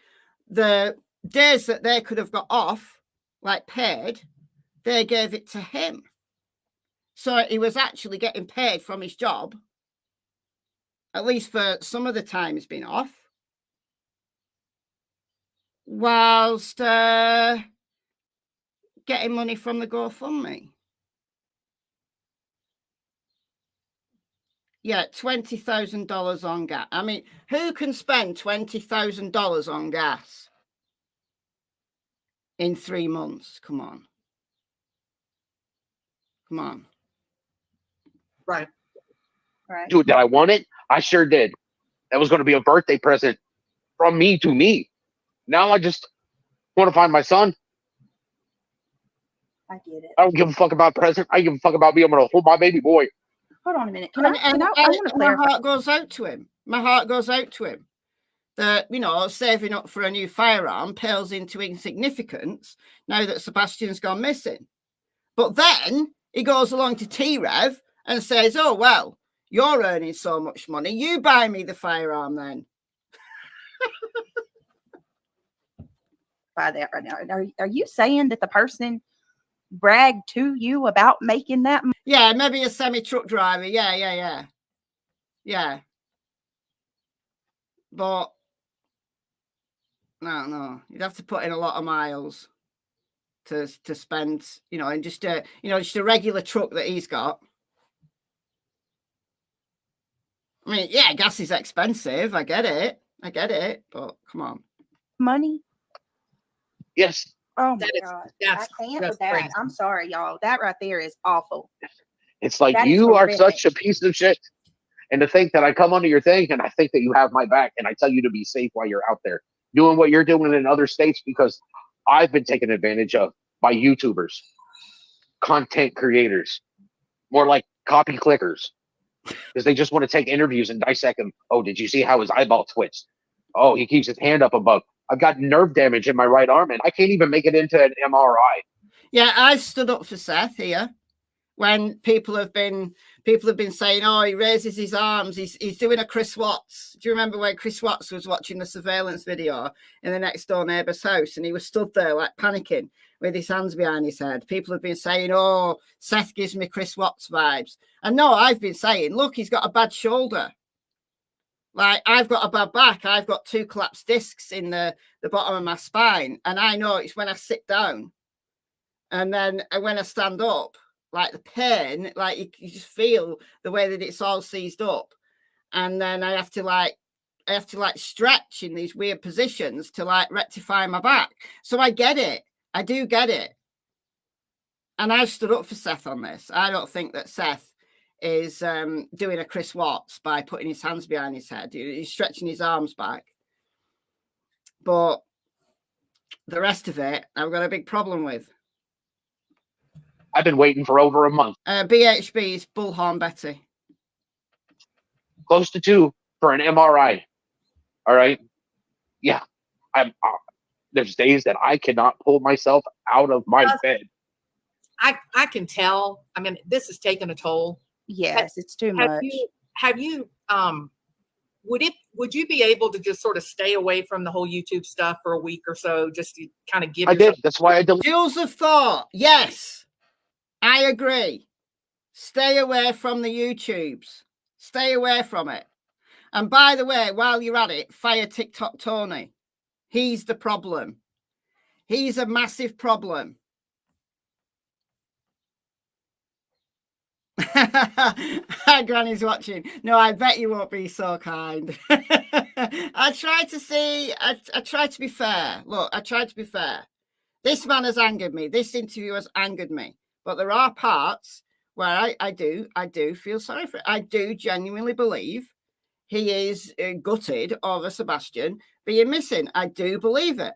the days that they could have got off, like paid, they gave it to him. So he was actually getting paid from his job, at least for some of the time he's been off, whilst getting money from the GoFundMe. Yeah, $20,000 on gas. I mean, who can spend $20,000 on gas in 3 months? Come on.
Right.
Dude, did I want it? I sure did. That was going to be a birthday present from me to me. Now I just want to find my son.
I get it.
I don't give a fuck about present. I give a fuck about being able to hold my baby boy.
Hold on a minute. I
want to clarify. My heart goes out to him. That, saving up for a new firearm pales into insignificance now that Sebastian's gone missing. But then he goes along to T-Rev and says, oh, well, you're earning so much money. You buy me the firearm then.
By that right now. Are you saying that the person bragged to you about making that money?
Yeah, maybe a semi-truck driver. Yeah. But no, you'd have to put in a lot of miles to spend, in just a regular truck that he's got. I mean, yeah, gas is expensive. I get it, but come on.
Money?
Yes.
Oh my God. I can't with that. Crazy. I'm sorry, y'all. That right there is awful.
It's like you are such a piece of shit. And to think that I come under your thing and I think that you have my back and I tell you to be safe while you're out there doing what you're doing in other states, because I've been taken advantage of by YouTubers, content creators, more like copy clickers, because they just want to take interviews and dissect them. Oh, did you see how his eyeball twitched? Oh, he keeps his hand up above. I've got nerve damage in my right arm and I can't even make it into an MRI.
Yeah, I stood up for Seth here when people have been saying, oh, he raises his arms, he's doing a Chris Watts. Do you remember when Chris Watts was watching the surveillance video in the next door neighbour's house and he was stood there like panicking with his hands behind his head? People have been saying, oh, Seth gives me Chris Watts vibes. And no, I've been saying, look, he's got a bad shoulder. Like, I've got a bad back. I've got 2 collapsed discs in the bottom of my spine. And I know it's when I sit down and then when I stand up, like the pain, like you just feel the way that it's all seized up. And then I have to stretch in these weird positions to like rectify my back. So I get it. I do get it. And I've stood up for Seth on this. I don't think that Seth is doing a Chris Watts by putting his hands behind his head. He's stretching his arms back. But the rest of it, I've got a big problem with.
I've been waiting for over a month.
BHB's Bullhorn Betty.
Close to 2 for an MRI. All right. Yeah. There's days that I cannot pull myself out of my bed.
I can tell. I mean, this has taken a toll.
Yes, it's too much.
Have you would you be able to just sort of stay away from the whole YouTube stuff for a week or so, just to kind of give
I did. That's why I deleted.
Jewels of thought. Yes, I agree. Stay away from the YouTubes. Stay away from it. And by the way, while you're at it, fire TikTok Tony. He's the problem. He's a massive problem. Granny's watching. No, I bet you won't be so kind. I try to be fair. Look, I try to be fair. This man has angered me. This interview has angered me. But there are parts where I do feel sorry for it. I do genuinely believe he is gutted over Sebastian being missing. I do believe it.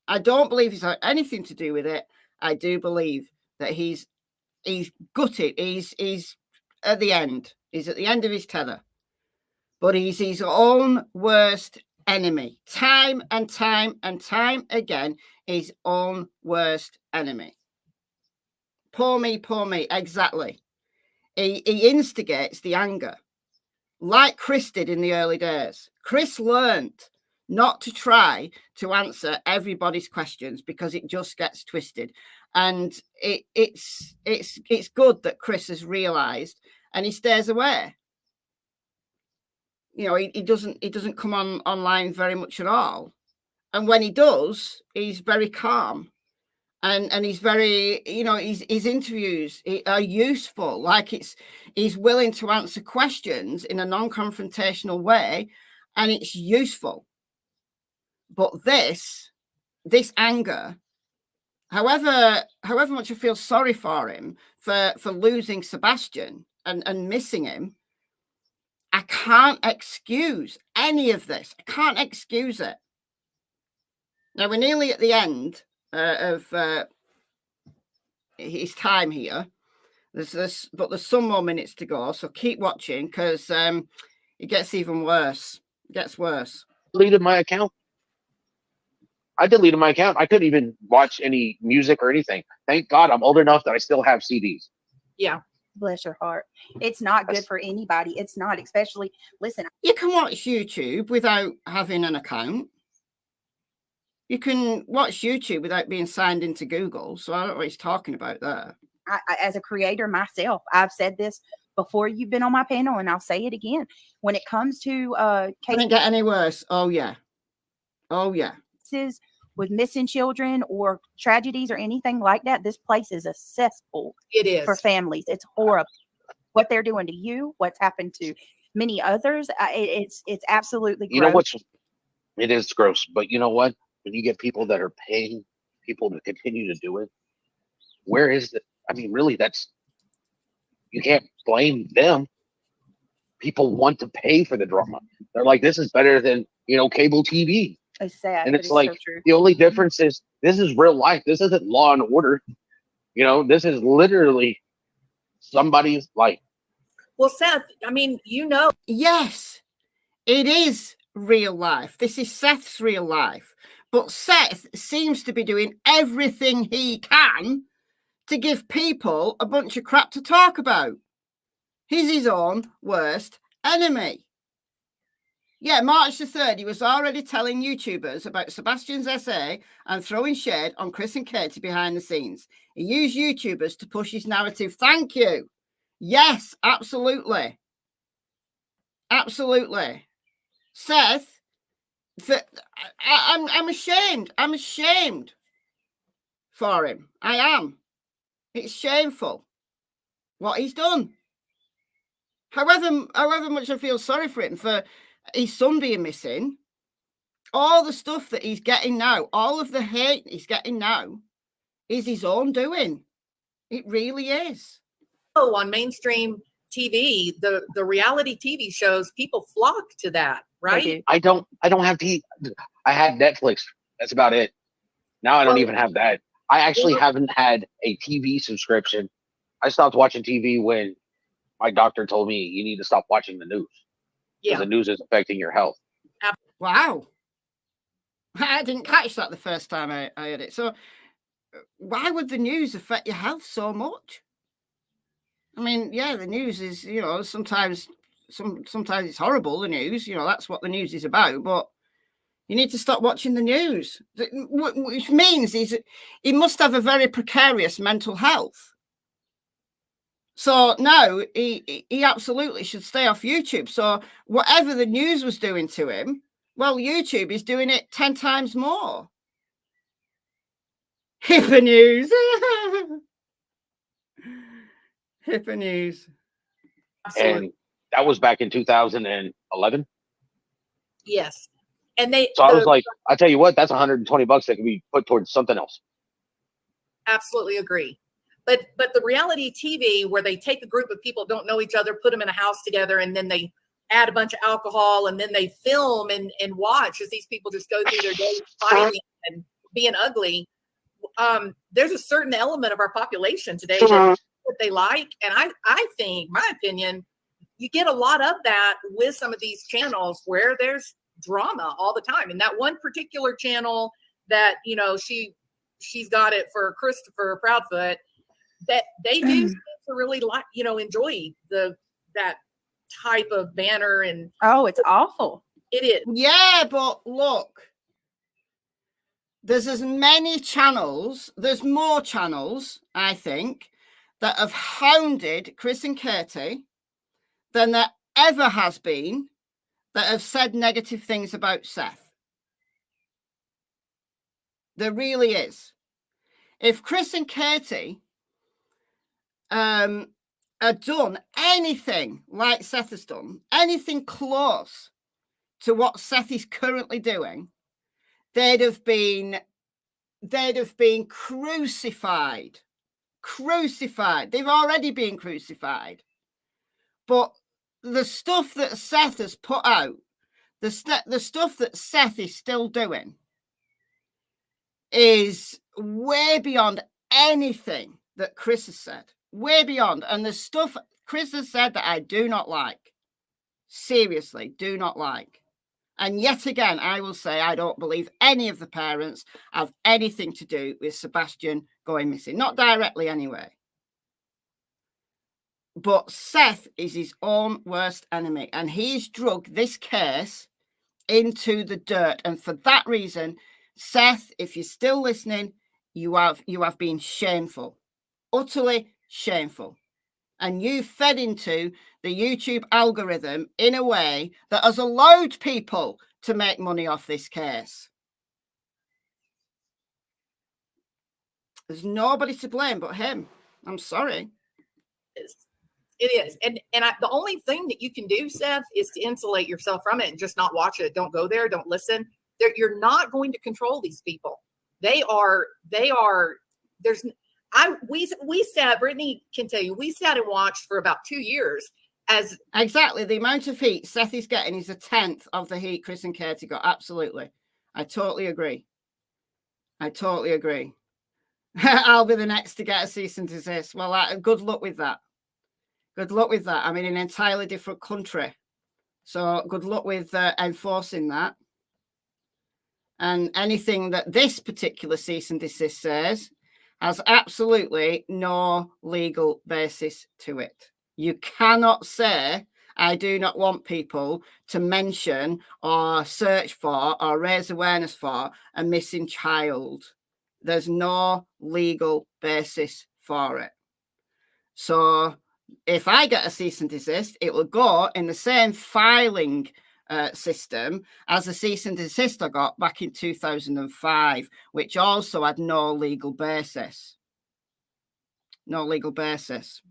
I don't believe he's had anything to do with it. I do believe that he's gutted. He's at the end. He's at the end of his tether. But he's his own worst enemy. Time and time and time again, his own worst enemy. Poor me, exactly. He instigates the anger, like Chris did in the early days. Chris learned not to try to answer everybody's questions because it just gets twisted. And it's good that Chris has realised and he stays away. You know, he doesn't come online very much at all. And when he does, he's very calm. And he's very, you know, his interviews are useful. Like he's willing to answer questions in a non-confrontational way, and it's useful. But this anger, however much I feel sorry for him for losing Sebastian and missing him, I can't excuse any of this. I can't excuse it. Now we're nearly at the end of his time here. But there's some more minutes to go, so keep watching because it gets even worse. It gets worse.
Deleted my account. I deleted my account. I couldn't even watch any music or anything. Thank God I'm old enough that I still have CDs.
Yeah.
Bless your heart. It's not good for anybody. It's not, especially, listen.
You can watch YouTube without having an account. You can watch YouTube without being signed into Google. So I don't know what he's talking about there.
I, as a creator myself, I've said this before you've been on my panel, and I'll say it again. When it comes to
Can't get any worse. Oh yeah.
Cases with missing children or tragedies or anything like that, this place is a cesspool.
It is
for families. It's horrible. What they're doing to you, what's happened to many others. It's absolutely gross.
You know what? It is gross, but you know what? When you get people that are paying people to continue to do it, where is it? I mean, really, you can't blame them. People want to pay for the drama. They're like, this is better than, cable TV.
It's sad.
And it's like, so the only difference is this is real life. This isn't Law and Order. This is literally somebody's life.
Well, Seth, I mean,
Yes, it is real life. This is Seth's real life. But Seth seems to be doing everything he can to give people a bunch of crap to talk about. He's his own worst enemy. Yeah, March the 3rd, he was already telling YouTubers about Sebastian's essay and throwing shade on Chris and Katie behind the scenes. He used YouTubers to push his narrative. Thank you. Yes, absolutely. Absolutely. Seth, I'm ashamed. I'm ashamed for him. I am. It's shameful what he's done. However much I feel sorry for him for his son being missing, all the stuff that he's getting now, all of the hate he's getting now is his own doing. It really is.
Oh, on mainstream TV, the reality TV shows, people flock to that, right?
I don't have TV. I had Netflix. That's about it. Now I don't even have that. I actually haven't had a TV subscription. I stopped watching TV when my doctor told me you need to stop watching the news. Because the news is affecting your health.
Wow. I didn't catch that the first time I heard it. So why would the news affect your health so much? I mean, yeah, the news is, sometimes it's horrible, the news, that's what the news is about, but you need to stop watching the news, which means he must have a very precarious mental health. So no, he absolutely should stay off YouTube. So whatever the news was doing to him, well, YouTube is doing it 10 times more. Hipper news. Hipper news.
And that was back in 2011.
Yes. And
I was like, I tell you what, that's $120 that can be put towards something else.
Absolutely agree. But the reality TV where they take a group of people who don't know each other, put them in a house together, and then they add a bunch of alcohol, and then they film and watch as these people just go through their days fighting and being ugly. There's a certain element of our population today that they like. And I think, my opinion, you get a lot of that with some of these channels where there's drama all the time. And that one particular channel that, you know, she's got it for Christopher Proudfoot, that they do seem to really like, you know, enjoy that type of banner. And
oh, it's awful.
It is.
Yeah, but look, there's as many channels, there's more channels, I think, that have hounded Chris and Katie than there ever has been that have said negative things about Seth. There really is. If Chris and Katie had done anything like Seth has done, anything close to what Seth is currently doing, they'd have been crucified. They've already been crucified. But the stuff that Seth has put out, the stuff that Seth is still doing, is way beyond anything that Chris has said. Way beyond. And the stuff Chris has said that I do not like. Seriously, do not like. And yet again, I will say I don't believe any of the parents have anything to do with Sebastian going missing. Not directly anyway. But Seth is his own worst enemy. And he's dragged this case into the dirt. And for that reason, Seth, if you're still listening, you have been shameful. Utterly shameful. And you fed into the YouTube algorithm in a way that has allowed people to make money off this case. There's nobody to blame but him. I'm sorry.
It is. And the only thing that you can do, Seth, is to insulate yourself from it and just not watch it. Don't go there. Don't listen. You're not going to control these people. We sat, Brittany can tell you, we sat and watched for about 2 years as
exactly the amount of heat Seth is getting is a 10th of the heat Chris and Katie got. Absolutely. I totally agree. I'll be the next to get a cease and desist. Well, good luck with that. I'm in an entirely different country. So good luck with enforcing that. And anything that this particular cease and desist says has absolutely no legal basis to it. You cannot say, I do not want people to mention or search for or raise awareness for a missing child. There's no legal basis for it. So if I get a cease and desist, it will go in the same filing system as the cease and desist I got back in 2005, which also had no legal basis.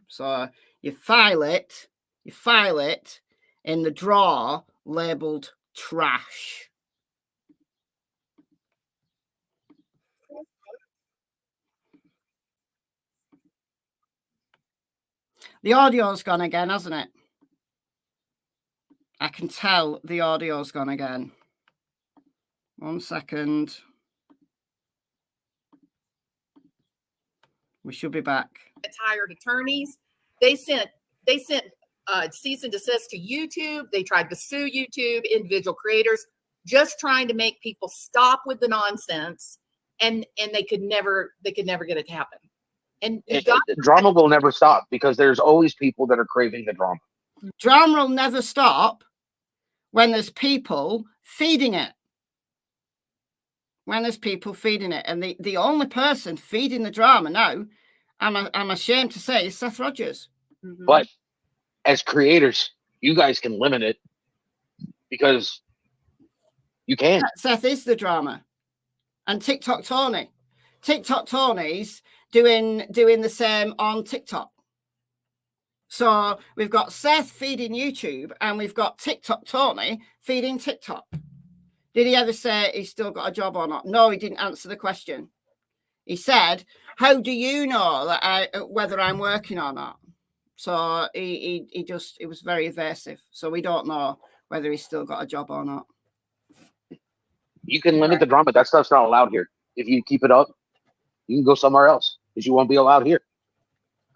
So you file it in the drawer labeled trash. The audio's gone again, hasn't it? I can tell the audio's gone again. 1 second. We should be back.
Hired attorneys. They sent cease and desist to YouTube. They tried to sue YouTube, individual creators, just trying to make people stop with the nonsense. And they could never get it to happen. And
drama will never stop because there's always people that are craving the drama.
Drama will never stop when there's people feeding it. And the only person feeding the drama now, I'm ashamed to say, is Seth Rogers.
Mhm.
But as creators, you guys can limit it because you can.
Seth is the drama. And TikTok Tony's doing the same on TikTok. So we've got Seth feeding YouTube and we've got TikTok Tony feeding TikTok. Did he ever say he's still got a job or not? No, he didn't answer the question. He said, how do you know that whether I'm working or not? So he was very evasive. So we don't know whether he's still got a job or not.
You can limit the drama. That stuff's not allowed here. If you keep it up, you can go somewhere else because you won't be allowed here.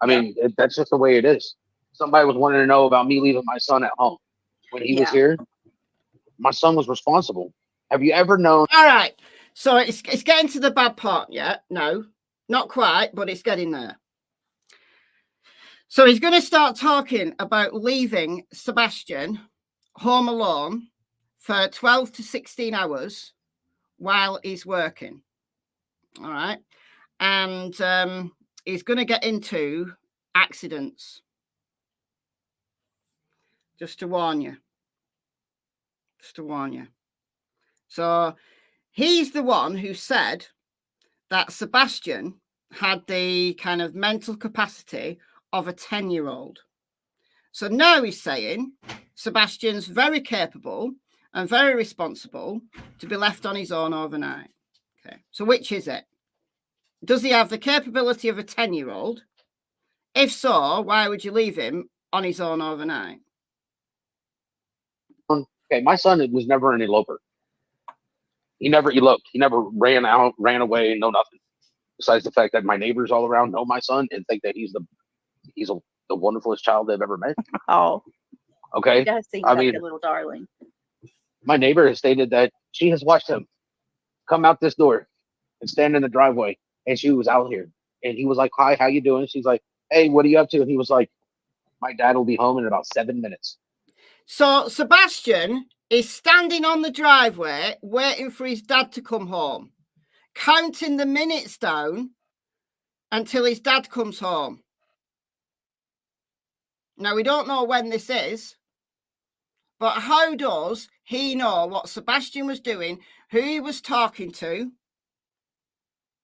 I mean, that's just the way it is. Somebody was wanting to know about me leaving my son at home. When he was here, my son was responsible. Have you ever known?
All right. So it's getting to the bad part yet? No, not quite, but it's getting there. So he's going to start talking about leaving Sebastian home alone for 12 to 16 hours while he's working. All right. And he's going to get into accidents. Just to warn you. So he's the one who said that Sebastian had the kind of mental capacity of a 10-year-old. So now he's saying Sebastian's very capable and very responsible to be left on his own overnight. Okay. So which is it? Does he have the capability of a 10-year-old? If so, why would you leave him on his own overnight?
Okay, my son was never an eloper. He never eloped. He never ran away, no nothing. Besides the fact that my neighbors all around know my son and think that he's the wonderfulest child they've ever met.
Oh,
okay.
He does seem
I
like
mean,
a little darling.
My neighbor has stated that she has watched him come out this door and stand in the driveway, and she was out here, and he was like, "Hi, how you doing?" She's like, "Hey, what are you up to?" And he was like, "My dad will be home in about 7 minutes."
So Sebastian is standing on the driveway waiting for his dad to come home, counting the minutes down until his dad comes home. Now, we don't know when this is, but how does he know what Sebastian was doing, who he was talking to?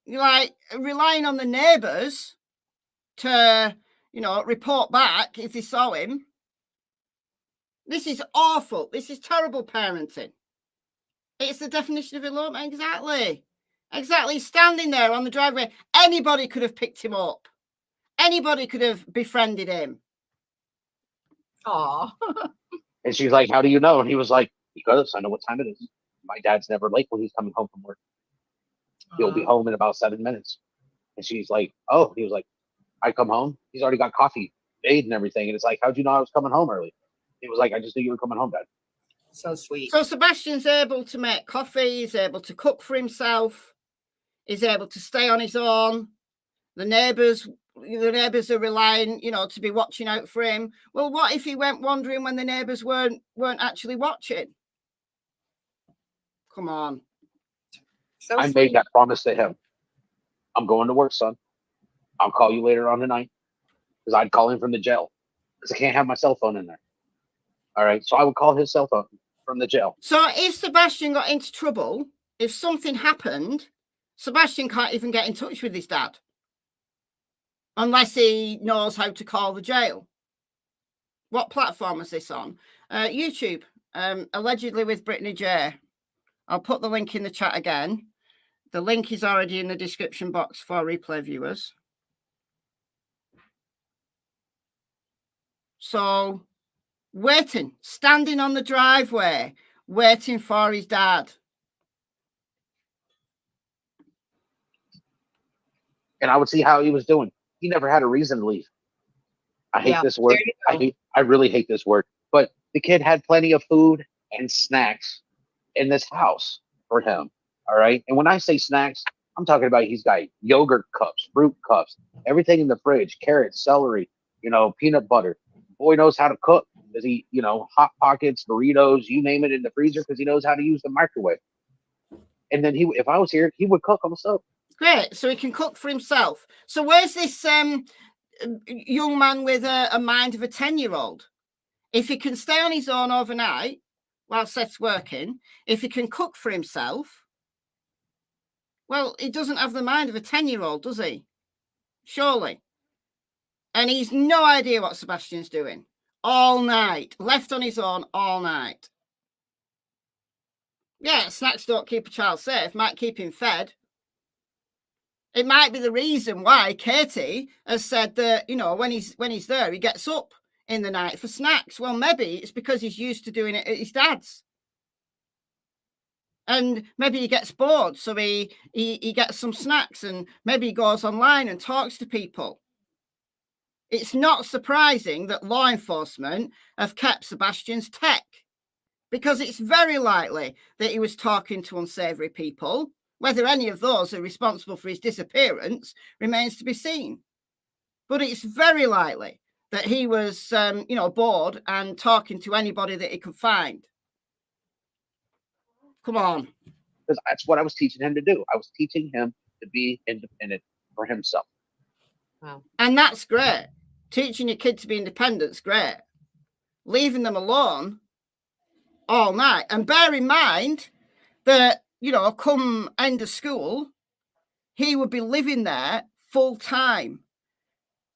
Like, relying on the neighbours to, report back if they saw him. This is awful. This is terrible parenting. It's the definition of elopement. Exactly. Standing there on the driveway. Anybody could have picked him up. Anybody could have befriended him.
Aw.
And she's like, "How do you know?" And he was like, "Because I know what time it is. My dad's never late when he's coming home from work. He'll be home in about 7 minutes." And she's like, "Oh," he was like, "I come home. He's already got coffee made and everything." And it's like, "How'd you know I was coming home early?" He was like, "I just knew you were coming home, Dad."
So sweet.
So Sebastian's able to make coffee. He's able to cook for himself. He's able to stay on his own. The neighbours are relying, to be watching out for him. Well, what if he went wandering when the neighbours weren't actually watching? Come on.
So
I made that promise to him. "I'm going to work, son. I'll call you later on tonight." Because I'd call him from the jail. Because I can't have my cell phone in there. All right. So I would call his cell phone from the jail.
So if Sebastian got into trouble, if something happened, Sebastian can't even get in touch with his dad. Unless he knows how to call the jail. What platform is this on? YouTube, allegedly with Brittany J. I'll put the link in the chat again. The link is already in the description box for replay viewers. So, standing on the driveway, waiting for his dad.
And I would see how he was doing. He never had a reason to leave. I hate this word. I really hate this word. But the kid had plenty of food and snacks in this house for him. All right. And when I say snacks, I'm talking about he's got yogurt cups, fruit cups, everything in the fridge, carrots, celery, peanut butter. Boy knows how to cook. Does he, Hot Pockets, burritos, you name it, in the freezer because he knows how to use the microwave. And then if I was here, he would cook on the stove.
Great. So he can cook for himself. So where's this young man with a mind of a 10-year-old. If he can stay on his own overnight while Seth's working, if he can cook for himself, well, he doesn't have the mind of a 10-year-old, does he? Surely. And he's no idea what Sebastian's doing. All night. Left on his own all night. Yeah, snacks don't keep a child safe. Might keep him fed. It might be the reason why Katie has said that, you know, when he's there, he gets up in the night for snacks. Well, maybe it's because he's used to doing it at his dad's. And maybe he gets bored, so he gets some snacks, and maybe he goes online and talks to people. It's not surprising that law enforcement have kept Sebastian's tech, because it's very likely that he was talking to unsavoury people. Whether any of those are responsible for his disappearance remains to be seen. But it's very likely that he was, bored and talking to anybody that he could find. Come on.
Because that's what I was teaching him to do. I was teaching him to be independent for himself.
Wow.
And that's great. Teaching your kid to be independent is great. Leaving them alone all night. And bear in mind that, come end of school, he would be living there full time.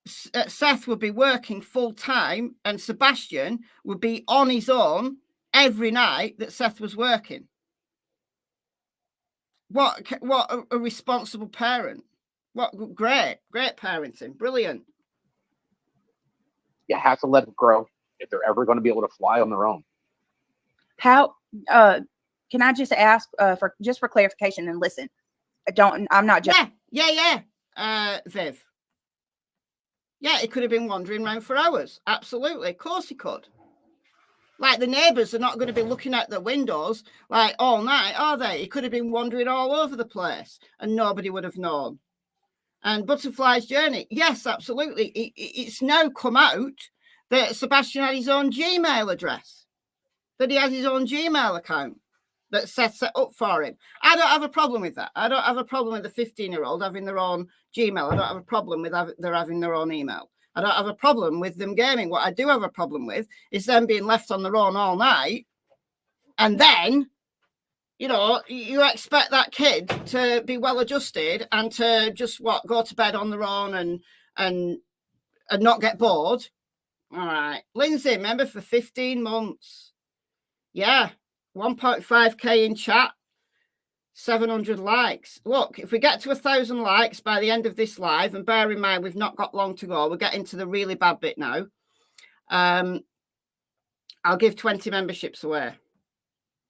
Seth would be working full time, and Sebastian would be on his own every night that Seth was working. What a responsible parent. What great parenting. Brilliant.
You have to let them grow if they're ever going to be able to fly on their own.
How can I just ask for clarification and listen? I'm not just
Viv. Yeah, he could have been wandering around for hours. Absolutely. Of course he could. Like, the neighbours are not going to be looking out the windows like all night, are they? He could have been wandering all over the place and nobody would have known. And Butterfly's Journey, yes, absolutely. It's now come out that Sebastian had his own Gmail address, that he has his own Gmail account that Seth set up for him. I don't have a problem with that. I don't have a problem with the 15-year-old having their own Gmail. I don't have a problem with they're having their own email. I don't have a problem with them gaming. What I do have a problem with is them being left on their own all night. And then, you expect that kid to be well adjusted and to just go to bed on their own and not get bored. All right. Lindsay, member for 15 months. Yeah. 1.5k in chat. 700 likes. Look, if we get to 1,000 likes by the end of this live, and bear in mind we've not got long to go, we're getting to the really bad bit now. I'll give 20 memberships away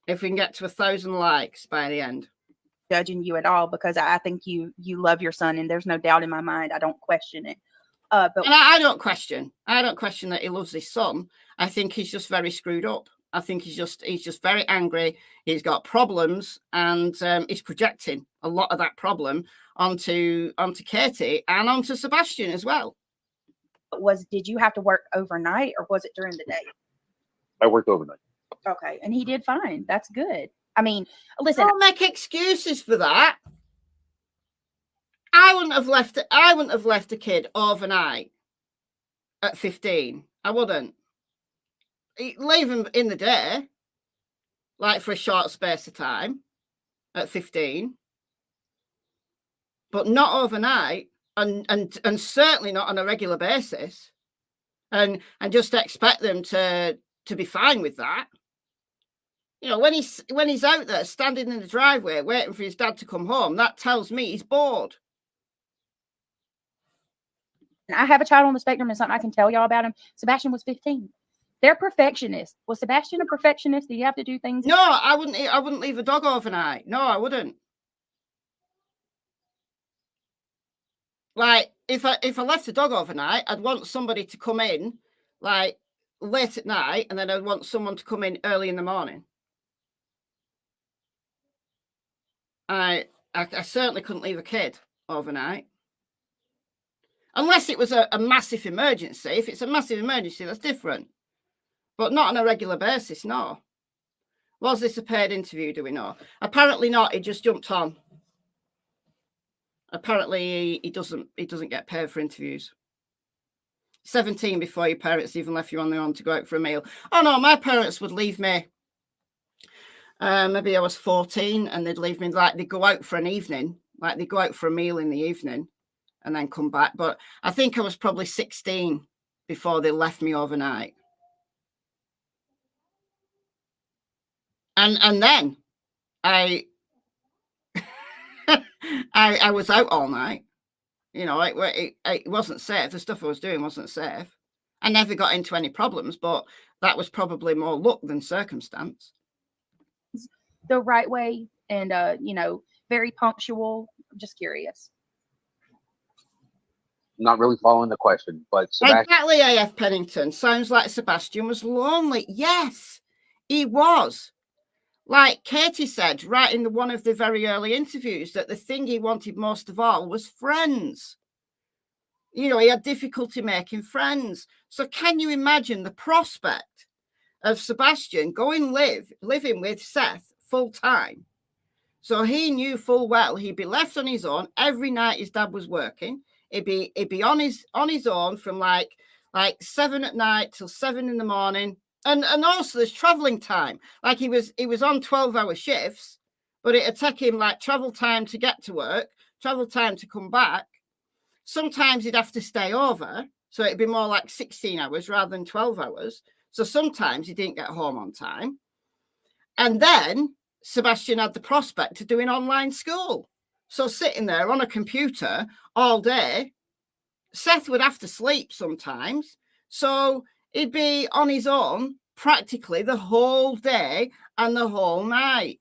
if we can get to 1,000 likes by the end.
Judging you at all, because I think you love your son, and there's no doubt in my mind. I don't question it. But
I don't question that he loves his son. I think he's just very screwed up. I think he's just very angry. He's got problems, and he's projecting a lot of that problem onto Katie and onto Sebastian as well.
Did you have to work overnight, or was it during the day?
I worked overnight.
Okay, and he did fine. That's good. I mean, listen.
Don't make excuses for that. I wouldn't have left a kid overnight at 15. I wouldn't. Leave him in the day, like for a short space of time at 15, but not overnight, and certainly not on a regular basis, and just expect them to be fine with that. When he's out there standing in the driveway waiting for his dad to come home, that tells me he's bored.
I have a child on the spectrum, and something I can tell y'all about him. Sebastian was 15. They're perfectionists. Was Sebastian a perfectionist? Do you have to do things?
No, I wouldn't leave a dog overnight. No, I wouldn't. Like, if I left a dog overnight, I'd want somebody to come in like late at night, and then I'd want someone to come in early in the morning. I certainly couldn't leave a kid overnight. Unless it was a massive emergency. If it's a massive emergency, that's different. But not on a regular basis, no. Was this a paid interview, do we know? Apparently not, he just jumped on. Apparently he doesn't get paid for interviews. 17 before your parents even left you on their own to go out for a meal. Oh no, my parents would leave me. Maybe I was 14 and they'd leave me, like they'd go out for an evening, like they'd go out for a meal in the evening and then come back. But I think I was probably 16 before they left me overnight. And then I was out all night. You know, it wasn't safe. The stuff I was doing wasn't safe. I never got into any problems, but that was probably more luck than circumstance.
The right way and, you know, very punctual. I'm just curious.
Not really following the question, but Sebastian.
Exactly, A.F. Pennington. Sounds like Sebastian was lonely. Yes, he was. Like Katie said, right in one of the very early interviews, that the thing he wanted most of all was friends. You know, he had difficulty making friends. So can you imagine the prospect of Sebastian going living with Seth full time? So he knew full well he'd be left on his own every night his dad was working. He'd be on his own from like 7 at night till 7 in the morning. And also there's traveling time. Like he was on 12-hour shifts, but it'd take him like travel time to get to work, travel time to come back. Sometimes he'd have to stay over. So it'd be more like 16 hours rather than 12 hours. So sometimes he didn't get home on time. And then Sebastian had the prospect of doing online school. So sitting there on a computer all day, Seth would have to sleep sometimes. So he'd be on his own practically the whole day and the whole night.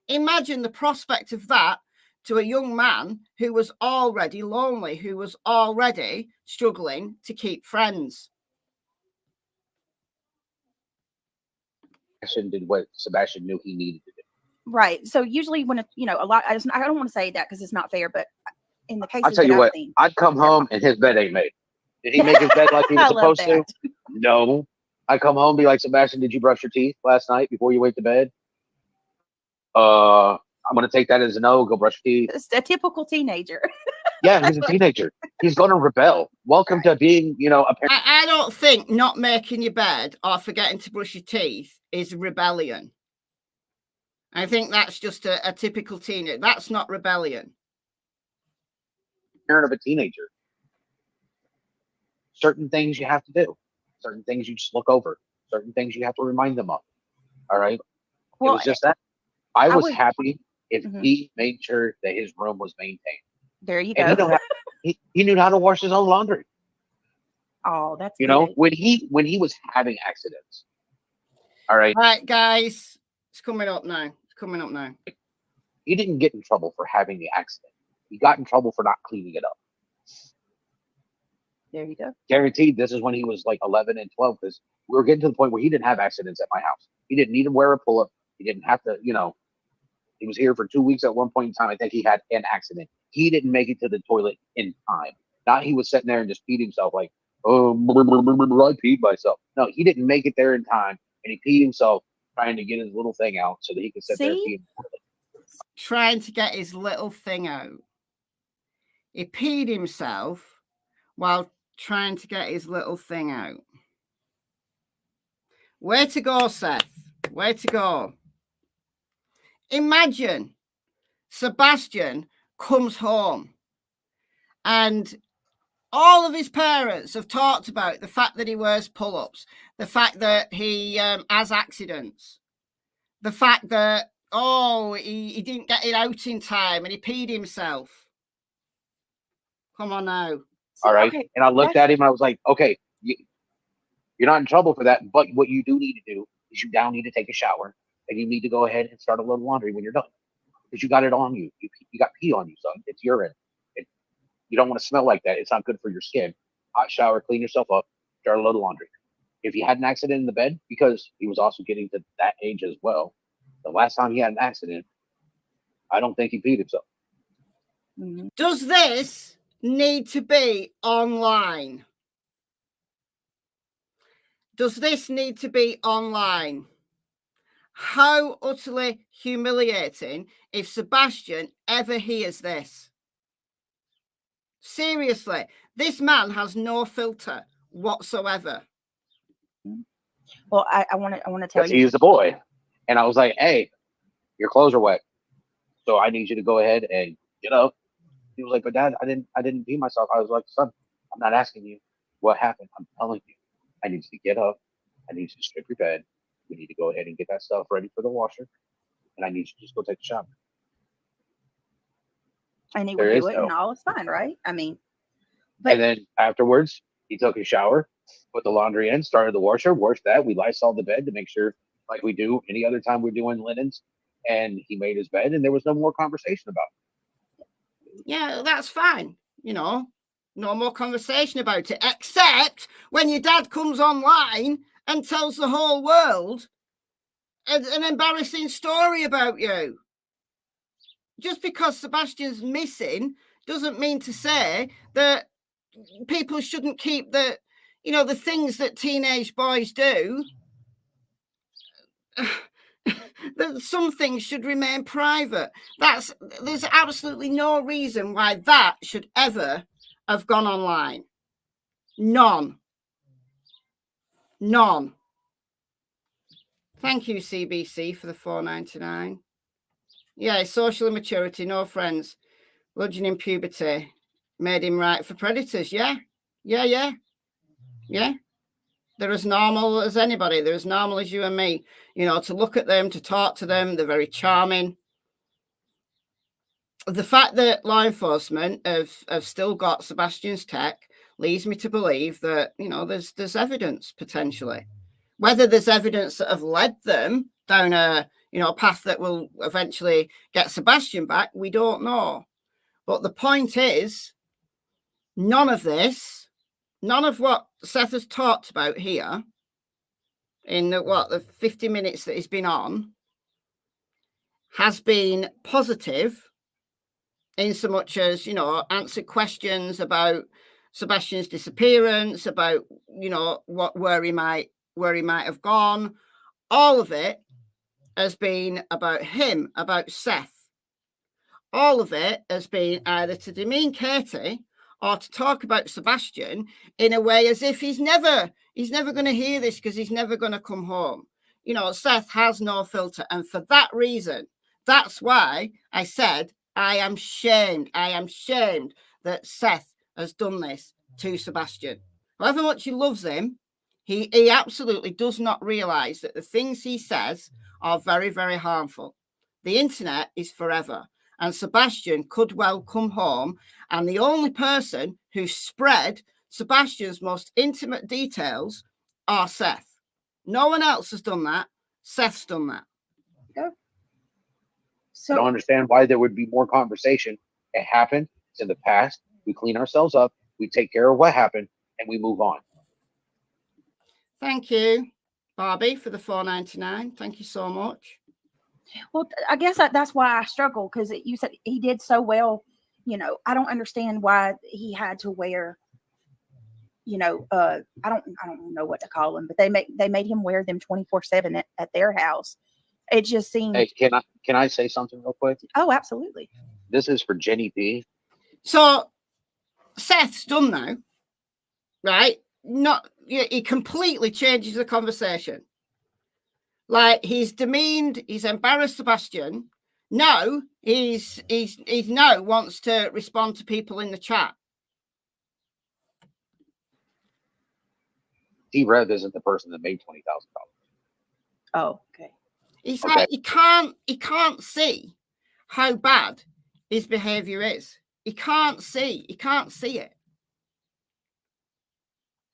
Imagine the prospect of that to a young man who was already lonely, who was already struggling to keep friends.
Sebastian did what Sebastian knew he needed to do.
Right. So usually when, you know, a lot, I don't want to say that because it's not fair, but in the cases
I'll tell you what, I'd come home and his bed ain't made. Did he make his bed like he was supposed to? No. I come home and be like, Sebastian, did you brush your teeth last night before you went to bed? I'm going to take that as a no. Go brush your teeth.
It's a typical teenager.
Yeah, he's a teenager. He's going to rebel. Welcome to being, you know, a parent.
I don't think not making your bed or forgetting to brush your teeth is rebellion. I think that's just a typical teenager. That's not rebellion.
Parent of a teenager. Certain things you have to do. Certain things you just look over. Certain things you have to remind them of. All right. Well, it was just that. I was happy if he made sure that his room was maintained.
There you go.
He knew how to wash his own laundry.
Oh, that's
you know, when he was having accidents. All right.
All right, guys. It's coming up now. It's coming up now.
He didn't get in trouble for having the accident. He got in trouble for not cleaning it up.
There you go.
Guaranteed this is when he was like 11 and 12, because we were getting to the point where he didn't have accidents at my house. He didn't need to wear a pull-up. He didn't have to, you know, he was here for 2 weeks at one point in time. I think he had an accident. He didn't make it to the toilet in time. Not he was sitting there and just peed himself like, oh, I peed myself. No, he didn't make it there in time, and he peed himself trying to get his little thing out so that he could sit there and pee in the toilet.
Trying to get his little thing out. He peed himself while trying to get his little thing out. Way to go, Seth. Way to go. Imagine Sebastian comes home and all of his parents have talked about the fact that he wears pull-ups, the fact that he has accidents, the fact that, he didn't get it out in time and he peed himself. Come on now.
All right. Okay. And I looked at him and I was like, okay, you're not in trouble for that. But what you do need to do is you now need to take a shower and you need to go ahead and start a little laundry when you're done. Because you got it on you. You got pee on you, son. It's urine. You don't want to smell like that. It's not good for your skin. Hot shower, clean yourself up, start a load of laundry. If he had an accident in the bed, because he was also getting to that age as well, the last time he had an accident, I don't think he peed himself.
Does this need to be online? Does this need to be online? How utterly humiliating if Sebastian ever hears this. Seriously, this man has no filter whatsoever.
Well, I want to tell you.
He's the boy. And I was like, hey, your clothes are wet. So I need you to go ahead and get up. He was like, but Dad, I didn't pee myself. I was like, son, I'm not asking you what happened. I'm telling you, I need you to get up. I need you to strip your bed. We need to go ahead and get that stuff ready for the washer. And I need you to just go take a shower.
And he would do it and all is fine, right? I mean, but
and then afterwards, he took a shower, put the laundry in, started the washer, washed that. We Lysol the bed to make sure, like we do any other time we're doing linens. And he made his bed, and there was no more conversation about it.
Yeah, that's fine. You know, no more conversation about it, except when your dad comes online and tells the whole world an embarrassing story about you. Just because Sebastian's missing doesn't mean to say that people shouldn't keep the things that teenage boys do. That some things should remain private. There's absolutely no reason why that should ever have gone online. None. Thank you, CBC, for the $4.99. Yeah, social immaturity, no friends, bludgeoning puberty, made him right for predators. Yeah. They're as normal as anybody. They're as normal as you and me. You know, to look at them, to talk to them, they're very charming. The fact that law enforcement have still got Sebastian's tech leads me to believe that, you know, there's evidence potentially. Whether there's evidence that have led them down a path that will eventually get Sebastian back, we don't know. But the point is, none of what Seth has talked about here in the 50 minutes that he's been on has been positive in so much as, you know, answered questions about Sebastian's disappearance, about, you know, where he might have gone. All of it has been about him, about Seth. All of it has been either to demean Katie or to talk about Sebastian in a way as if he's never going to hear this because he's never going to come home. You know, Seth has no filter. And for that reason, that's why I said I am shamed. I am shamed that Seth has done this to Sebastian. However much he loves him, he absolutely does not realize that the things he says are very, very harmful. The internet is forever. And Sebastian could well come home, and the only person who spread Sebastian's most intimate details are Seth. No one else has done that. Seth's done that.
Yeah. So
I don't understand why there would be more conversation. It happened. It's in the past. We clean ourselves up. We take care of what happened, and we move on.
Thank you, Barbie, for the $4.99. Thank you so much.
Well, I guess that's why I struggle, because you said he did so well. You know, I don't understand why he had to wear, you know, I don't know what to call them, but they made him wear them 24/7 at their house. It just seemed.
Hey, can I say something real quick?
Oh, absolutely.
This is for Jenny B.
So Seth's done now, right? He completely changes the conversation. Like, he's demeaned, he's embarrassed Sebastian. Now he's now wants to respond to people in the chat.
D-Rev isn't the person that made $20,000.
Oh, okay.
He's
Okay.
like, he can't see how bad his behavior is. He can't see it.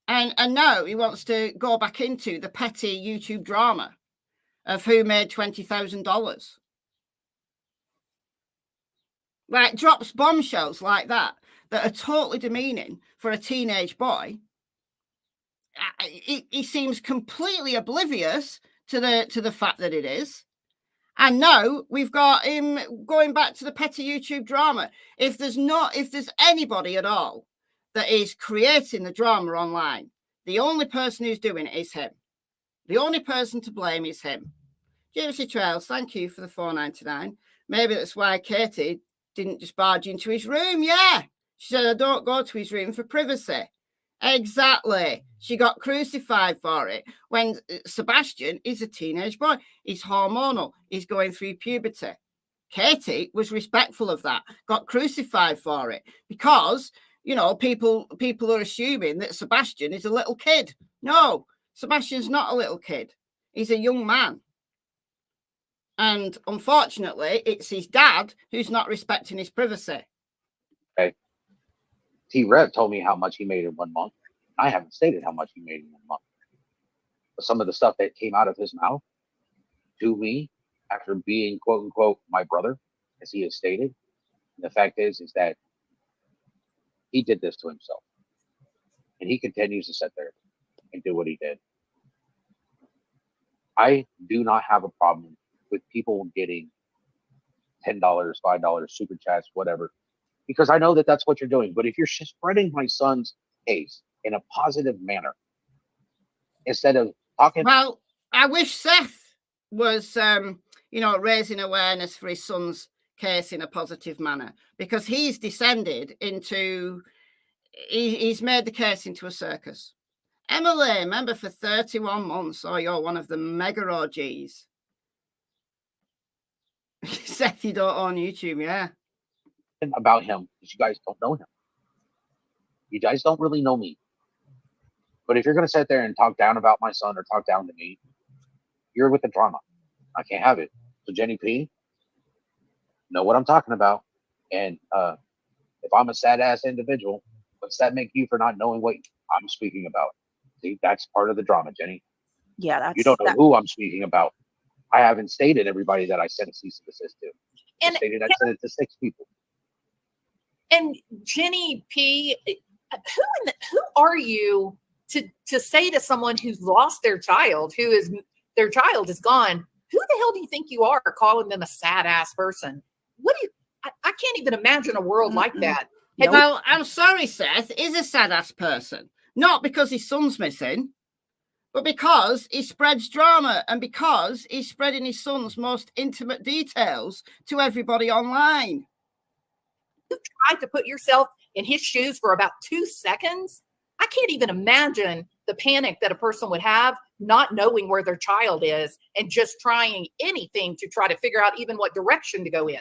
And now he wants to go back into the petty YouTube drama of who made $20,000. Like, drops bombshells like that are totally demeaning for a teenage boy. He seems completely oblivious to the fact that it is. And now we've got him going back to the petty YouTube drama. If there's anybody at all that is creating the drama online, the only person who's doing it is him. The only person to blame is him. Gypsy Trails, thank you for the $4.99. Maybe that's why Katie didn't just barge into his room. Yeah. She said, I don't go to his room for privacy. Exactly. She got crucified for it. When Sebastian is a teenage boy, he's hormonal, he's going through puberty. Katie was respectful of that, got crucified for it because, you know, people are assuming that Sebastian is a little kid. No, Sebastian's not a little kid. He's a young man. And unfortunately, it's his dad who's not respecting his privacy.
Okay. T-Rev told me how much he made in 1 month. I haven't stated how much he made in 1 month. But some of the stuff that came out of his mouth to me after being quote unquote my brother, as he has stated, the fact is that he did this to himself. And he continues to sit there and do what he did. I do not have a problem with people getting $10, $5, super chats, whatever, because I know that that's what you're doing. But if you're spreading my son's case in a positive manner, instead of talking.
Well, I wish Seth was, raising awareness for his son's case in a positive manner, because he's descended into, he's made the case into a circus. Emily, member for 31 months. Oh, you're one of the mega OGs. Seth, you don't own YouTube, yeah.
About him, because you guys don't know him. You guys don't really know me. But if you're going to sit there and talk down about my son or talk down to me, you're with the drama. I can't have it. So Jenny P, know what I'm talking about. And if I'm a sad ass individual, what's that make you for not knowing what I'm speaking about? See, that's part of the drama, Jenny.
Yeah, that's,
you don't know who I'm speaking about. I haven't stated everybody that I sent a cease and desist to. I sent it to 6 people.
And Jenny P, who are you to say to someone who's lost their child, their child is gone? Who the hell do you think you are calling them a sad ass person? I can't even imagine a world like that.
Nope. Well, I'm sorry, Seth is a sad ass person. Not because his son's missing, but because he spreads drama and because he's spreading his son's most intimate details to everybody online.
You tried to put yourself in his shoes for about 2 seconds. I can't even imagine the panic that a person would have, not knowing where their child is and just trying anything to try to figure out even what direction to go in.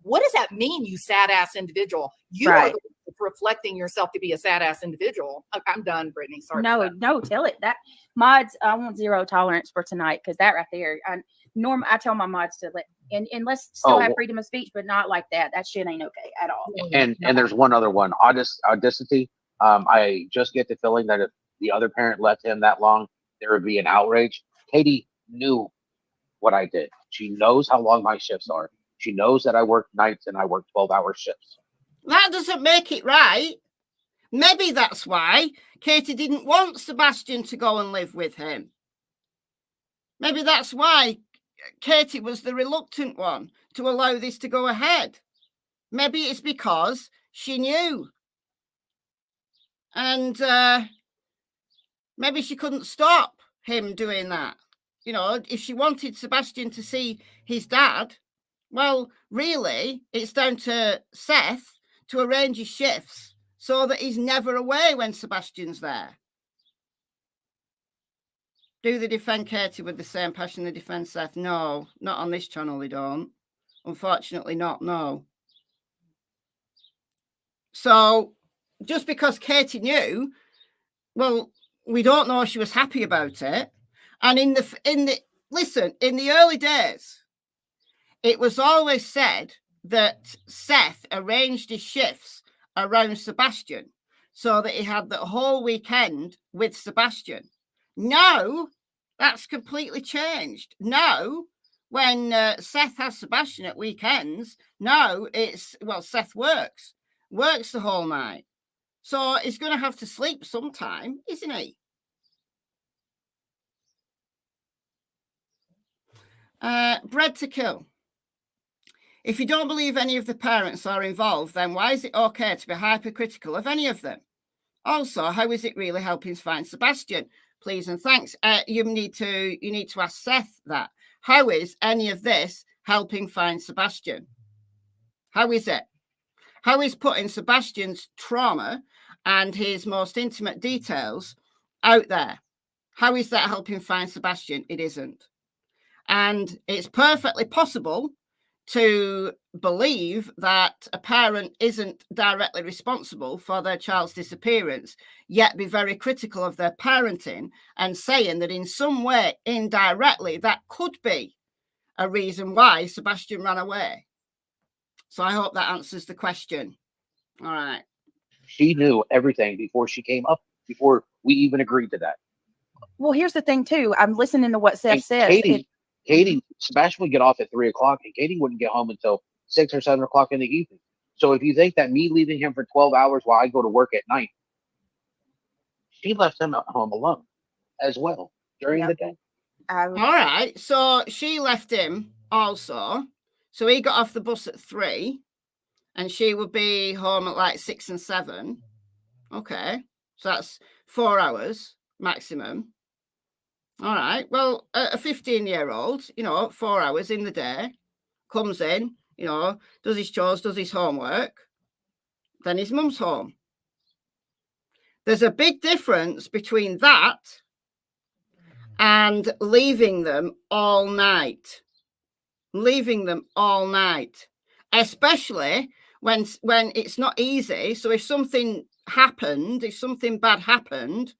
What does that mean, you sad ass individual? You are reflecting yourself to be a sad ass individual. I'm done, Brittany. Sorry.
No, tell it. That mods, I want zero tolerance for tonight, because that right there. I tell my mods to and let's still have freedom of speech, but not like that. That shit ain't okay at all.
And there's one other one, audacity. I just get the feeling that if the other parent left him that long, there would be an outrage. Katie knew what I did. She knows how long my shifts are. She knows that I work nights and I work 12-hour shifts.
That doesn't make it right. Maybe that's why Katie didn't want Sebastian to go and live with him. Maybe that's why Katie was the reluctant one to allow this to go ahead. Maybe it's because she knew. And maybe she couldn't stop him doing that. You know, if she wanted Sebastian to see his dad, well, really, it's down to Seth to arrange his shifts so that he's never away when Sebastian's there. Do they defend Katie with the same passion they defend Seth? No, not on this channel, they don't. Unfortunately not, no. So, just because Katie knew, well, we don't know if she was happy about it. And in the early days, it was always said that Seth arranged his shifts around Sebastian so that he had the whole weekend with Sebastian. Now, that's completely changed. Now, when Seth has Sebastian at weekends, now Seth works the whole night. So he's going to have to sleep sometime, isn't he? Bread to kill. If you don't believe any of the parents are involved, then why is it okay to be hypercritical of any of them? Also, how is it really helping find Sebastian? Please and thanks. You need to ask Seth that. How is any of this helping find Sebastian? How is it? How is putting Sebastian's trauma and his most intimate details out there. How is that helping find Sebastian? It isn't. And it's perfectly possible to believe that a parent isn't directly responsible for their child's disappearance, yet be very critical of their parenting and saying that in some way, indirectly, that could be a reason why Sebastian ran away. So I hope that answers the question. All right.
She knew everything before she came up, before we even agreed to that.
Well, here's the thing too. I'm listening to what Seth says.
Katie, Sebastian would get off at 3 o'clock, and Katie wouldn't get home until 6 or 7 o'clock in the evening. So if you think that me leaving him for 12 hours while I go to work at night, she left him at home alone as well during the day.
All right. So she left him also. So he got off the bus at 3, and she would be home at like 6 and 7. Okay. So that's 4 hours maximum. All right. Well, a 15-year-old, 4 hours in the day, comes in, does his chores, does his homework, then his mum's home. There's a big difference between that and leaving them all night. Leaving them all night, especially when it's not easy. So if something happened, if something bad happened,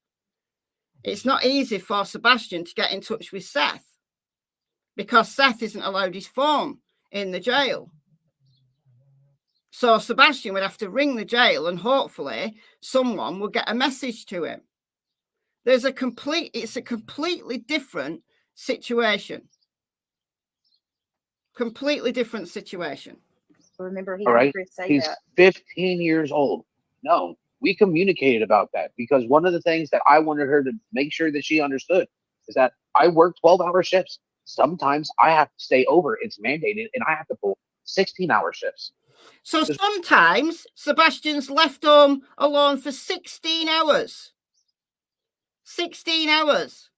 it's not easy for Sebastian to get in touch with Seth because Seth isn't allowed his phone in the jail. So Sebastian would have to ring the jail and hopefully someone will get a message to him. It's a completely different situation. Completely different situation.
Remember, he
He's 15 years old. No, we communicated about that because one of the things that I wanted her to make sure that she understood is that I work 12-hour shifts. Sometimes I have to stay over. It's mandated, and I have to pull 16-hour shifts.
So sometimes Sebastian's left home alone for 16 hours. 16 hours.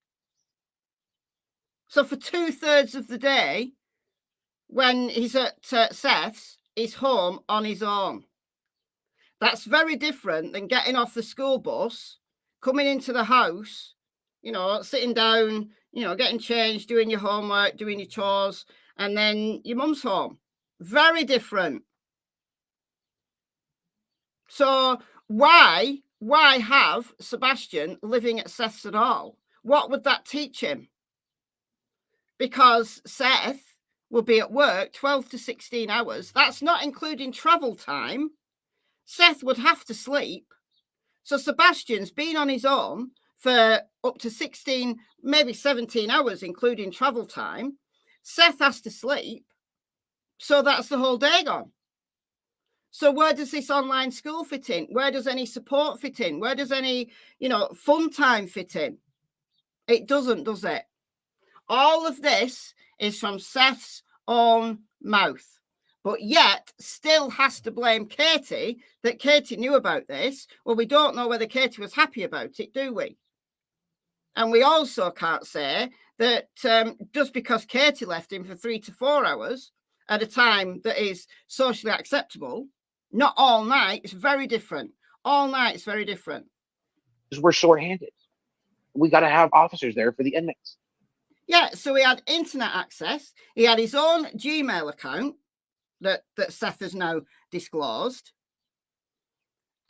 So for 2/3 of the day, when he's at Seth's, he's home on his own. That's very different than getting off the school bus, coming into the house, sitting down, getting changed, doing your homework, doing your chores, and then your mum's home. Very different. So why have Sebastian living at Seth's at all? What would that teach him? Because Seth will be at work 12 to 16 hours. That's not including travel time. Seth would have to sleep. So Sebastian's been on his own for up to 16, maybe 17 hours, including travel time. Seth has to sleep. So that's the whole day gone. So where does this online school fit in? Where does any support fit in? Where does any, fun time fit in? It doesn't, does it? All of this is from Seth's own mouth, but yet still has to blame Katie that Katie knew about this. Well, we don't know whether Katie was happy about it, do we? And we also can't say that just because Katie left him for 3 to 4 hours at a time that is socially acceptable, not all night, it's very different. All night is very different.
Because we're short-handed. We got to have officers there for the inmates.
Yeah, so he had internet access. He had his own Gmail account that Seth has now disclosed.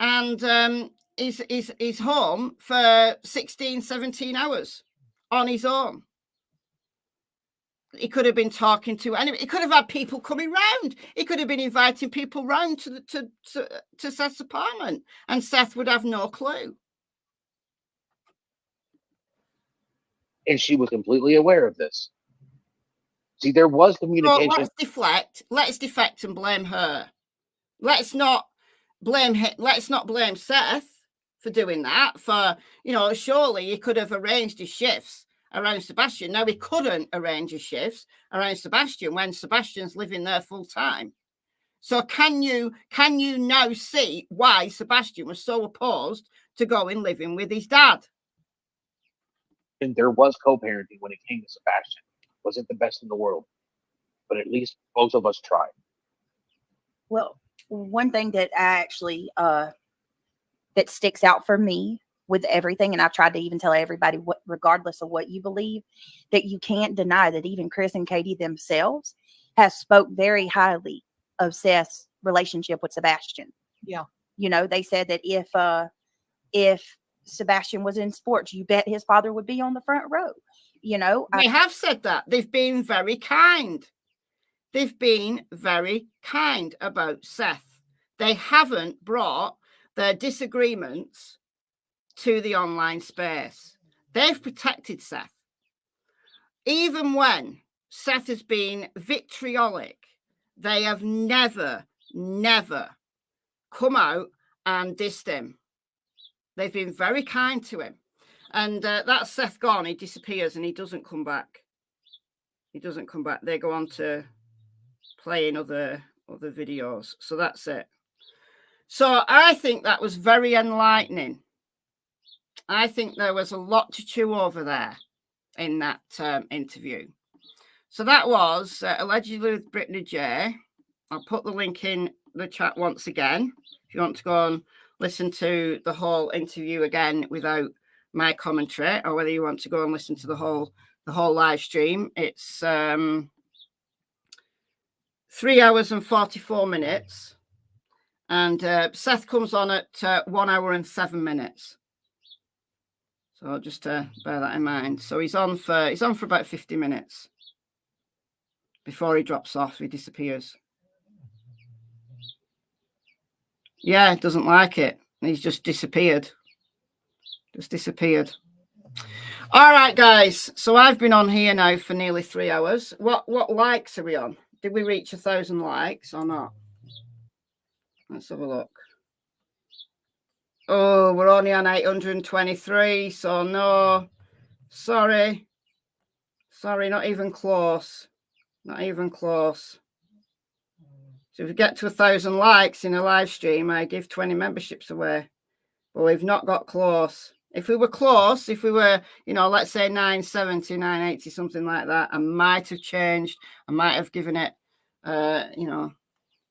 And he's home for 16, 17 hours on his own. He could have been talking to anybody. He could have had people coming round. He could have been inviting people round to Seth's apartment, and Seth would have no clue.
And she was completely aware of this. See, there was communication.
So let's defect and blame her. Let's not blame him. Let's not blame Seth for doing that. For, surely he could have arranged his shifts around Sebastian. Now, he couldn't arrange his shifts around Sebastian when Sebastian's living there full time. So can you now see why Sebastian was so opposed to going living with his dad?
And there was co-parenting when it came to Sebastian. Wasn't the best in the world, but at least both of us tried.
Well, one thing that I actually that sticks out for me with everything, and I've tried to even tell everybody, what, regardless of what you believe, that you can't deny that even Chris and Katie themselves has spoke very highly of Seth's relationship with Sebastian.
Yeah.
You know, they said that if Sebastian was in sports, you bet his father would be on the front row. You know,
they have said that. They've been very kind. They've been very kind about Seth. They haven't brought their disagreements to the online space. They've protected Seth. Even when Seth has been vitriolic, they have never come out and dissed him. They've been very kind to him. And that's Seth gone. He disappears and he doesn't come back. He doesn't come back. They go on to playing other videos. So that's it. So I think that was very enlightening. I think there was a lot to chew over there in that interview. So that was allegedly with Brittany J. I'll put the link in the chat once again if you want to go and listen to the whole interview again without my commentary, or whether you want to go and listen to the whole live stream. It's 3 hours and 44 minutes, and Seth comes on at 1 hour and 7 minutes. So just bear that in mind. So he's on for about 50 minutes before he drops off. He disappears. Yeah, doesn't like it. He's just disappeared. All right, guys. So I've been on here now for nearly 3 hours. What likes are we on? Did we reach 1,000 likes or not? Let's have a look. Oh, we're only on 823. So no. Sorry, not even close. Not even close. So if we get to 1,000 likes in a live stream, I give 20 memberships away. But we've not got close. If we were close, if we were, let's say 970, 980, something like that, I might have changed. I might have given it,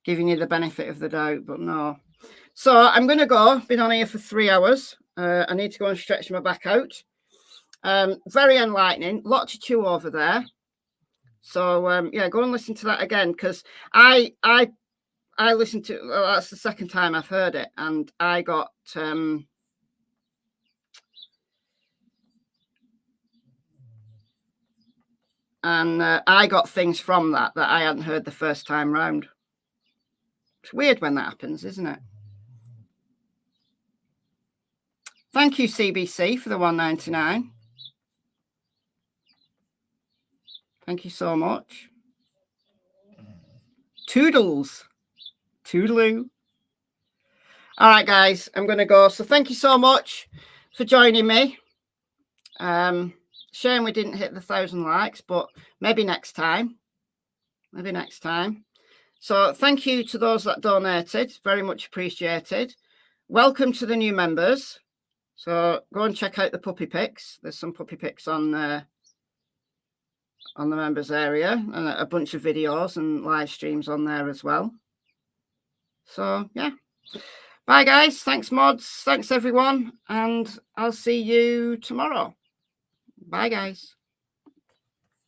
giving you the benefit of the doubt, but no. So I'm going to go. Been on here for 3 hours. I need to go and stretch my back out. Very enlightening. Lot to chew over there. So yeah, go and listen to that again, because I listened to. Well, that's the second time I've heard it, and I got I got things from that I hadn't heard the first time round. It's weird when that happens, isn't it? Thank you, CBC, for the $1.99. Thank you so much. Toodles. Toodaloo. All right, guys, I'm going to go. So thank you so much for joining me. Shame we didn't hit the 1,000 likes, but maybe next time. So thank you to those that donated. Very much appreciated. Welcome to the new members. So go and check out the puppy pics. There's some puppy pics on the members area, and a bunch of videos and live streams on there as well. So yeah. Bye, guys. Thanks, mods. Thanks, everyone. And I'll see you tomorrow. Bye, guys.